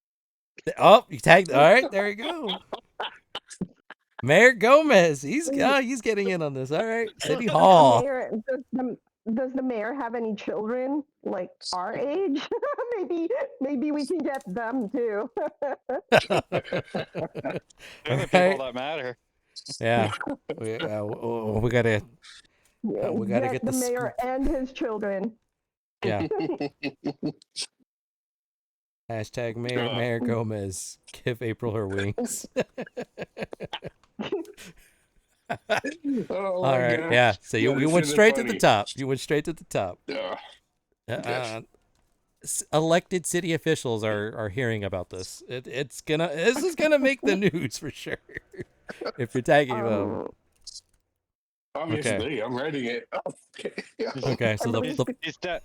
Oh, you tagged. All right, there you go. Mayor Gomez. He's getting in on this. All right. City Hall. Does the mayor have any children like our age? maybe we can get them too. They're the people that matter. Yeah. We gotta get the this. mayor and his children. Yeah. Hashtag Mayor Gomez. Give April her wings. Oh, All right. gosh. Yeah. So you this went isn't straight to funny. the top. You went straight to the top. Yes. Elected city officials are hearing about this. This is gonna make the news for sure. If you're tagging them. Obviously, I'm writing it. Okay. Okay. So the He's dead.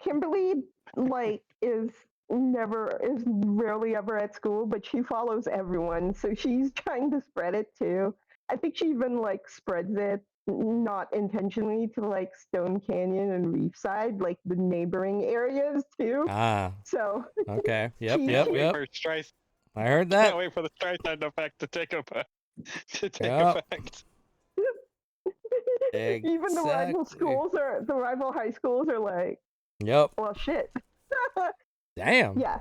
Kimberly like is rarely ever at school, but she follows everyone, so she's trying to spread it too. I think she even like spreads it not intentionally to like Stone Canyon and Reefside, like the neighboring areas too. So okay. Yep. For Strice. I heard Can't that. wait for the Streisand effect to take effect. Yep. Even the rival Exactly. the rival high schools are like, Yep. well, shit. Damn. Yeah.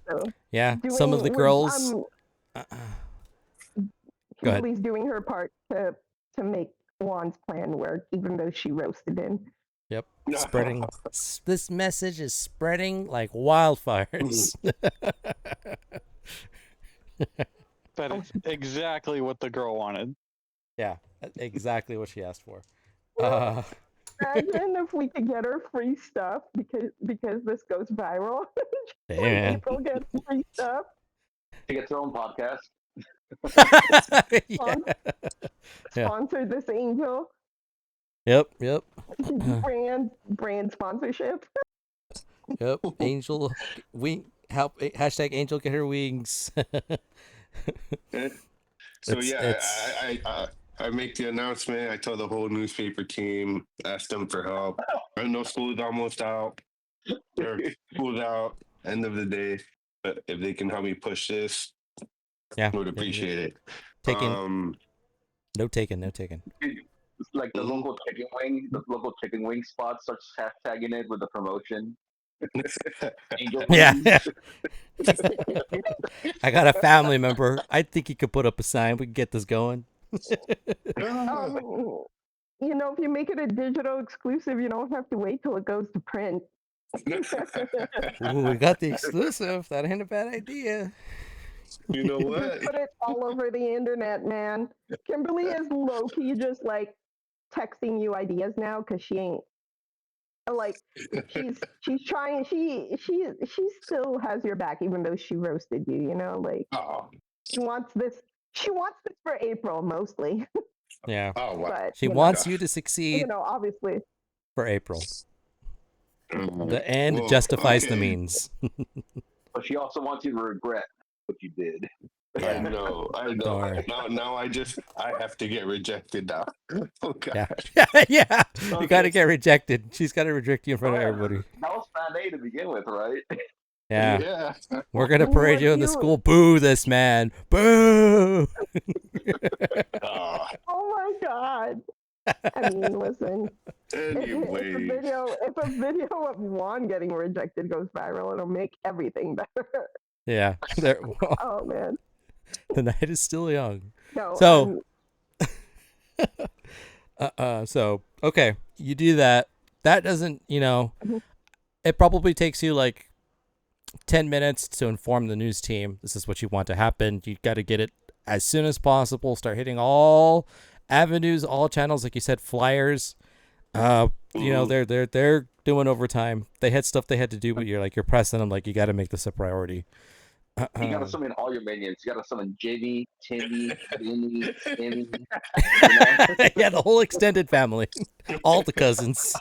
So Yeah. Some of the girls. Go ahead. Kimberly's doing her part to make Juan's plan work, even though she roasted him. Yep. Spreading. This message is spreading like wildfires. That is exactly what the girl wanted. Yeah. Exactly what she asked for. Imagine if we could get her free stuff because this goes viral. Damn. April gets free stuff. She gets her own podcast. Yeah. Sponsor this angel. Yep. Brand sponsorship. Yep. Angel wing help hashtag Angel get her wings. So I make the announcement. I tell the whole newspaper team, ask them for help. I know school is almost out. School's out. End of the day. But if they can help me push this, Yeah. I would appreciate it. No taken. It's like the local chicken wing spot starts hashtagging it with the promotion. Angel Yeah. wings. I got a family member. I think he could put up a sign. We can get this going. If you make it a digital exclusive, you don't have to wait till it goes to print. Ooh, we got the exclusive. That ain't a bad idea. You know what? Put it all over the internet, man. Kimberly is low-key just like texting you ideas now because she ain't like she's trying she still has your back even though she roasted you, like she wants this for April mostly. Yeah. Oh wow. But She wants you to succeed obviously for April. The end justifies the means. But she also wants you to regret what you did. I know. Don't worry. Now I have to get rejected now. Oh god. Yeah. You got to get rejected. She's got to reject you in front of everybody. That was plan A to begin with, right? Yeah. We're going to parade you in the school. Boo this man. Boo. Oh my god. I mean, listen. Anyway. If a video of Juan getting rejected goes viral, it'll make everything better. Yeah. Oh man. The night is still young. No. So okay, you do that. That doesn't, it probably takes you like 10 minutes to inform the news team. This is what you want to happen. You got to get it as soon as possible. Start hitting all avenues, all channels, like you said, flyers. They're doing overtime. They had stuff they had to do, but you're pressing them like you got to make this a priority. You gotta summon all your minions. You gotta summon Jimmy, Timmy, Vinny, Timmy. Yeah, the whole extended family, all the cousins.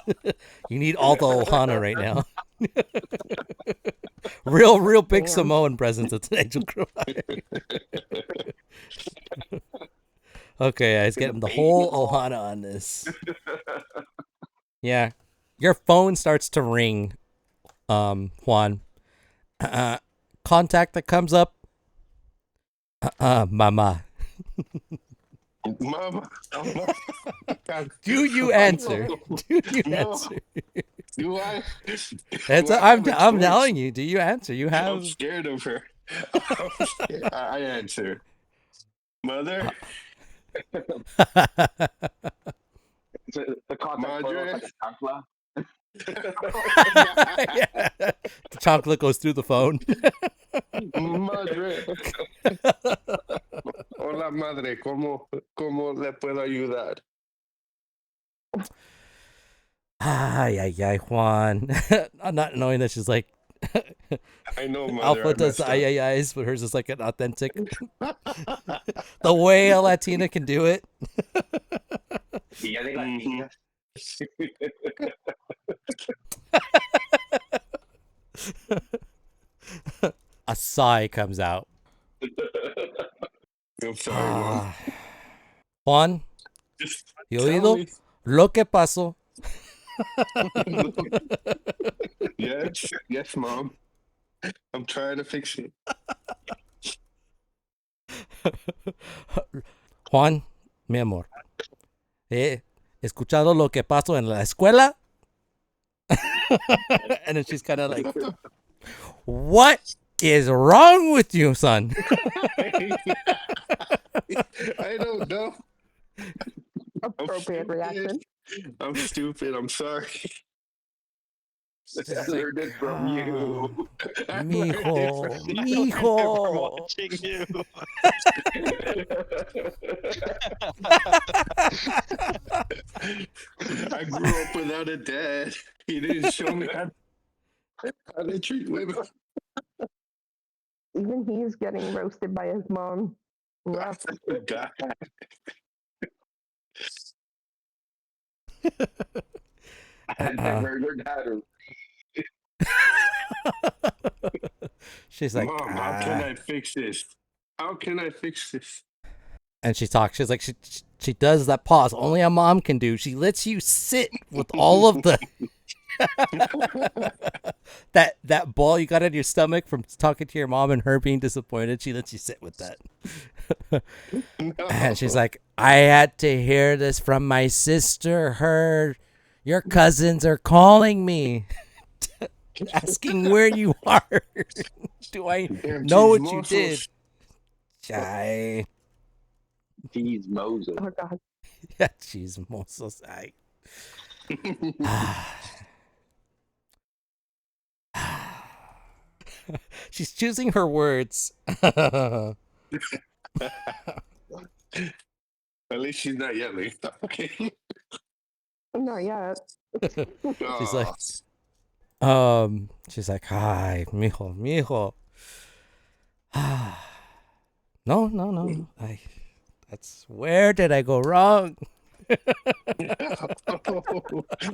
You need all the Ohana right now. Real big Samoan presence at the Angel Crow. Okay, I was getting the whole Ohana on this. Yeah, your phone starts to ring, Juan. Contact that comes up. Mama. Mama. Do you answer? Do you No. answer? Do I? It's, Do I have a I'm choice? telling you. Do you answer? You I'm have. scared of her. I answer. Mother? The contact photo is Madre? like a chancla. Yeah. The chocolate goes through the phone. Madre. Hola, madre. ¿Cómo le puedo ayudar? Ay, Juan. I'm not knowing that she's like. I know, mother. Alpha I does the messed up. ay's, but hers is like an authentic. The way a Latina can do it. Y ya de Mhm. A sigh comes out. I'm sorry, mom. Ah. Juan, Just ¿y tell oído? me. Lo que pasó. Yes, mom. I'm trying to fix it. Juan, mi amor, ¿he escuchado lo que pasó en la escuela? And then she's kind of like, what is wrong with you, son? I don't know. Appropriate reaction. I'm stupid. I'm sorry. I learned it from you. I learned it Mijo, from you. mijo. Watching you. I grew up without a dad. He didn't show me how to treat women. Even he's getting roasted by his mom. Rough. God. I never learned how to. She's like, Mom, how can I fix this? How can I fix this? and she talks. She's like, she does that pause only a mom can do. She lets you sit with all of the that ball you got in your stomach from talking to your mom and her being disappointed. She lets you sit with that. And she's like, I had to hear this from my sister. Your cousins are calling me, asking where you are. Do I know what you did? Chai. Jeez, Moses. Oh God. Yeah, she's mozos. She's choosing her words. At least she's not yelling. Okay. Not yet. She's like, she's like, hi, mijo. No. Where did I go wrong?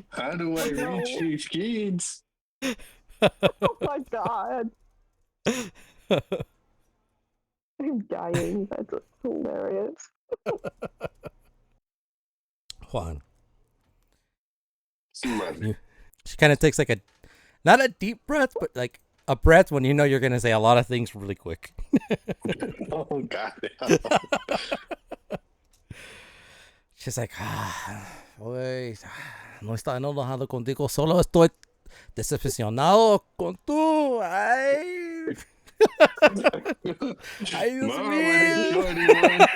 How do I reach these kids? Oh my God. I'm dying. That's hilarious. Juan. Mother. She kind of takes like not a deep breath, but like a breath when you know you're going to say a lot of things really quick. Oh God. She's like, güey, no está enojado contigo, solo estoy decepcionado con tú. Ay. Ay, Dios Mom, I didn't kill mío. anyone.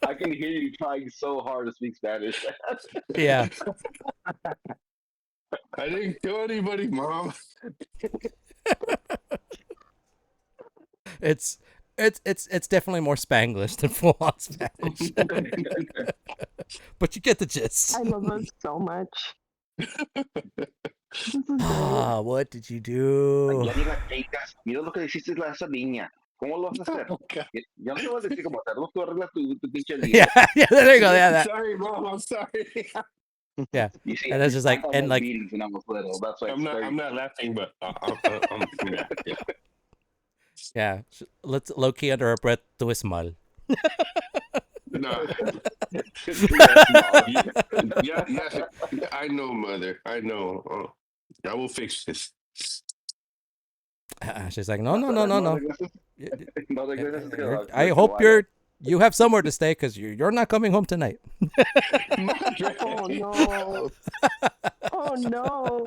I can hear you trying so hard to speak Spanish. Yeah. I didn't kill anybody, Mom. It's definitely more Spanglish than full on Spanish. But you get the gist. I love her so much. This is great. Ah, what did you do? Ya ni las chicas. Mira lo que hiciste a esa niña. ¿Cómo lo vas a hacer? Oh, God. Ya no te voy a decir cómo hacerlo. Tú arreglas tu pinche lío. Yeah, yeah, there you go. Yeah, that. Sorry, Mom. I'm sorry. Yeah. You see, And that's just like, I and had like, meetings when I was little. That's why I'm not laughing, but yeah. yeah. Let's low key under our breath do a smile. No. Yes, Mom. Yeah, yes. I know, Mother. I know. I will fix this. She's like, no. No regresas I hope you have somewhere to stay because you're not coming home tonight. Oh no. Oh no.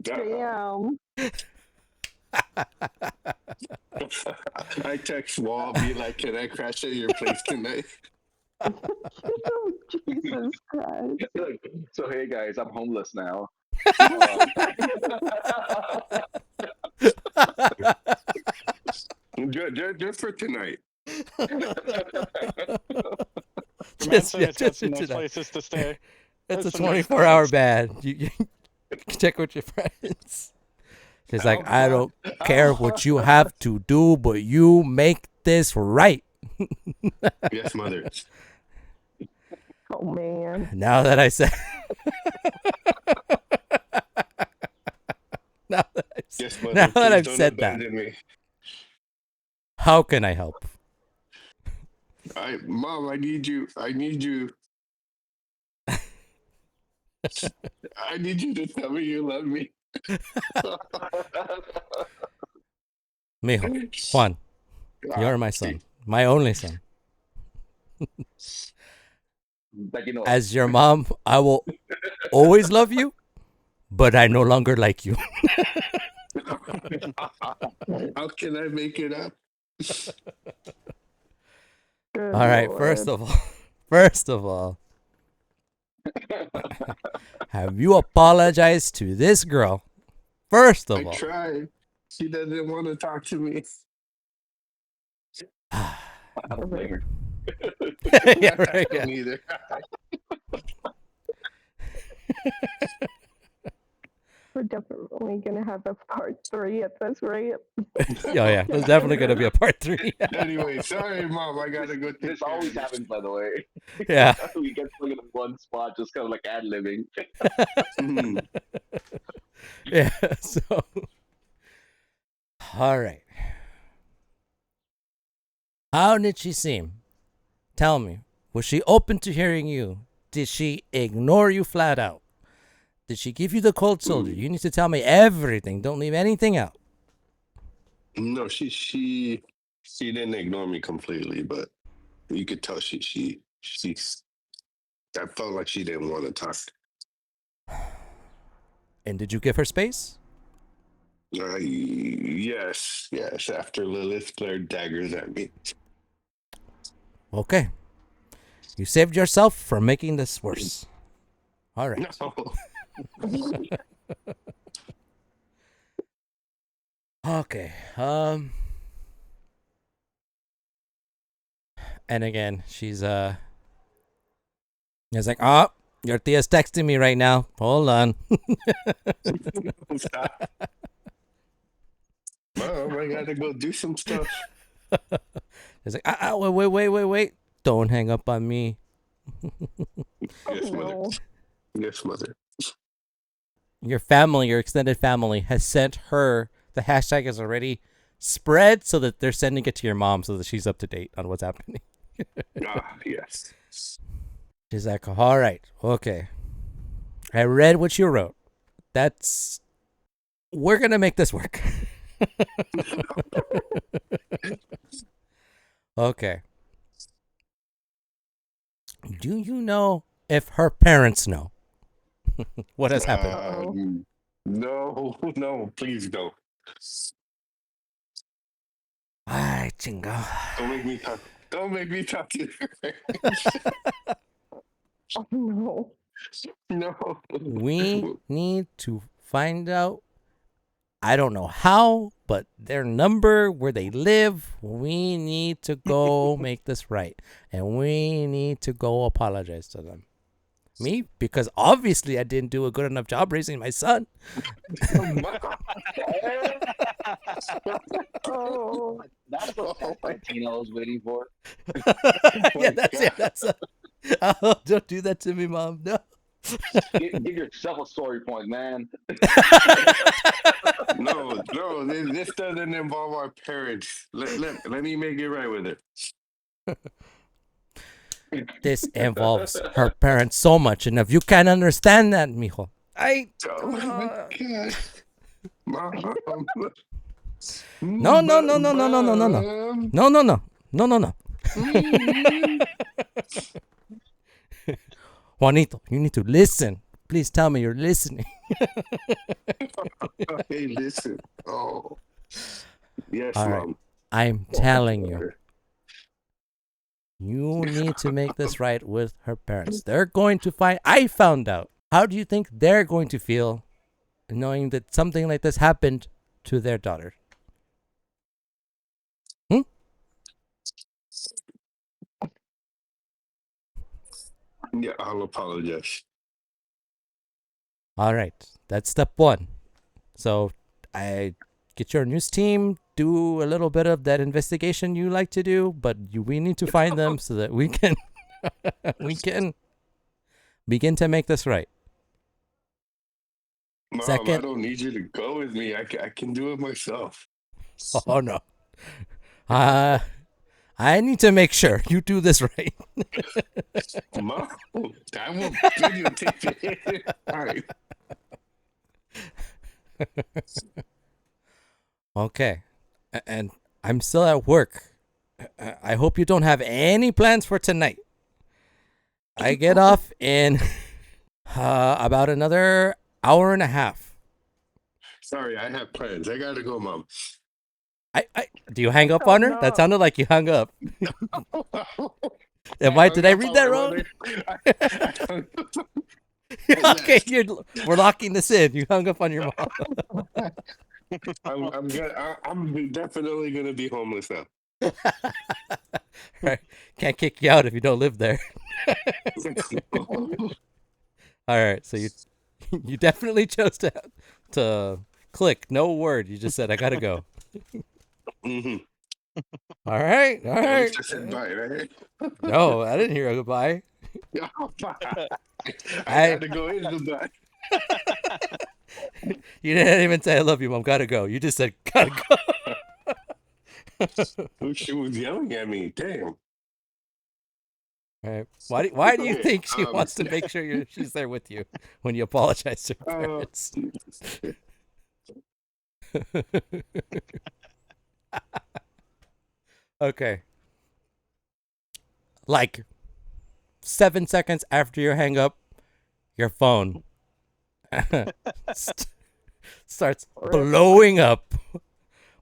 Damn. I text Wall, be like, can I crash at your place tonight? Oh, Jesus Christ. So hey guys, I'm homeless now. Just for tonight. Imagine it's got just some nice tonight. places to stay. It's a That's some nice 24-hour places. ban. You check with your friends. She's like, I don't care what you have to do, but you make this right. Yes, Mother. Oh man. Now that I said, now that I've said, Yes, Mother. now that Please I've don't said that, abandon me. how can I help? Mom, I need you. I need you to tell me you love me. Mijo, Juan, you're my son, my only son. Like, you know, As your mom, I will always love you, but I no longer like you. How can I make it up? Good All right, Lord. first of all, have you apologized to this girl? First I of all, tried. She doesn't want to talk to me. I don't blame her. yeah, right, yeah. Neither. We're definitely gonna have a part 3 at this rate. Oh yeah, there's definitely gonna be a part 3. Anyway, sorry, Mom. I gotta go. This always happens, by the way. Yeah. We get stuck in one spot, just kind of like ad libbing. Mhm. Yeah. So, all right. How did she seem? Tell me. Was she open to hearing you? Did she ignore you flat out? Did she give you the cold shoulder? You need to tell me everything. Don't leave anything out. No, she didn't ignore me completely, but you could tell she I felt like she didn't want to talk. And did you give her space? Yes. After Lilith glared daggers at me. Okay. You saved yourself from making this worse. All right. No. Okay. And again, she's it's like, oh, your tia's texting me right now. Hold on. Stop. Mom, I gotta go do some stuff. It's like, wait. Don't hang up on me. Yes, Mother. No. Yes, Mother. Your family, your extended family, has sent her. The hashtag is already spread so that they're sending it to your mom so that she's up to date on what's happening. Yes. She's like, all right, okay. I read what you wrote. We're going to make this work. Okay. Do you know if her parents know what has happened? No, please don't. Ay, chinga. Don't make me talk to her. Oh no. No. We need to find out. I don't know how, but their number, where they live. We need to go make this right. And we need to go apologize to them. Me? Because obviously I didn't do a good enough job raising my son. Oh, That's what Tina was waiting for. Yeah, that's it. That's oh, don't do that to me, Mom. No. Give yourself a story point, man. No, this doesn't involve our parents. Let me make it right with it. This involves her parents so much, and if you can't understand that, mijo, Oh my God. Mom. No, no, no, no, no, no, no, no, no. Mom. No, no, no, no, no, no. Juanito, you need to listen. Please tell me you're listening. Hey, listen. Oh. Yes, All right. Mom. I'm telling you, you need to make this right with her parents. They're going to find. I found out. How do you think they're going to feel knowing that something like this happened to their daughter? Yeah, I'll apologize. All right. That's step one. So I get your news team, do a little bit of that investigation you like to do, but we need to find them so that we can begin to make this right. Mom, I Second, don't need you to go with me. I can do it myself. oh no. I need to make sure you do this right. Mom, I will videotape it. All right. Okay. And I'm still at work. I hope you don't have any plans for tonight. I get off in about another hour and a half. Sorry, I have plans. I gotta go, Mom. Do you hang up on her? no. That sounded like you hung up. Did I read that wrong? Okay, we're locking this in. You hung up on your mom. I'm definitely gonna be homeless now. Right. Can't kick you out if you don't live there. All right, so you definitely chose to click. No word. You just said I gotta go. Mm-hmm. All right. I just said bye, right? No, I didn't hear a goodbye. I gotta go in goodbye. You didn't even say I love you, Mom. Gotta go. You just said gotta go. She was yelling at me. Damn. All right. Why do you Okay, think she wants to make sure she's there with you when you apologize to her parents? Okay. Like 7 seconds after you hang up, your phone starts blowing up.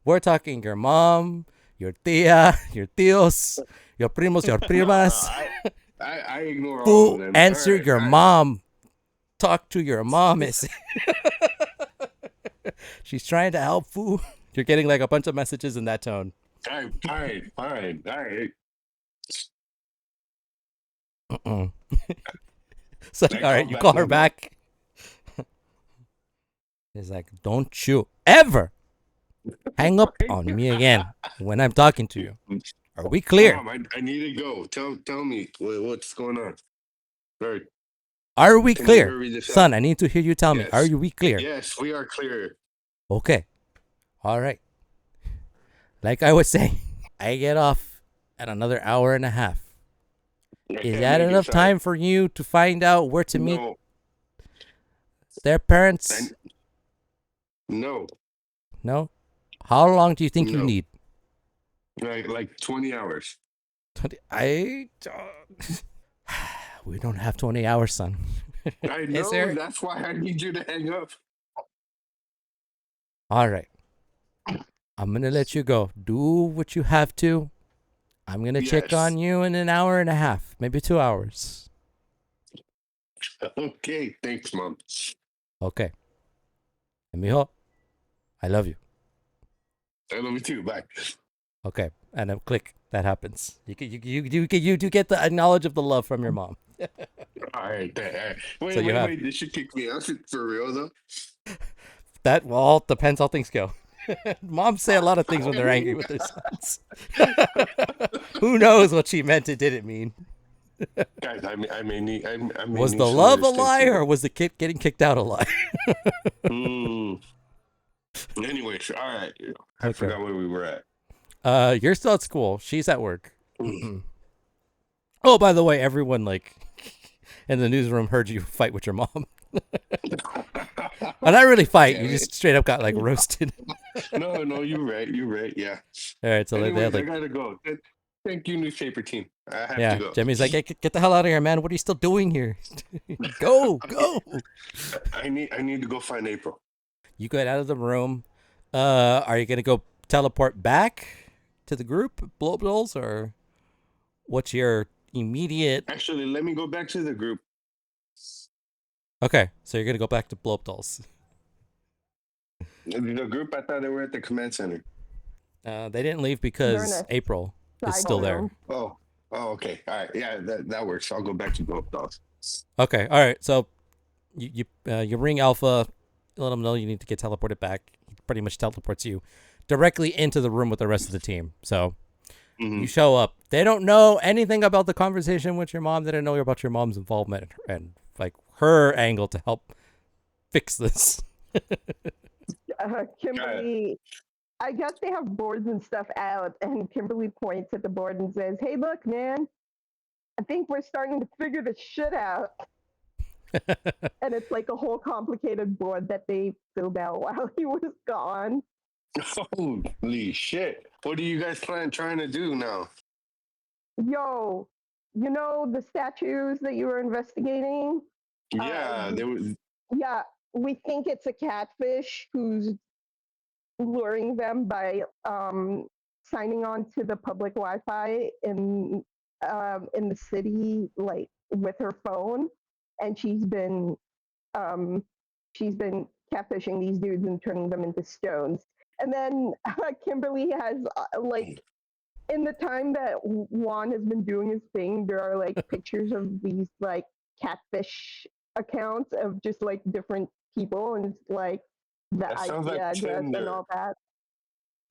We're talking your mom, your tia, your tios, your primos, your primas. I ignore all Who of them. answer All right, your mom? Talk to your mom. She's trying to help Fu. You're getting like a bunch of messages in that tone. All right. So, Like, all right, I'm you back call to her the back. It's like, don't you ever hang up on me again when I'm talking to you. Are we clear? Mom, I need to go. Tell me what's going on. All right. Are we Can you clear? hurry this Son, up? I need to hear you tell me. Yes. Are we clear? Yes, we are clear. Okay. All right. Like I was saying, I get off at another hour and a half. Is that enough time for you to find out where to meet their parents? No. No? How long do you think you No. need? Like 20 hours. 20, we don't have 20 hours, son. I know. That's why I need you to hang up. All right. I'm going to let you go. Do what you have to. I'm going to check Yes. on you in an hour and a half, maybe 2 hours. Okay. Thanks, Mom. Okay. And mijo, I love you. I love you too. Bye. Okay. And then click. That happens. You do get the knowledge of the love from your mom. All right. All right. Wait, So you have wait. This should kick me out for real though. that. Well, depends how things go. Moms say a lot of things when they're angry with their sons. Who knows what she meant and didn't mean? Guys, I may need. I may Was need the some love a resistance lie, here. or was the kid getting kicked out a lie? Anyways, all right. I Okay. forgot where we were at. You're still at school. She's at work. Mm. Oh, by the way, everyone like in the newsroom heard you fight with your mom. Well, not really fight. Damn You it. just straight up got like roasted. No, you're right. You're right. Yeah. All right, so they Anyways, had like I gotta go. Thank you, newspaper team. I have yeah. to go. Jimmy's like, hey, get the hell out of here, man. What are you still doing here? Go. I need to go find April. You get out of the room. Are you gonna go teleport back to the group, blow up dolls, or what's your immediate? Actually, let me go back to the group. Okay, so you're gonna go back to blow up dolls. The group, I thought they were at the command center. They didn't leave They're because in a April is side still there. room. Oh, okay. All right. Yeah, that works. I'll go back to Dope Dogs. Okay, all right. So you ring Alpha, let him know you need to get teleported back. He pretty much teleports you directly into the room with the rest of the team. So Mhm. you show up. They don't know anything about the conversation with your mom. They don't know about your mom's involvement and like her angle to help fix this. Kimberly, I guess they have boards and stuff out, and Kimberly points at the board and says, "Hey, look, man, I think we're starting to figure this shit out." And it's like a whole complicated board that they filled out while he was gone. Holy shit! What are you guys trying to do now? Yo, you know the statues that you were investigating? Yeah, there was. Yeah, we think it's a catfish who's luring them by signing on to the public Wi-Fi in the city, like with her phone, and she's been catfishing these dudes and turning them into stones. And then Kimberly has like in the time that Juan has been doing his thing, there are like pictures of these like catfish accounts of just like different people, and it's like the That sounds like IP address and Tinder. all that.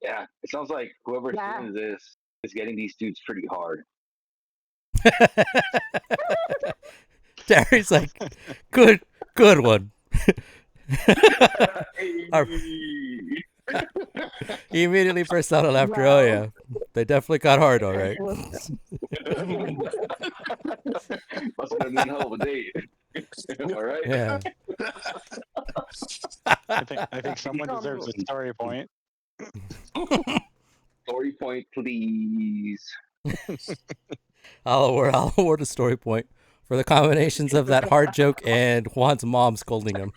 Yeah, it sounds like whoever's Yeah. doing this is getting these dudes pretty hard. Terry's like, good one. Our- He immediately burst out of laughter. Oh yeah, they definitely got hard, all right. Must have been a hell of a date. All right. Yeah. I think someone deserves a story point. Story point, please. I'll award a story point for the combinations of that hard joke and Juan's mom scolding him.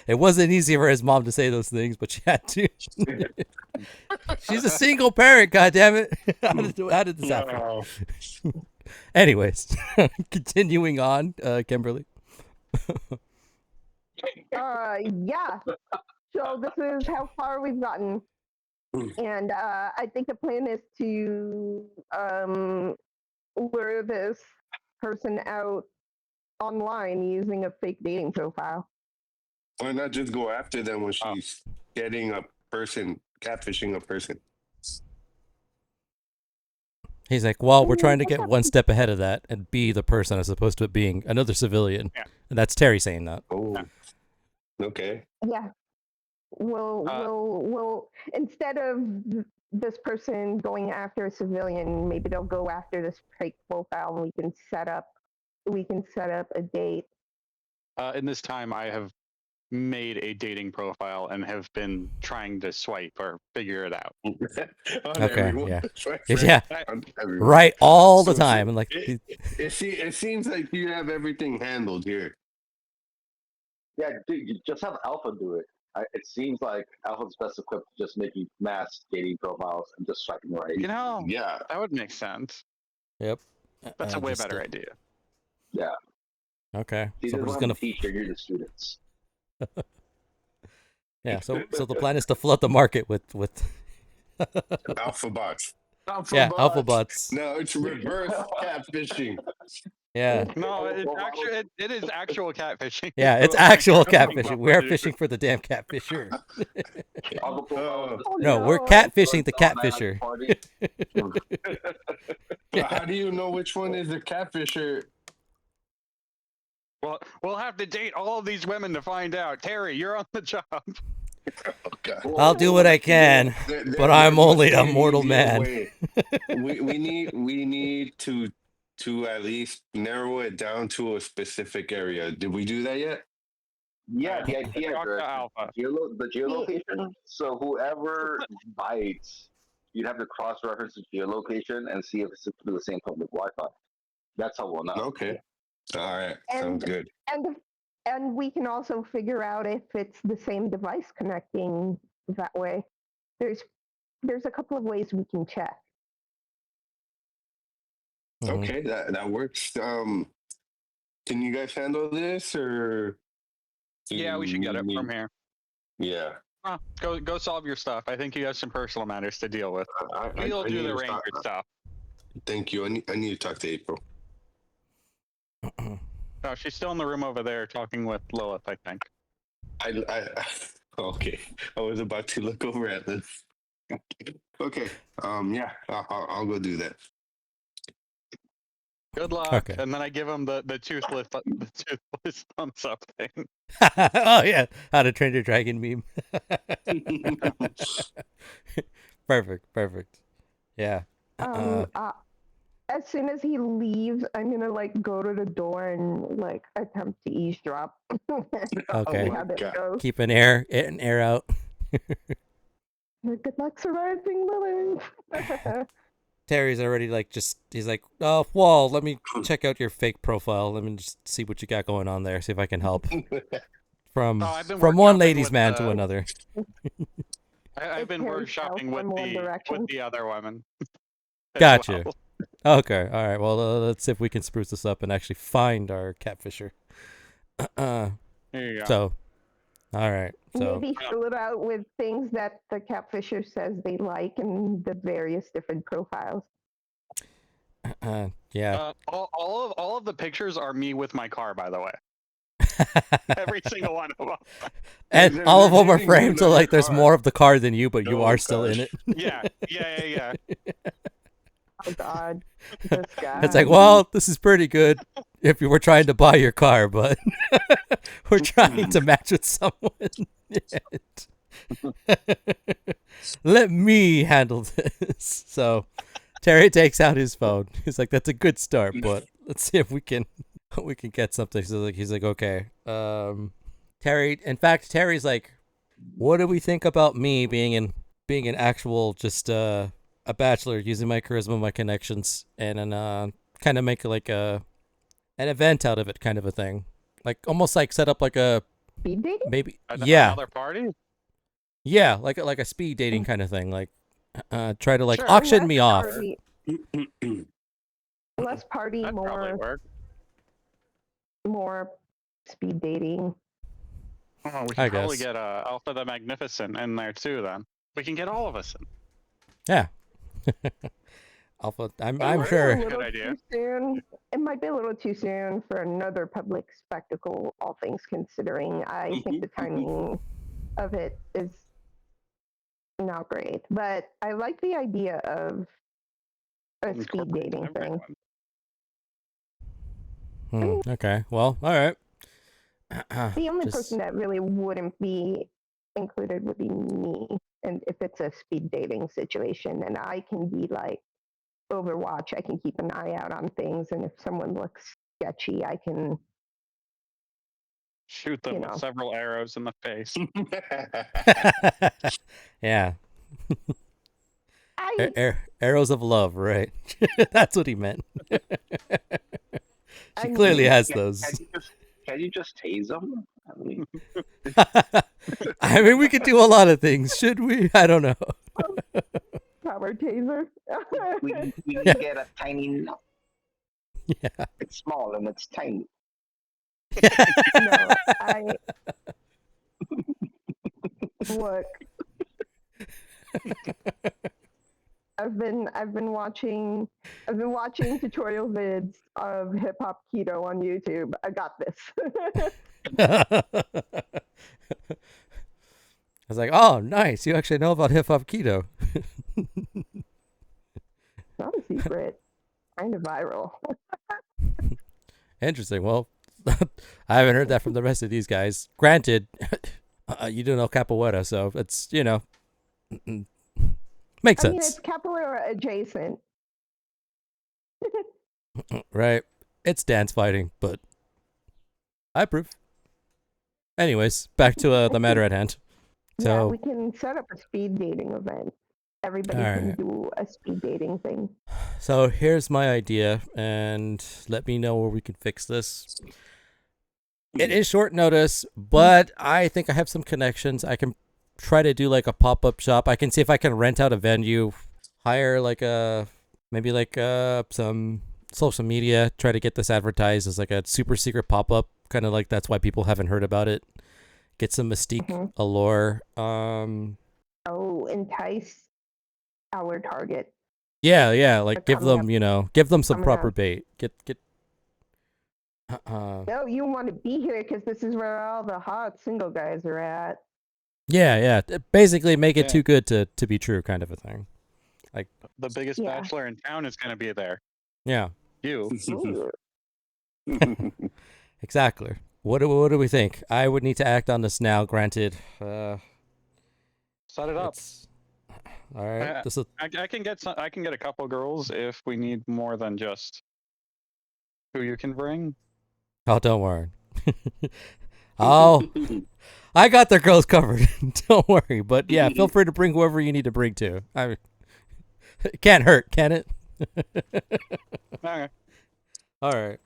It wasn't easy for his mom to say those things, but she had to. She's a single parent, goddammit. How did this happen? No. Anyways, continuing on, Kimberly. Yeah. So this is how far we've gotten. And I think the plan is to lure this person out online using a fake dating profile. Why not just go after them when she's getting a person, catfishing a person? He's like, well, we're trying to get one step ahead of that and be the person as opposed to it being another civilian. Yeah. And that's Terry saying that. Oh, okay. Yeah. We'll instead of this person going after a civilian, maybe they'll go after this fake profile, and we can set up a date. In this time, I have made a dating profile and have been trying to swipe or figure it out. Okay, yeah. Right, Yeah. on everyone. Right, all the So time. And like, It seems like you have everything handled here. Yeah, dude, you just have Alpha do it. It seems like Alpha's best equipped to just making mass dating profiles and just swiping right. You know, Yeah. that would make sense. yep. That's a way Just, better idea. Yeah. Okay. See, So this we're is just what I'm gonna. teach you're the students. Yeah. So the plan is to flood the market with Alpha bots. Yeah, Alpha alpha bots. bots. No, it's reverse catfishing. Yeah. No, it's actually it is actual catfishing. Yeah, it's actual catfishing. We are fishing for the damn catfisher. All the profiles Oh No, we're no. catfishing the all night at the catfisher. party. But how do you know which one is the catfisher? Well, we'll have to date all of these women to find out. Terry, you're on the job. Oh, God. I'll do what I can, but I'm must only be a an mortal easier man. way. we need to at least narrow it down to a specific area. Did we do that yet? Yeah, the IP Talk to address, Alpha. the geolocation. So whoever bites, you'd have to cross-reference the geolocation and see if it's through the same public Wi-Fi. That's how we'll know. Okay. All right. Sounds good. And we can also figure out if it's the same device connecting that way. There's a couple of ways we can check. Mhm. Okay, that works. Can you guys handle this, or do Yeah, we should get you it from need- here. Yeah, Go solve your stuff. I think you have some personal matters to deal with. We'll I do need the to ranger talk- stuff. Thank you. I need to talk to April. No, she's still in the room over there talking with Lilith, I think. Okay. I was about to look over at this. Okay. Yeah. I'll go do that. Good luck. Okay. And then I give him the toothless thumbs up thing. Oh yeah, How to Train Your Dragon meme. Perfect. Yeah. As soon as he leaves, I'm gonna like go to the door and like attempt to eavesdrop. Okay. See how that goes. Keep an air out. Good luck surviving, Lily. Terry's already like he's like, oh Wall, let me check out your fake profile. Let me just see what you got going on there. See if I can help. From I've been one workshopping ladies with man the- to another. I've been Terry workshopping fell with from One the Direction. other women. as Gotcha. well. Okay. All right. Well, let's see if we can spruce this up and actually find our catfisher. There you go. So, all right. So, Maybe fill it out with things that the catfisher says they like and the various different profiles. yeah. All of the pictures are me with my car, by the way. Every single one of them. And They're- all of they're them are dating you, framed so not like your there's car. more of the car than you, but you Oh, are still in gosh. it. Yeah. Oh God, this guy. It's like, well, this is pretty good if you were trying to buy your car, but we're trying to match with someone. Yet. Let me handle this. So Terry takes out his phone. He's like, that's a good start, but let's see if we can get something. So he's like, okay. Terry, in fact, Terry's like, what do we think about me being an actual just a bachelor, using my charisma, my connections, and then kind of make like an event out of it, kind of a thing, like almost like set up like a Speed dating? maybe Another party? yeah, like a speed dating kind of thing, like try to like Sure. auction me off. Less party, That'd probably more work. speed dating. Oh, we I should probably guess. get Alpha the Magnificent in there too. Then we can get all of us in. Yeah. Alpha, I'm It sure. might be a Good little idea. too soon. It might be a little too soon for another public spectacle, all things considering. I think the timing of it is not great, but I like the idea of a speed Incorporate dating thing. everyone. Okay. Well, all right. The only Just- person that really wouldn't be included would be me, and if it's a speed dating situation, and I can be like Overwatch, I can keep an eye out on things, and if someone looks sketchy, I can. Shoot them You with know. several arrows in the face. yeah. I Arrows of love, right? That's what he meant. She I clearly mean, has those. Can you just tase them? I mean, I mean, we could do a lot of things, should we? I don't know. power taser. we need to get a tiny nut. Yeah. It's small and it's tiny. No, I look. I've been watching tutorial vids of hip hop keto on YouTube. I got this. I was like, oh, nice. You actually know about hip hop keto. Not a secret. Kind of viral. Interesting. Well, I haven't heard that from the rest of these guys. Granted, you do know capoeira, so it's, makes I mean, sense. it's capoeira adjacent. Right. It's dance fighting, but I approve. Anyways, back to the matter at hand. Yeah, So, we can set up a speed dating event. Everybody can Alright. do a speed dating thing. so here's my idea, and let me know where we can fix this. It is short notice, but I think I have some connections. I can try to do like a pop-up shop. I can see if I can rent out a venue, hire like some social media, try to get this advertised as like a super secret pop-up, kind of like that's why people haven't heard about it. Get some mystique, allure. Oh, entice our target. Yeah, like give coming them, give them some coming proper up. bait. Get No, you want to be here because this is where all the hot single guys are at. yeah. Basically make it Yeah. too good to be true, kind of a thing. The biggest Yeah. bachelor in town is going to be there. Yeah, You. Ooh. exactly. What do we think? I would need to act on this now. Granted, Set it up. it's all right. This is I can get I can get a couple girls if we need more than just who you can bring. oh, don't worry. I got their girls covered. Don't worry. But yeah, feel free to bring whoever you need to bring too. I mean, it can't hurt, can it? Okay. All right.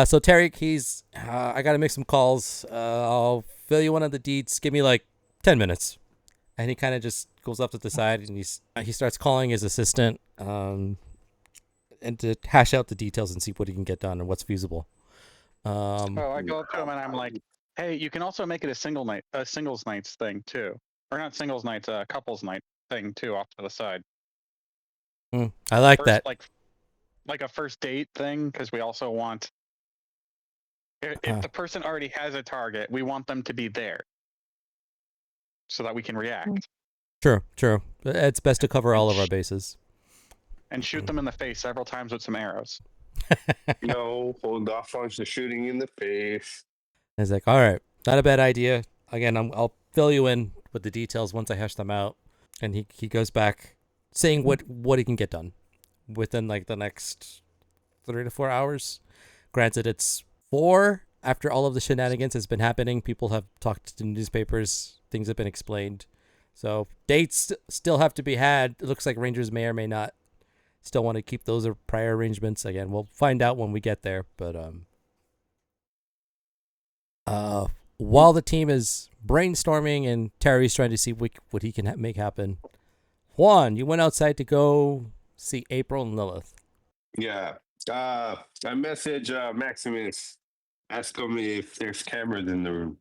So Terry, I gotta make some calls. I'll fill you one of the deeds. Give me like 10 minutes. And he kind of just goes up to the side and he starts calling his assistant, and to hash out the details and see what he can get done and what's feasible. Oh, I go up to him and I'm like, "Hey, you can also make it a singles nights thing too, or not singles nights, a couples night thing too, off to the side. I like First, that. like a first date thing, because we also want if the person already has a target, we want them to be there so that we can react True. It's best to cover all of our bases. and shoot them in the face several times with some arrows. No, hold off on the shooting in the face. He's like, all right, not a bad idea. Again, I'll fill you in with the details once I hash them out. And he goes back saying what he can get done within like the next 3 to 4 hours. Granted, it's 4 after all of the shenanigans has been happening. People have talked to newspapers. Things have been explained. So dates still have to be had. It looks like Rangers may or may not still want to keep those prior arrangements. Again, we'll find out when we get there. But while the team is brainstorming and Terry's trying to see what he can make happen, Juan, you went outside to go see April and Lilith. Yeah. I message Maximus, ask him if there's cameras in the room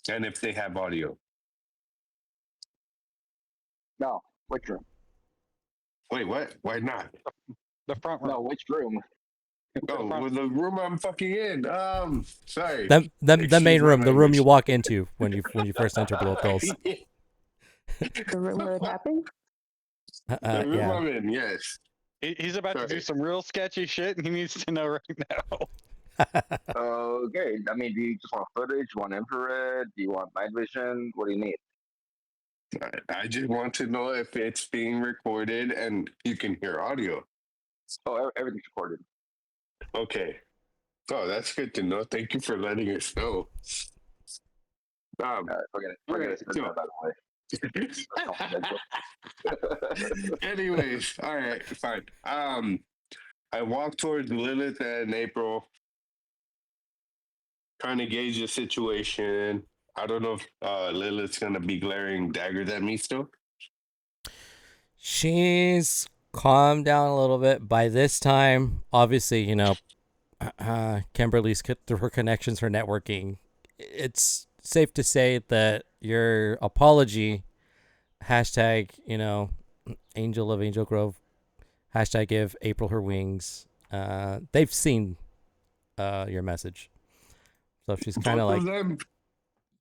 and if they have audio. No, which room? Wait, what? Why not? The front row. No, which room? Oh, well, the room I'm fucking in. Sorry. The main Excuse room, my the room you language. walk into when you first enter Blow Up Dolls. The room where it happened? The room Yeah. I'm in, yes. He's about to do Sorry. some real sketchy shit, and he needs to know right now. Okay. I mean, do you just want footage? Do you want infrared? Do you want night vision? What do you need? I just want to know if it's being recorded and you can hear audio. Oh, everything's recorded. Okay. Oh, that's good to know. Thank you for letting us know. Forget it. Forget it. Forget it, by the way. Anyways, all right, fine. I walk towards Lilith and April, trying to gauge the situation. I don't know if Lilith's gonna be glaring daggers at me still. She's calmed down a little bit. By this time, obviously, Kimberly's through her connections, her networking. It's safe to say that your apology, hashtag, Angel of Angel Grove. Hashtag give April her wings. They've seen your message. So she's kind of Both like, of them.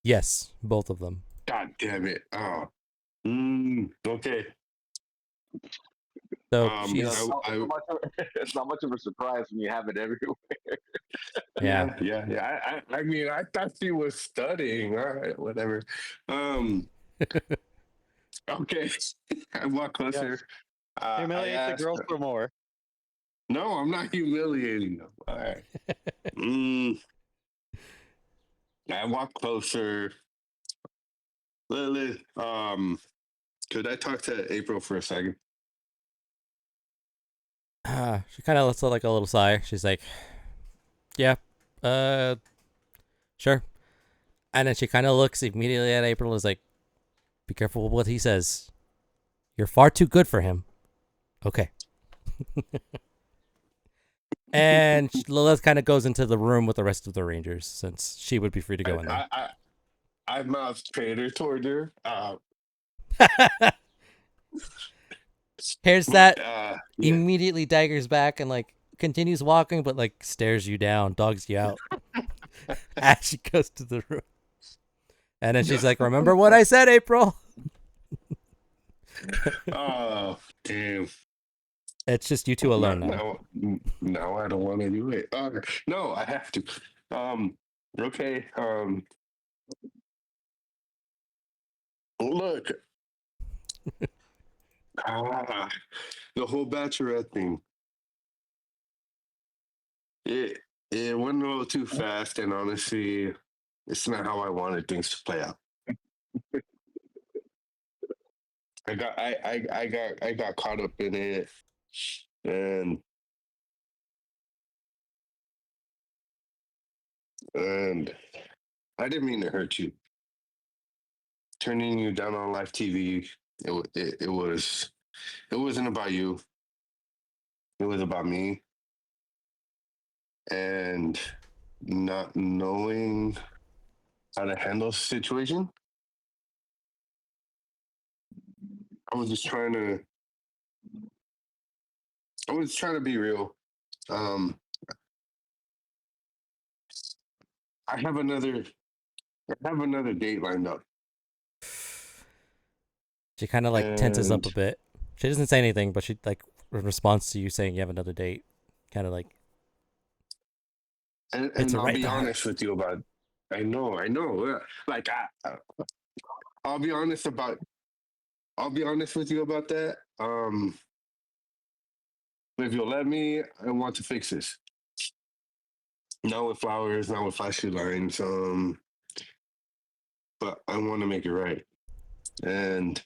yes, both of them. God damn it. Oh. Okay. So You know, she's, it's not much of a surprise when you have it everywhere. yeah. I mean, I thought she was studying. All right, whatever. Okay. I walk closer. I Humiliate the asked, girls for more. no, I'm not humiliating them. All right. I walk closer. Lily, could I talk to April for a second? She kind of lets out like a little sigh. She's like, yeah, sure. And then she kind of looks immediately at April and is like, be careful with what he says. You're far too good for him. Okay. And Lilith kind of goes into the room with the rest of the Rangers since she would be free to go in there. I mouthed traitor toward her. Here's that. Yeah. Immediately daggers back and like continues walking, but like stares you down, dogs you out as she goes to the room. And then she's like, remember what I said, April? Oh, damn. It's just you two alone now. Now I don't want to do it. No, I have to. Okay. Look. The whole bachelorette thing. It went a little too fast, and honestly, it's not how I wanted things to play out. I got caught up in it, and I didn't mean to hurt you. Turning you down on live TV, it wasn't about you. It was about me, and not knowing how to handle the situation. I was trying to be real. I have another date lined up. She kind of like tenses up a And- bit. She doesn't say anything, but she like responds to you saying you have another date. Kind of like, And It's I'll right be there. honest with you about. I know. Like I'll be honest with you about that. If you'll let me, I want to fix this. Not with flowers, not with flashy lines. But I want to make it right, and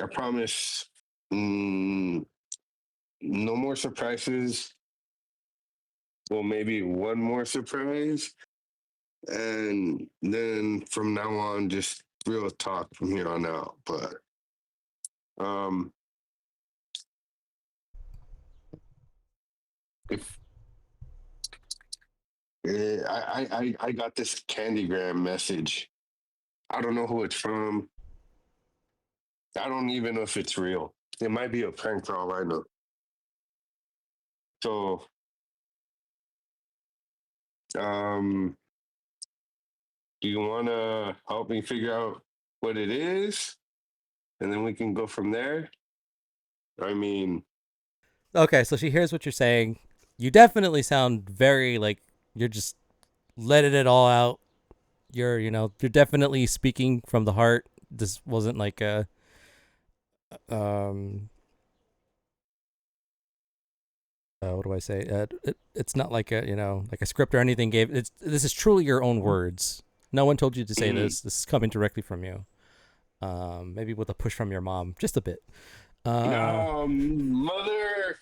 I promise. No more surprises. Well, maybe one more surprise, and then from now on, just real talk from here on out. But if I got this Candygram message. I don't know who it's from. I don't even know if it's real. It might be a prank for all I know. So, do you want to help me figure out what it is, and then we can go from there? I mean, okay, so she hears what you're saying. You definitely sound very like you're just letting it all out. You're definitely speaking from the heart. This wasn't like a what do I say? It's not like a script or anything. This is truly your own words. No one told you to say this. This is coming directly from you. Maybe with a push from your mom, just a bit. mother.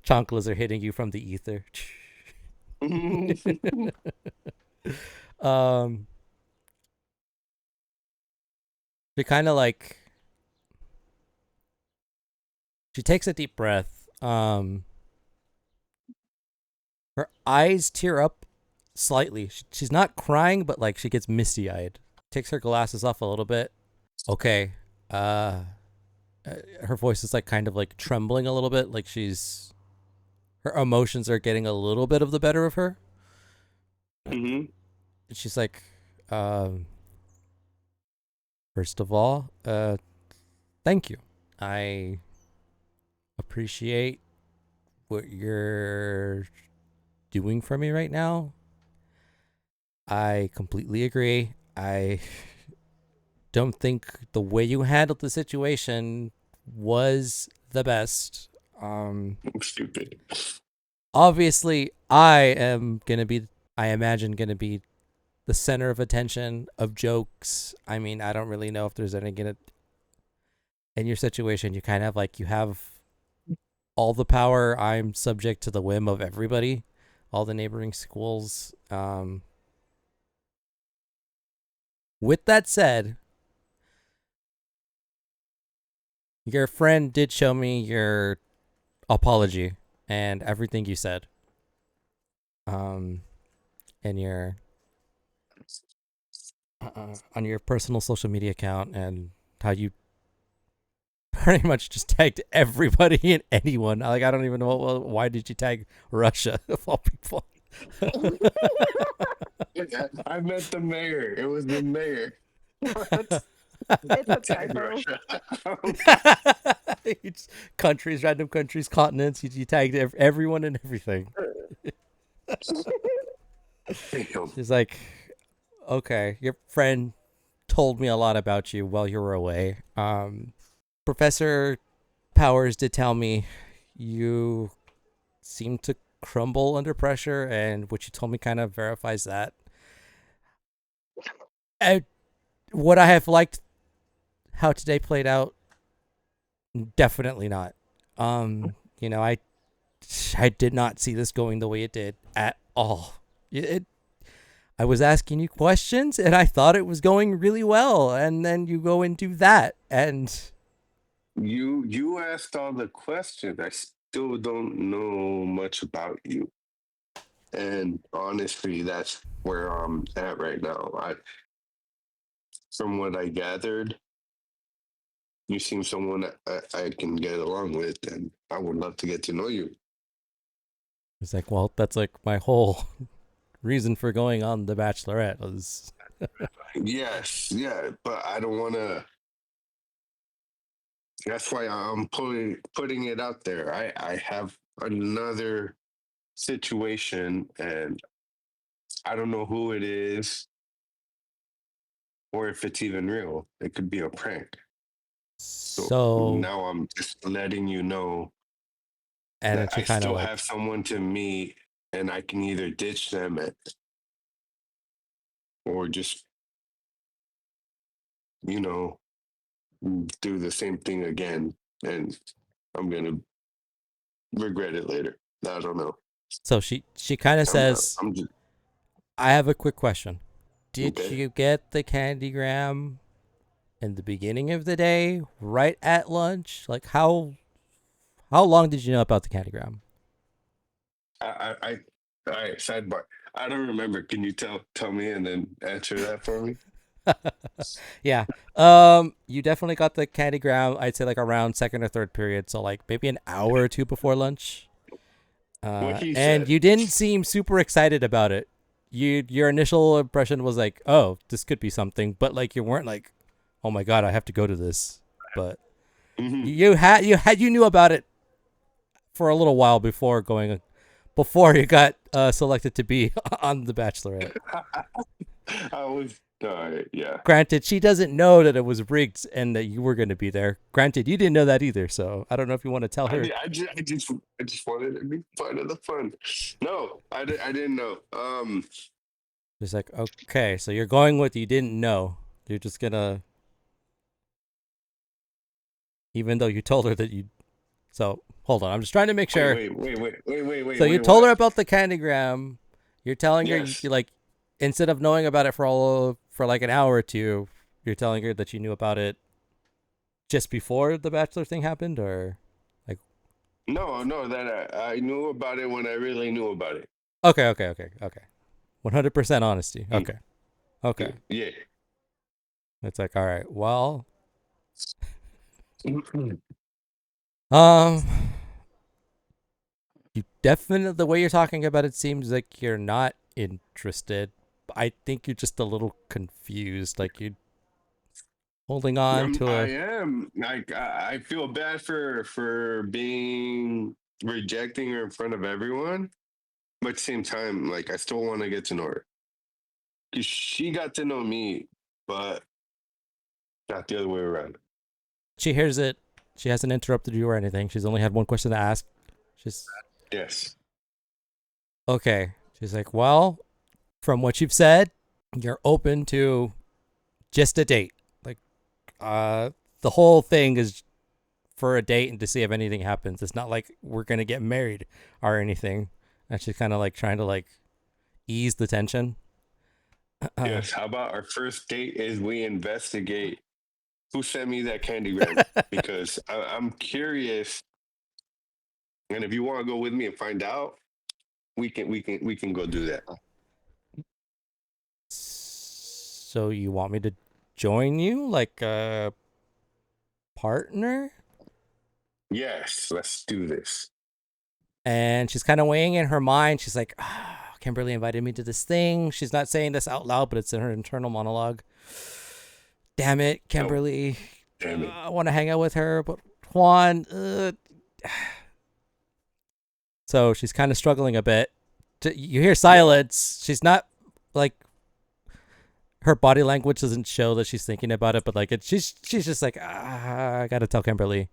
Chanclas are hitting you from the ether. She kind of like she takes a deep breath. Her eyes tear up slightly. She's not crying, but like she gets misty-eyed. takes her glasses off a little bit. Okay. Her voice is like kind of like trembling a little bit, like her emotions are getting a little bit of the better of her. Mm-hmm. She's like, first of all, thank you. I appreciate what you're doing for me right now. I completely agree. I don't think the way you handled the situation was the best. I'm stupid. Obviously, I imagine gonna be the center of attention of jokes. I mean, I don't really know if there's any gonna in your situation. You kind of like you have all the power. I'm subject to the whim of everybody, all the neighboring schools. With that said, your friend did show me your apology and everything you said. In your on your personal social media account, and how you pretty much just tagged everybody and anyone. Like, I don't even know why did you tag Russia of all people. I met the mayor. It was the mayor. It's a Tag typo. Russia. Countries, random countries, continents. You tagged everyone and everything. Damn. She's like, okay, your friend told me a lot about you while you were away. Professor Powers did tell me you seem to crumble under pressure, and what you told me kind of verifies that. Would I have liked how today played out? Definitely not. I did not see this going the way it did at all. I was asking you questions, and I thought it was going really well, and then you go and do that, and You asked all the questions. I still don't know much about you. And honestly, that's where I'm at right now. From what I gathered, you seem someone that I can get along with, and I would love to get to know you. it's like, well, that's like my whole reason for going on The Bachelorette was. Yes, yeah, but I don't want to. That's why I'm putting it out there. I have another situation, and I don't know who it is or if it's even real. It could be a prank. So So, now I'm just letting you know and then that she I kind of still like, have someone to meet, and I can either ditch them or just, you know, do the same thing again, and I'm gonna regret it later. I don't know. so she kind of says, I'm just I have a quick question. Did okay. you get the candygram in the beginning of the day, right at lunch? Like, how long did you know about the candygram? I all right, sidebar. I don't remember. Can you tell me and then answer that for me? Yeah. You definitely got the candygram, I'd say like around second or third period, so like maybe an hour or two before lunch. What he And said. you didn't seem super excited about it. Your initial impression was like, oh, this could be something, but like you weren't like, oh my god, I have to go to this. But Mhm. you knew about it for a little while before you got selected to be on The Bachelorette. I was all right. Yeah. Granted, she doesn't know that it was rigged and that you were going to be there. Granted, you didn't know that either, so I don't know if you want to tell her. I just wanted to be part of the fun. No, I didn't know. Just like, okay, so you're going with you didn't know. You're just gonna, even though you told her that you. So hold on, I'm just trying to make sure. So you told her What? about the candygram. You're telling her Yes. you like, instead of knowing about it for like an hour or two, you're telling her that you knew about it just before the Bachelor thing happened, or like. No, that I knew about it when I really knew about it. Okay. 100% honesty. Mm, Okay. yeah. It's like, all right, well, um, you definitely, the way you're talking about it seems like you're not interested. I think you're just a little confused, like you're holding on to I a. am. Like I feel bad for being rejecting her in front of everyone, but at the same time, like I still want to get to know her. 'Cause she got to know me, but not the other way around. She hears it. She hasn't interrupted you or anything. She's only had one question to ask. She's Yes. okay. She's like, well, from what you've said, you're open to just a date. Like, the whole thing is for a date and to see if anything happens. It's not like we're gonna get married or anything. And she's kind of like trying to like ease the tension. Yes. How about our first date is we investigate who sent me that candygram because I'm curious, and if you want to go with me and find out, we can go do that. So you want me to join you like a partner? Yes, let's do this. And she's kind of weighing in her mind. She's like, Kimberly invited me to this thing. She's not saying this out loud, but it's in her internal monologue. Damn it, Kimberly. Damn it. I want to hang out with her, but Juan. So she's kind of struggling a bit. You hear silence. She's not like, her body language doesn't show that she's thinking about it, but like she's just like, I gotta tell Kimberly.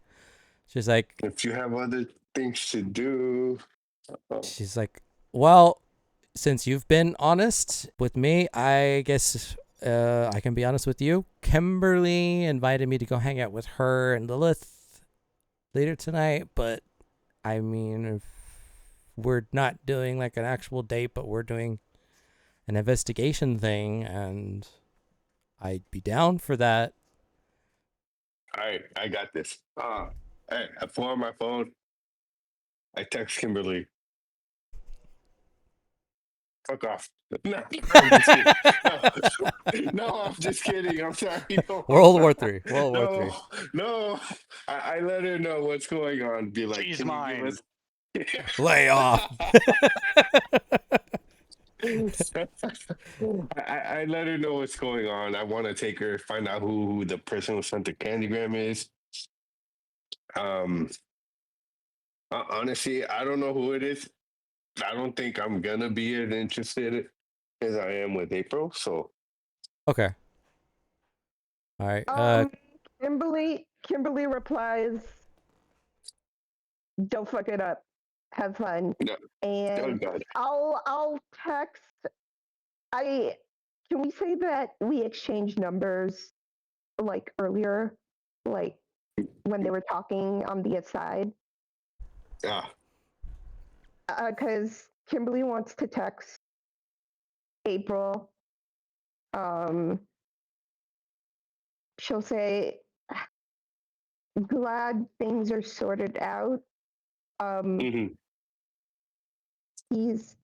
She's like, If you have other things to do. she's like, well, since you've been honest with me, I guess I can be honest with you. Kimberly invited me to go hang out with her and Lilith later tonight, but I mean, if we're not doing like an actual date, but we're doing an investigation thing, and I'd be down for that. All right, I got this. Hey, I pull out my phone. I text Kimberly. Fuck off. No, I'm just kidding. No, I'm just kidding. I'm sorry. No, World War Three. World War Three. no. I let her know what's going on. Be like, She's can mine. you give us Lay off. I let her know what's going on. I want to take her, find out who the person who sent the candygram is. Honestly, I don't know who it is. I don't think I'm gonna be as interested as I am with April. So Okay. All right. Kimberly replies, "Don't fuck it up. Have fun." no, And God. I'll text. Can we say that we exchanged numbers like earlier, like when they were talking on the aside? Because Kimberly wants to text April. She'll say, "Glad things are sorted out." Mhm. He's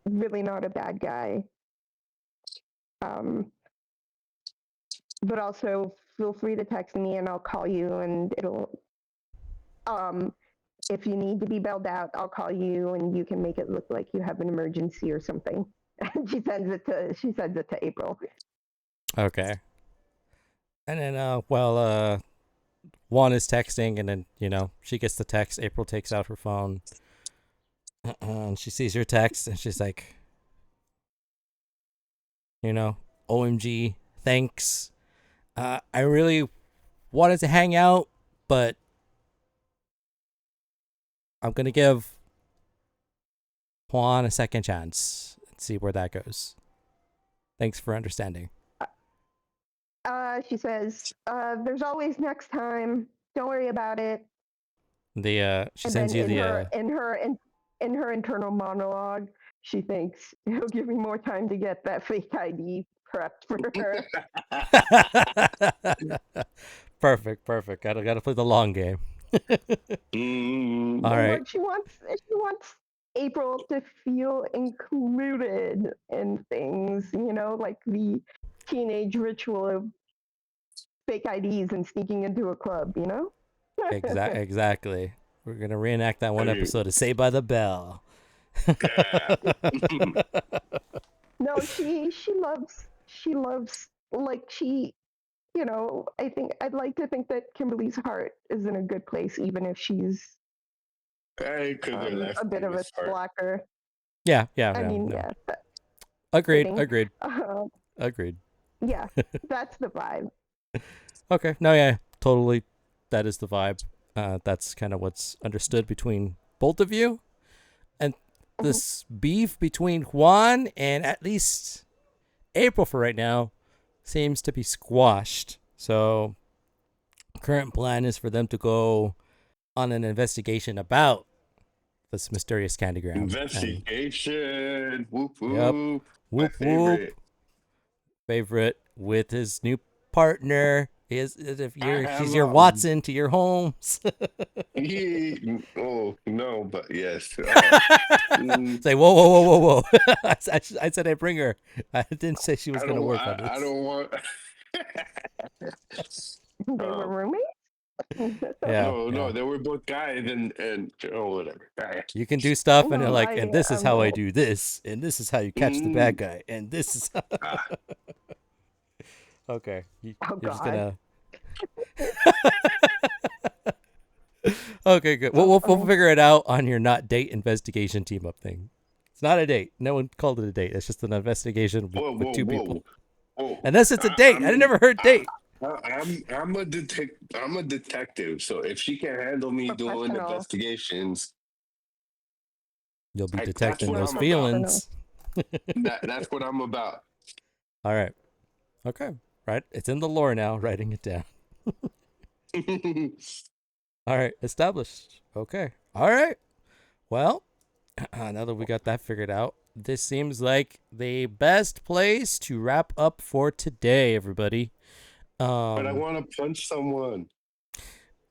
really not a bad guy. But also feel free to text me and I'll call you, and it'll if you need to be bailed out, I'll call you and you can make it look like you have an emergency or something. And she sends it to April. Okay. And then Juan is texting, and then she gets the text. April takes out her phone, and she sees your text, and she's like, OMG, thanks. I really wanted to hang out, but I'm gonna give Juan a second chance and see where that goes. Thanks for understanding. She says, "There's always next time. Don't worry about it." She sends you the in her internal monologue, she thinks he'll give me more time to get that fake ID prepped for her. Perfect. Gotta play the long game. All right. She wants April to feel included in things, like the teenage ritual of fake IDs and sneaking into a club, you know? Exactly. We're gonna reenact that one I mean- episode of Saved by the Bell. Yeah. No, she loves like she, you know, I think I'd like to think that Kimberly's heart is in a good place, even if she's I could have left a bit of a this part. slacker. Yeah. I mean, No. yeah, Agreed. fitting. Agreed. uh, Agreed. yeah, that's the vibe. Okay. No, yeah, totally. That is the vibe. That's kind of what's understood between both of you. And this beef between Juan and at least April for right now seems to be squashed. So, current plan is for them to go on an investigation about this mysterious candygram. And Investigation. Whoop whoop. Yep. My whoop favorite. favorite with his new partner. She's have, your Watson to your Holmes. Oh no, but yes. Say, whoa. I said I'd bring her. I didn't say she was going to work on this. I don't want. They were roommates. Yeah, No, they were both guys and whatever. You can do stuff, and they're No, like, and this is how I no. do this, and this is how you catch the bad guy, and this is. Okay, you're just God. gonna. Okay, good. We'll figure it out on your not date investigation team up thing. It's not a date. No one called it a date. It's just an investigation with two people. Whoa. Unless it's a date. I never heard date. I'm a detective, so if she can handle me doing Professional. investigations, You'll be that's detecting what those I'm about. feelings. That's what I'm about. All right. Okay. Right. It's in the lore now. Writing it down. All right. Established. Okay. All right. Well, now that we got that figured out, this seems like the best place to wrap up for today, everybody. But I want to punch someone.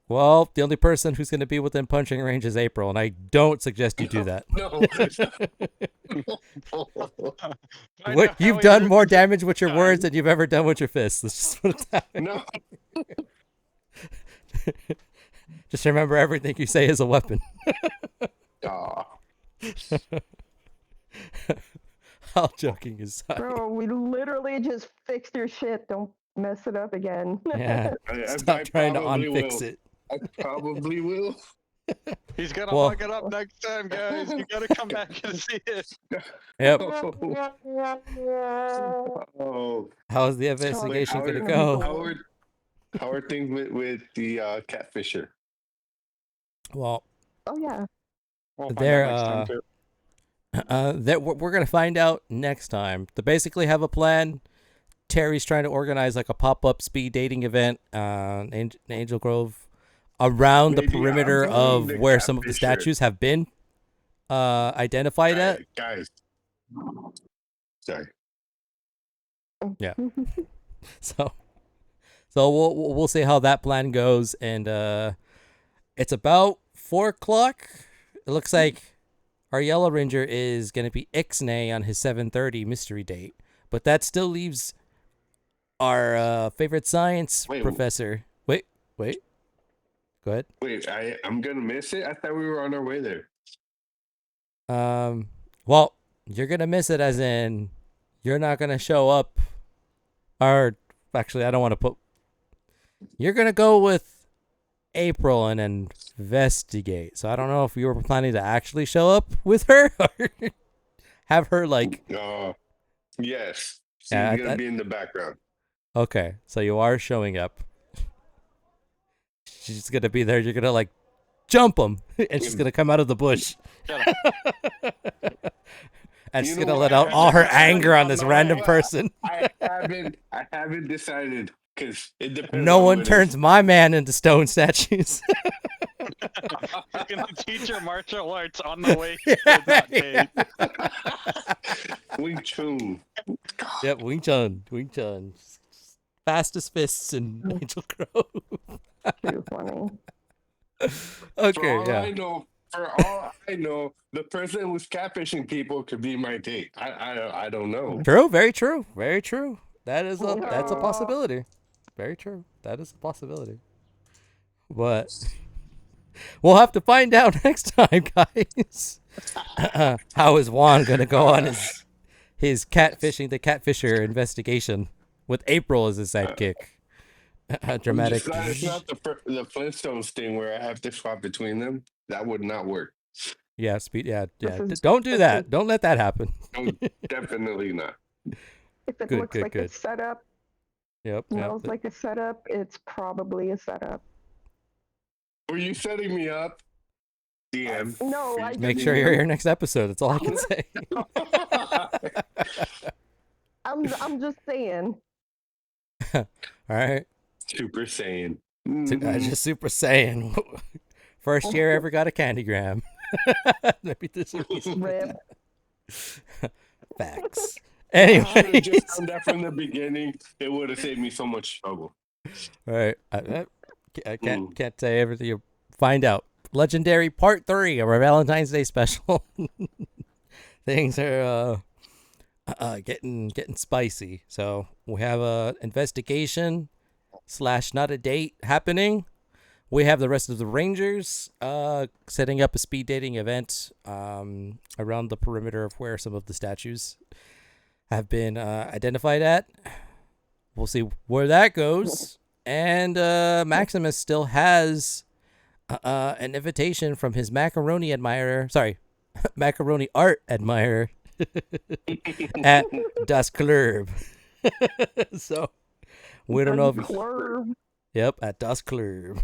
Well, the only person who's going to be within punching range is April, and I don't suggest you do that. No. You've done more damage with your words than you've ever done with your fists. Let's just put it that way. No. Just remember, everything you say is a weapon. Aw. All joking aside. Bro, we literally just fixed your shit. Don't mess it up again. Yeah. I Stop trying to probably unfix will. it. I probably will. He's gonna Well- fuck it up next time, guys. You gotta come back and see it. Yep. Oh. How's the investigation Wait, going to go? How are things with the catfisher? Well, Oh yeah. We'll find There, out next time, too. that we're going to find out next time. They basically have a plan. Terry's trying to organize like a pop-up speed dating event in Angel Grove around the Maybe I'm perimeter going of the where some of the catfisher. statues have been identified at. Guys. Sorry. Yeah. So we'll see how that plan goes, and it's about 4:00. It looks like our Yellow Ranger is gonna be Ixnay on his 7:30 mystery date, but that still leaves our favorite science Wait, professor. Wait. Go ahead. Wait, I'm gonna miss it? I thought we were on our way there. Well, you're gonna miss it, as in you're not gonna show up. Or actually, I don't want to put. You're gonna go with April and investigate. So I don't know if you were planning to actually show up with her or have her like. Yes. She's Yeah, gonna be in the background. Okay, so you are showing up. She's gonna be there. You're gonna like jump him, and she's gonna come out of the bush. And she's You know gonna what? let out all her anger on this No, random person. I haven't decided because it depends. No on one what it turns my man into stone statues. You're gonna teach her martial arts on the way. Yeah, to that date. is. Wing Chun. Yep, Wing Chun. Fastest fists in Angel Grove. Too funny. Okay, yeah. For all I know, the person who's catfishing people could be my date. I don't know. True, very true. Very true. That's a possibility. Very true. That is a possibility. But we'll have to find out next time, guys. How is Juan going to go on his catfishing the catfisher investigation with April as his sidekick? Dramatic. It's not the Flintstones thing where I have to swap between them. That would not work. Yeah, speed. Yeah. This Don't do this that. is- Don't let that happen. No, definitely not. If it Good, looks good, like good. a setup, Yep. smells like a setup, it's probably a setup. Were you setting me up? DM. No, Were you I setting Make me sure up? you're here next episode. That's all I can say. I'm just saying. All right. Super Saiyan. Just Super Saiyan. First year ever got a candygram. Maybe this is Rip. facts. I should have Anyway, just done that from the beginning. It would have saved me so much trouble. all right. I can't say everything. You find out. Legendary Part 3 of our Valentine's Day special. Things are getting spicy. So we have a investigation / not a date happening. We have the rest of the Rangers setting up a speed dating event around the perimeter of where some of the statues have been identified at. We'll see where that goes. And Maximus still has an invitation from his macaroni admirer. Sorry, macaroni art admirer at Das Club. So we don't know if Club. Yep, at Das Club.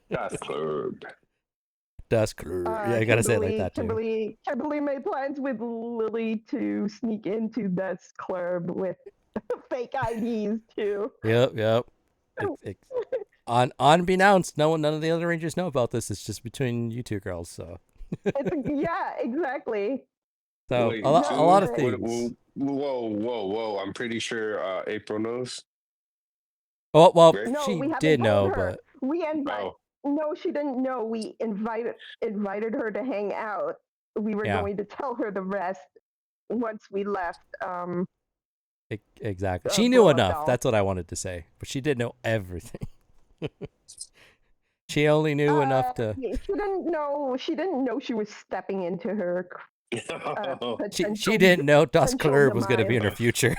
That's club. Das Club. Yeah, I gotta say it like that too. Kimberly made plans with Lily to sneak into this club with fake IDs too. Yep. Unbeknownst, none of the other Rangers know about this. It's just between you two girls. So Yeah, exactly. Wait, a lot of things. Whoa. I'm pretty sure April knows. Oh well, Right? No, we she haven't did know, told her. but We invite. Oh. No, she didn't know. We invited her to hang out. We were Yeah. going to tell her the rest once we left. exactly. She knew enough. Broadbell. That's what I wanted to say. But she didn't know everything. She only knew enough to. She didn't know. She didn't know she was stepping into her. She potential didn't know Das potential Club was going to be in her demise. future.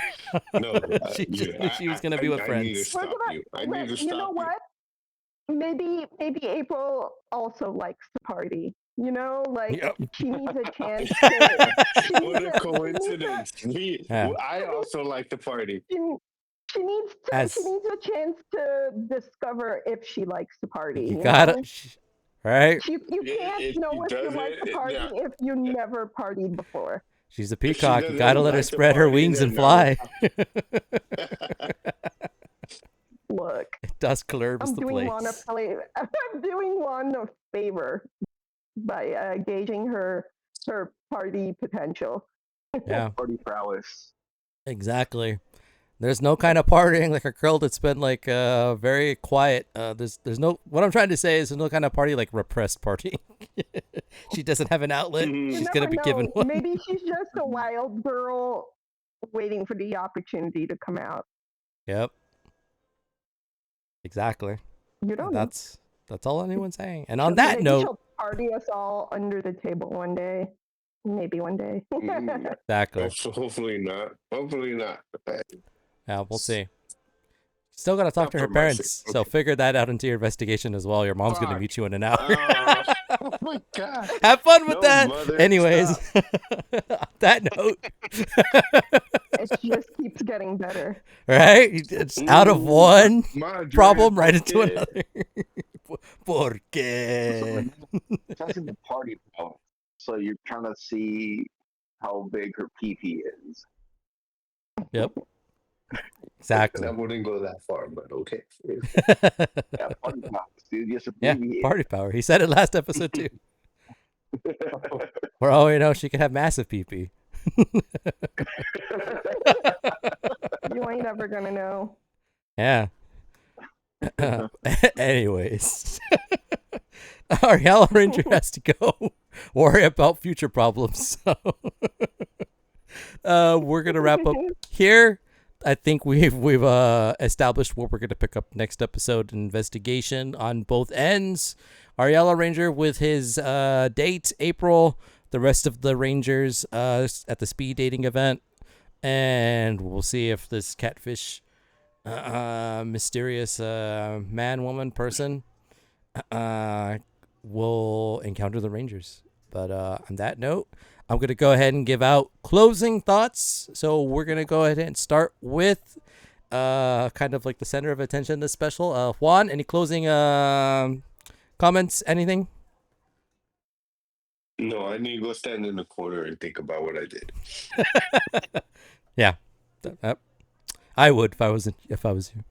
No, She just knew she was gonna be with I need to friends. stop you. I need to stop You know what? Maybe April also likes to party. You know, like Yep. she needs a chance. She needs What a coincidence. Yeah. I also like to party. She needs As- she needs a chance to discover if she likes to party. You know? got it. Right? You can't If know she if you does like it, to party yeah. if you never partied before. She's a If she peacock. You doesn't gotta let her like to spread her party, wings then and no. fly. Look, Das Club is I'm the doing place. I'm doing Juan a favor by gauging her party potential. Yeah, Party prowess. exactly. There's no kind of partying like a girl that's been like very quiet. There's no. What I'm trying to say is there's no kind of party like repressed partying. She doesn't have an outlet. Mhm. She's You gonna never be given know. one. Maybe she's just a wild girl waiting for the opportunity to come out. Yep. Exactly. You don't know. That's all anyone's saying. And on that Maybe note, she'll party us all under the table one day. Maybe one day. Mm. exactly. Hopefully not. Hopefully not. Yeah, we'll see. Still gotta talk Not to her for my sake. parents. So figure that out into your investigation as well. Your mom's gonna Fuck. meet you in an hour. Oh my god. Have fun with No, that. mother, Anyways, on that note, It just keeps getting better. right? It's out of one Madre, problem right into ¿por qué? another. ¿Por qué? That's in the party bro. So you're trying to see how big her pee is. Yep. Exactly. That wouldn't go that far, but okay. Yeah, party prowess, dude. Yes, a Yeah, pee party power. He said it last episode too. For all we know, she could have massive pee-pee. You ain't ever gonna know. Yeah. Anyways, our Yellow Ranger has to go worry about future problems. So we're gonna wrap up here. I think we've established what we're gonna pick up next episode. Investigation on both ends. Our Yellow Ranger with his date April. The rest of the Rangers at the speed dating event, and we'll see if this catfish, mysterious man, woman, person, will encounter the Rangers. But on that note, I'm going to go ahead and give out closing thoughts. So we're going to go ahead and start with kind of like the center of attention of this special. Juan, any closing comments, anything? No, I need to go stand in the corner and think about what I did. Yeah. I would if I was you.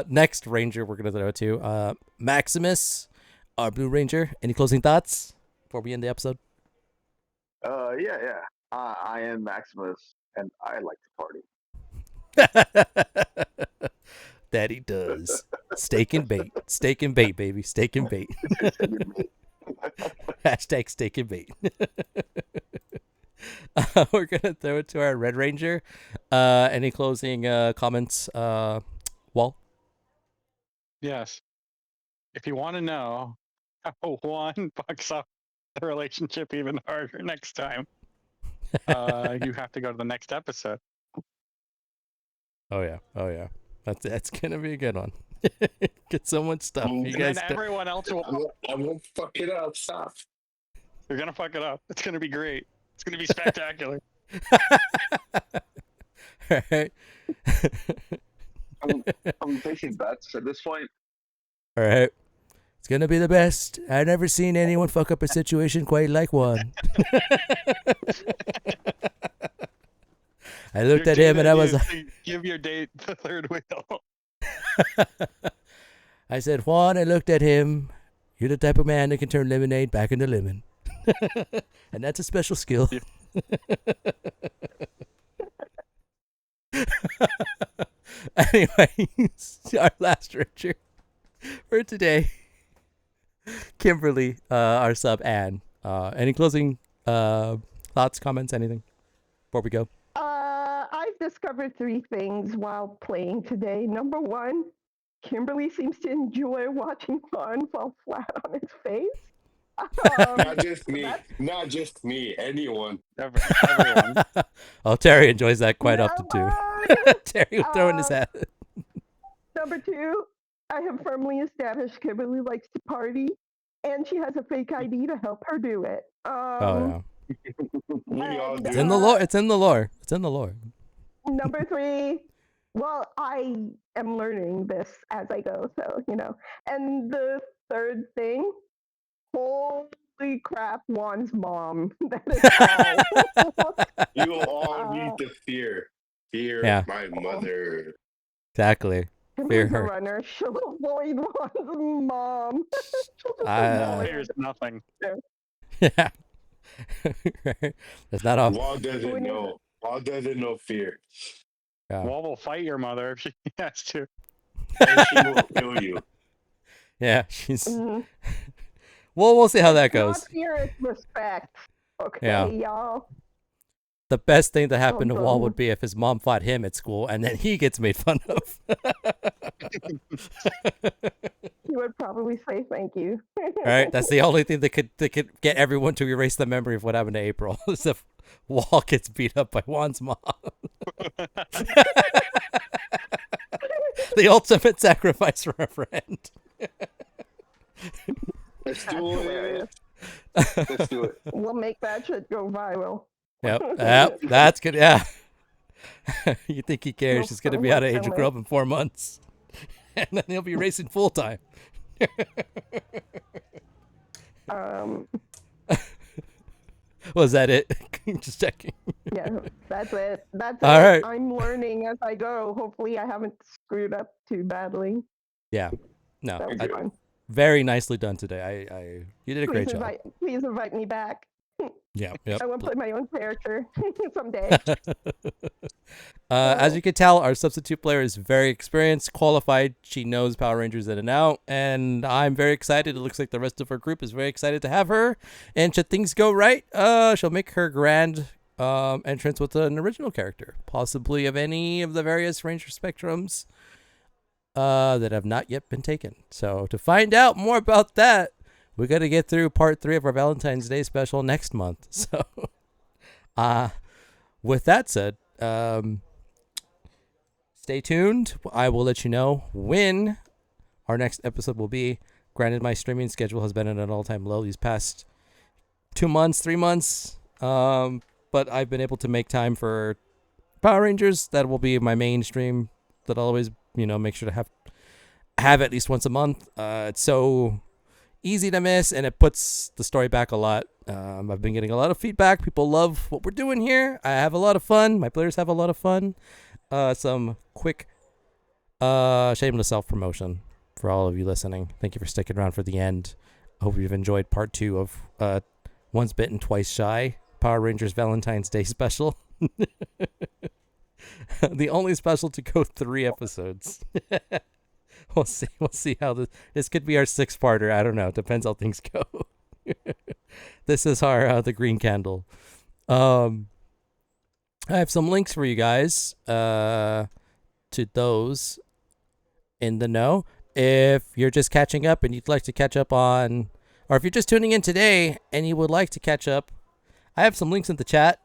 Next Ranger we're going to throw to Maximus, our Blue Ranger. Any closing thoughts before we end the episode? Yeah. I am Maximus, and I like to party. Daddy does. Steak and bait. Steak and bait, baby. Steak and bait. Hashtag steak and bait. We're going to throw it to our Red Ranger. Any closing comments, Wall? Yes. If you want to know how one fucks up the relationship even harder next time, you have to go to the next episode. Oh yeah. That's gonna be a good one. Get so much stuff. You And guys then everyone else will. I won't fuck it up. Stop. You're gonna fuck it up. It's gonna be great. It's gonna be spectacular. Alright. I'm taking bets at this point. Alright. It's gonna be the best. I've never seen anyone fuck up a situation quite like one. I looked at him and I was like, give your date the third wheel. I said, Juan, I looked at him. You're the type of man that can turn lemonade back into lemon. And that's a special skill. Anyways, our last Ranger for today, Kimberly, our sub Anne. Any closing thoughts, comments, anything before we go? I've discovered 3 things while playing today. Number 1, Kimberly seems to enjoy watching Fawn fall flat on his face. Not just me. Not just me. Anyone. Everyone. Oh, Terry enjoys that quite often too. Terry would throw in his hat. Number 2, I have firmly established Kimberly likes to party, and she has a fake ID to help her do it. Oh yeah. We all and, do. It's in the lore. It's in the lore. It's in the lore. Number 3, well, I am learning this as I go, so you know. And the third thing, holy crap, Juan's mom. That is all. You all need to fear. Fear Yeah. my mother. Exactly. Fear Kimberly's a her. runner. She'll avoid Juan's mom. She'll just Ah. avoid There's nothing. Yeah. That's not all. Wall doesn't know. Wall doesn't know fear. Yeah. Wall will fight your mother if she has to. And she will kill you. Yeah. She's. Mhm. Well, we'll see how that goes. Not fear, it's respect. Okay, Yeah. y'all. The best thing that happened to Oh, Wall no. would be if his mom fought him at school and then he gets made fun of. He would probably say thank you. Right? That's the only thing that could get everyone to erase the memory of what happened to April is if Wall gets beat up by Juan's mom. The ultimate sacrifice for a friend. Let's That's do it. hilarious. Let's do it. We'll make that shit go viral. Yep, that's good. Yeah. You think he cares? Nope, She's going to don't be out of look Angel that Grove in 4 months. And then he'll be racing full time. Was that it? Just checking. Yeah, that's it. That's All it. right. I'm learning as I go. Hopefully, I haven't screwed up too badly. Yeah. No. That was I- fun. very nicely done today. You did a great job. Please invite me back. Yeah. Yep. I will play my own character someday. As you can tell, our substitute player is very experienced, qualified. She knows Power Rangers in and out, and I'm very excited. It looks like the rest of our group is very excited to have her. And should things go right, she'll make her grand entrance with an original character, possibly of any of the various Ranger spectrums that have not yet been taken. So to find out more about that, we got to get through part 3 of our Valentine's Day special next month. So with that said, stay tuned. I will let you know when our next episode will be. Granted, my streaming schedule has been at an all-time low these past 2 months, 3 months. But I've been able to make time for Power Rangers. That will be my main stream that I'll always, make sure to have at least once a month. It's so easy to miss, and it puts the story back a lot. I've been getting a lot of feedback. People love what we're doing here. I have a lot of fun. My players have a lot of fun. Some quick shameless self-promotion for all of you listening. Thank you for sticking around for the end. I hope you've enjoyed part 2 of Once Bitten, Twice Shy, Power Rangers Valentine's Day special. The only special to go 3 episodes. We'll see how this could be our 6-parter. I don't know. Depends how things go. This is our the green candle. I have some links for you guys to those in the know. If you're just catching up and you'd like to catch up on, or if you're just tuning in today and you would like to catch up, I have some links in the chat.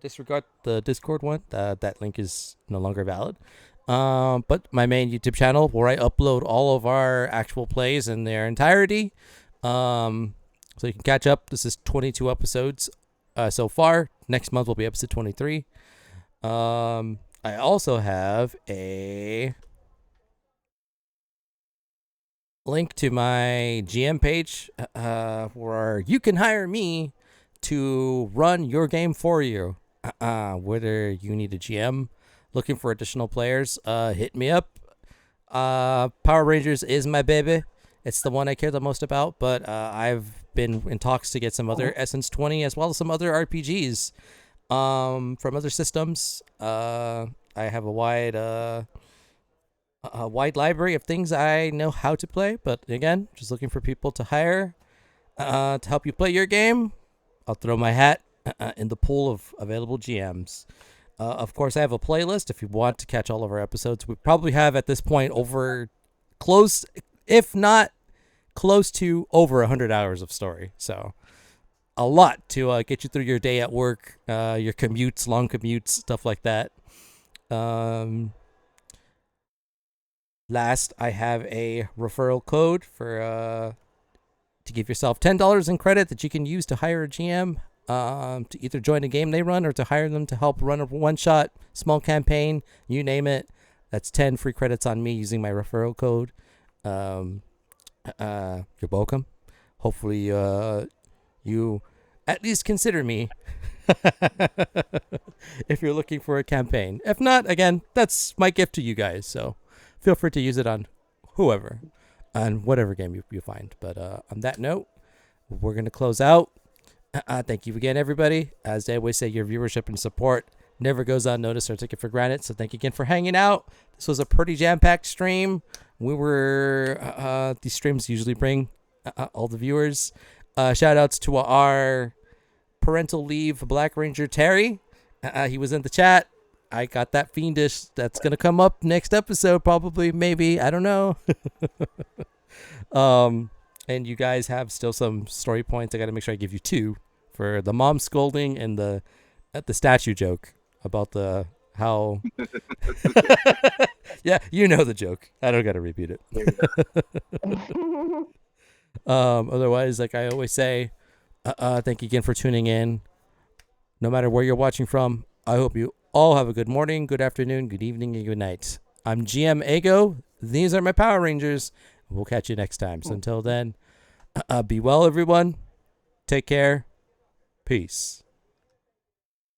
Disregard the Discord one. That link is no longer valid. But my main YouTube channel where I upload all of our actual plays in their entirety. So you can catch up. This is 22 episodes so far. Next month will be episode 23. I also have a link to my GM page where you can hire me to run your game for you. Whether you need a GM, looking for additional players, hit me up. Power Rangers is my baby. It's the one I care the most about, but I've been in talks to get some other Essence20 as well as some other RPGs from other systems. I have a wide library of things I know how to play, but again, just looking for people to hire to help you play your game. I'll throw my hat in the pool of available GMs. Of course, I have a playlist if you want to catch all of our episodes. We probably have at this point if not close to over 100 hours of story. So a lot to get you through your day at work, your commutes, long commutes, stuff like that. Last, I have a referral code for to give yourself $10 in credit that you can use to hire a GM to either join a game they run or to hire them to help run a one-shot, small campaign, you name it. That's 10 free credits on me using my referral code. You're welcome. Hopefully you at least consider me if you're looking for a campaign. If not, again, that's my gift to you guys. So feel free to use it on whoever, on whatever game you find. But on that note, we're going to close out. Thank you again, everybody. As they always say, your viewership and support never goes unnoticed or taken for granted. So thank you again for hanging out. This was a pretty jam-packed stream. These streams usually bring all the viewers. Shout outs to our parental leave Black Ranger Terry. He was in the chat. I got that fiendish. That's going to come up next episode, probably, maybe. I don't know. And you guys have still some story points. I got to make sure I give you 2 for the mom scolding and the statue joke about how. Yeah, you know the joke. I don't got to repeat it. Otherwise, like I always say, thank you again for tuning in. No matter where you're watching from, I hope you all have a good morning, good afternoon, good evening, and good night. I'm GM Eggo. These are my Power Rangers. We'll catch you next time. So until then, be well, everyone. Take care. Peace.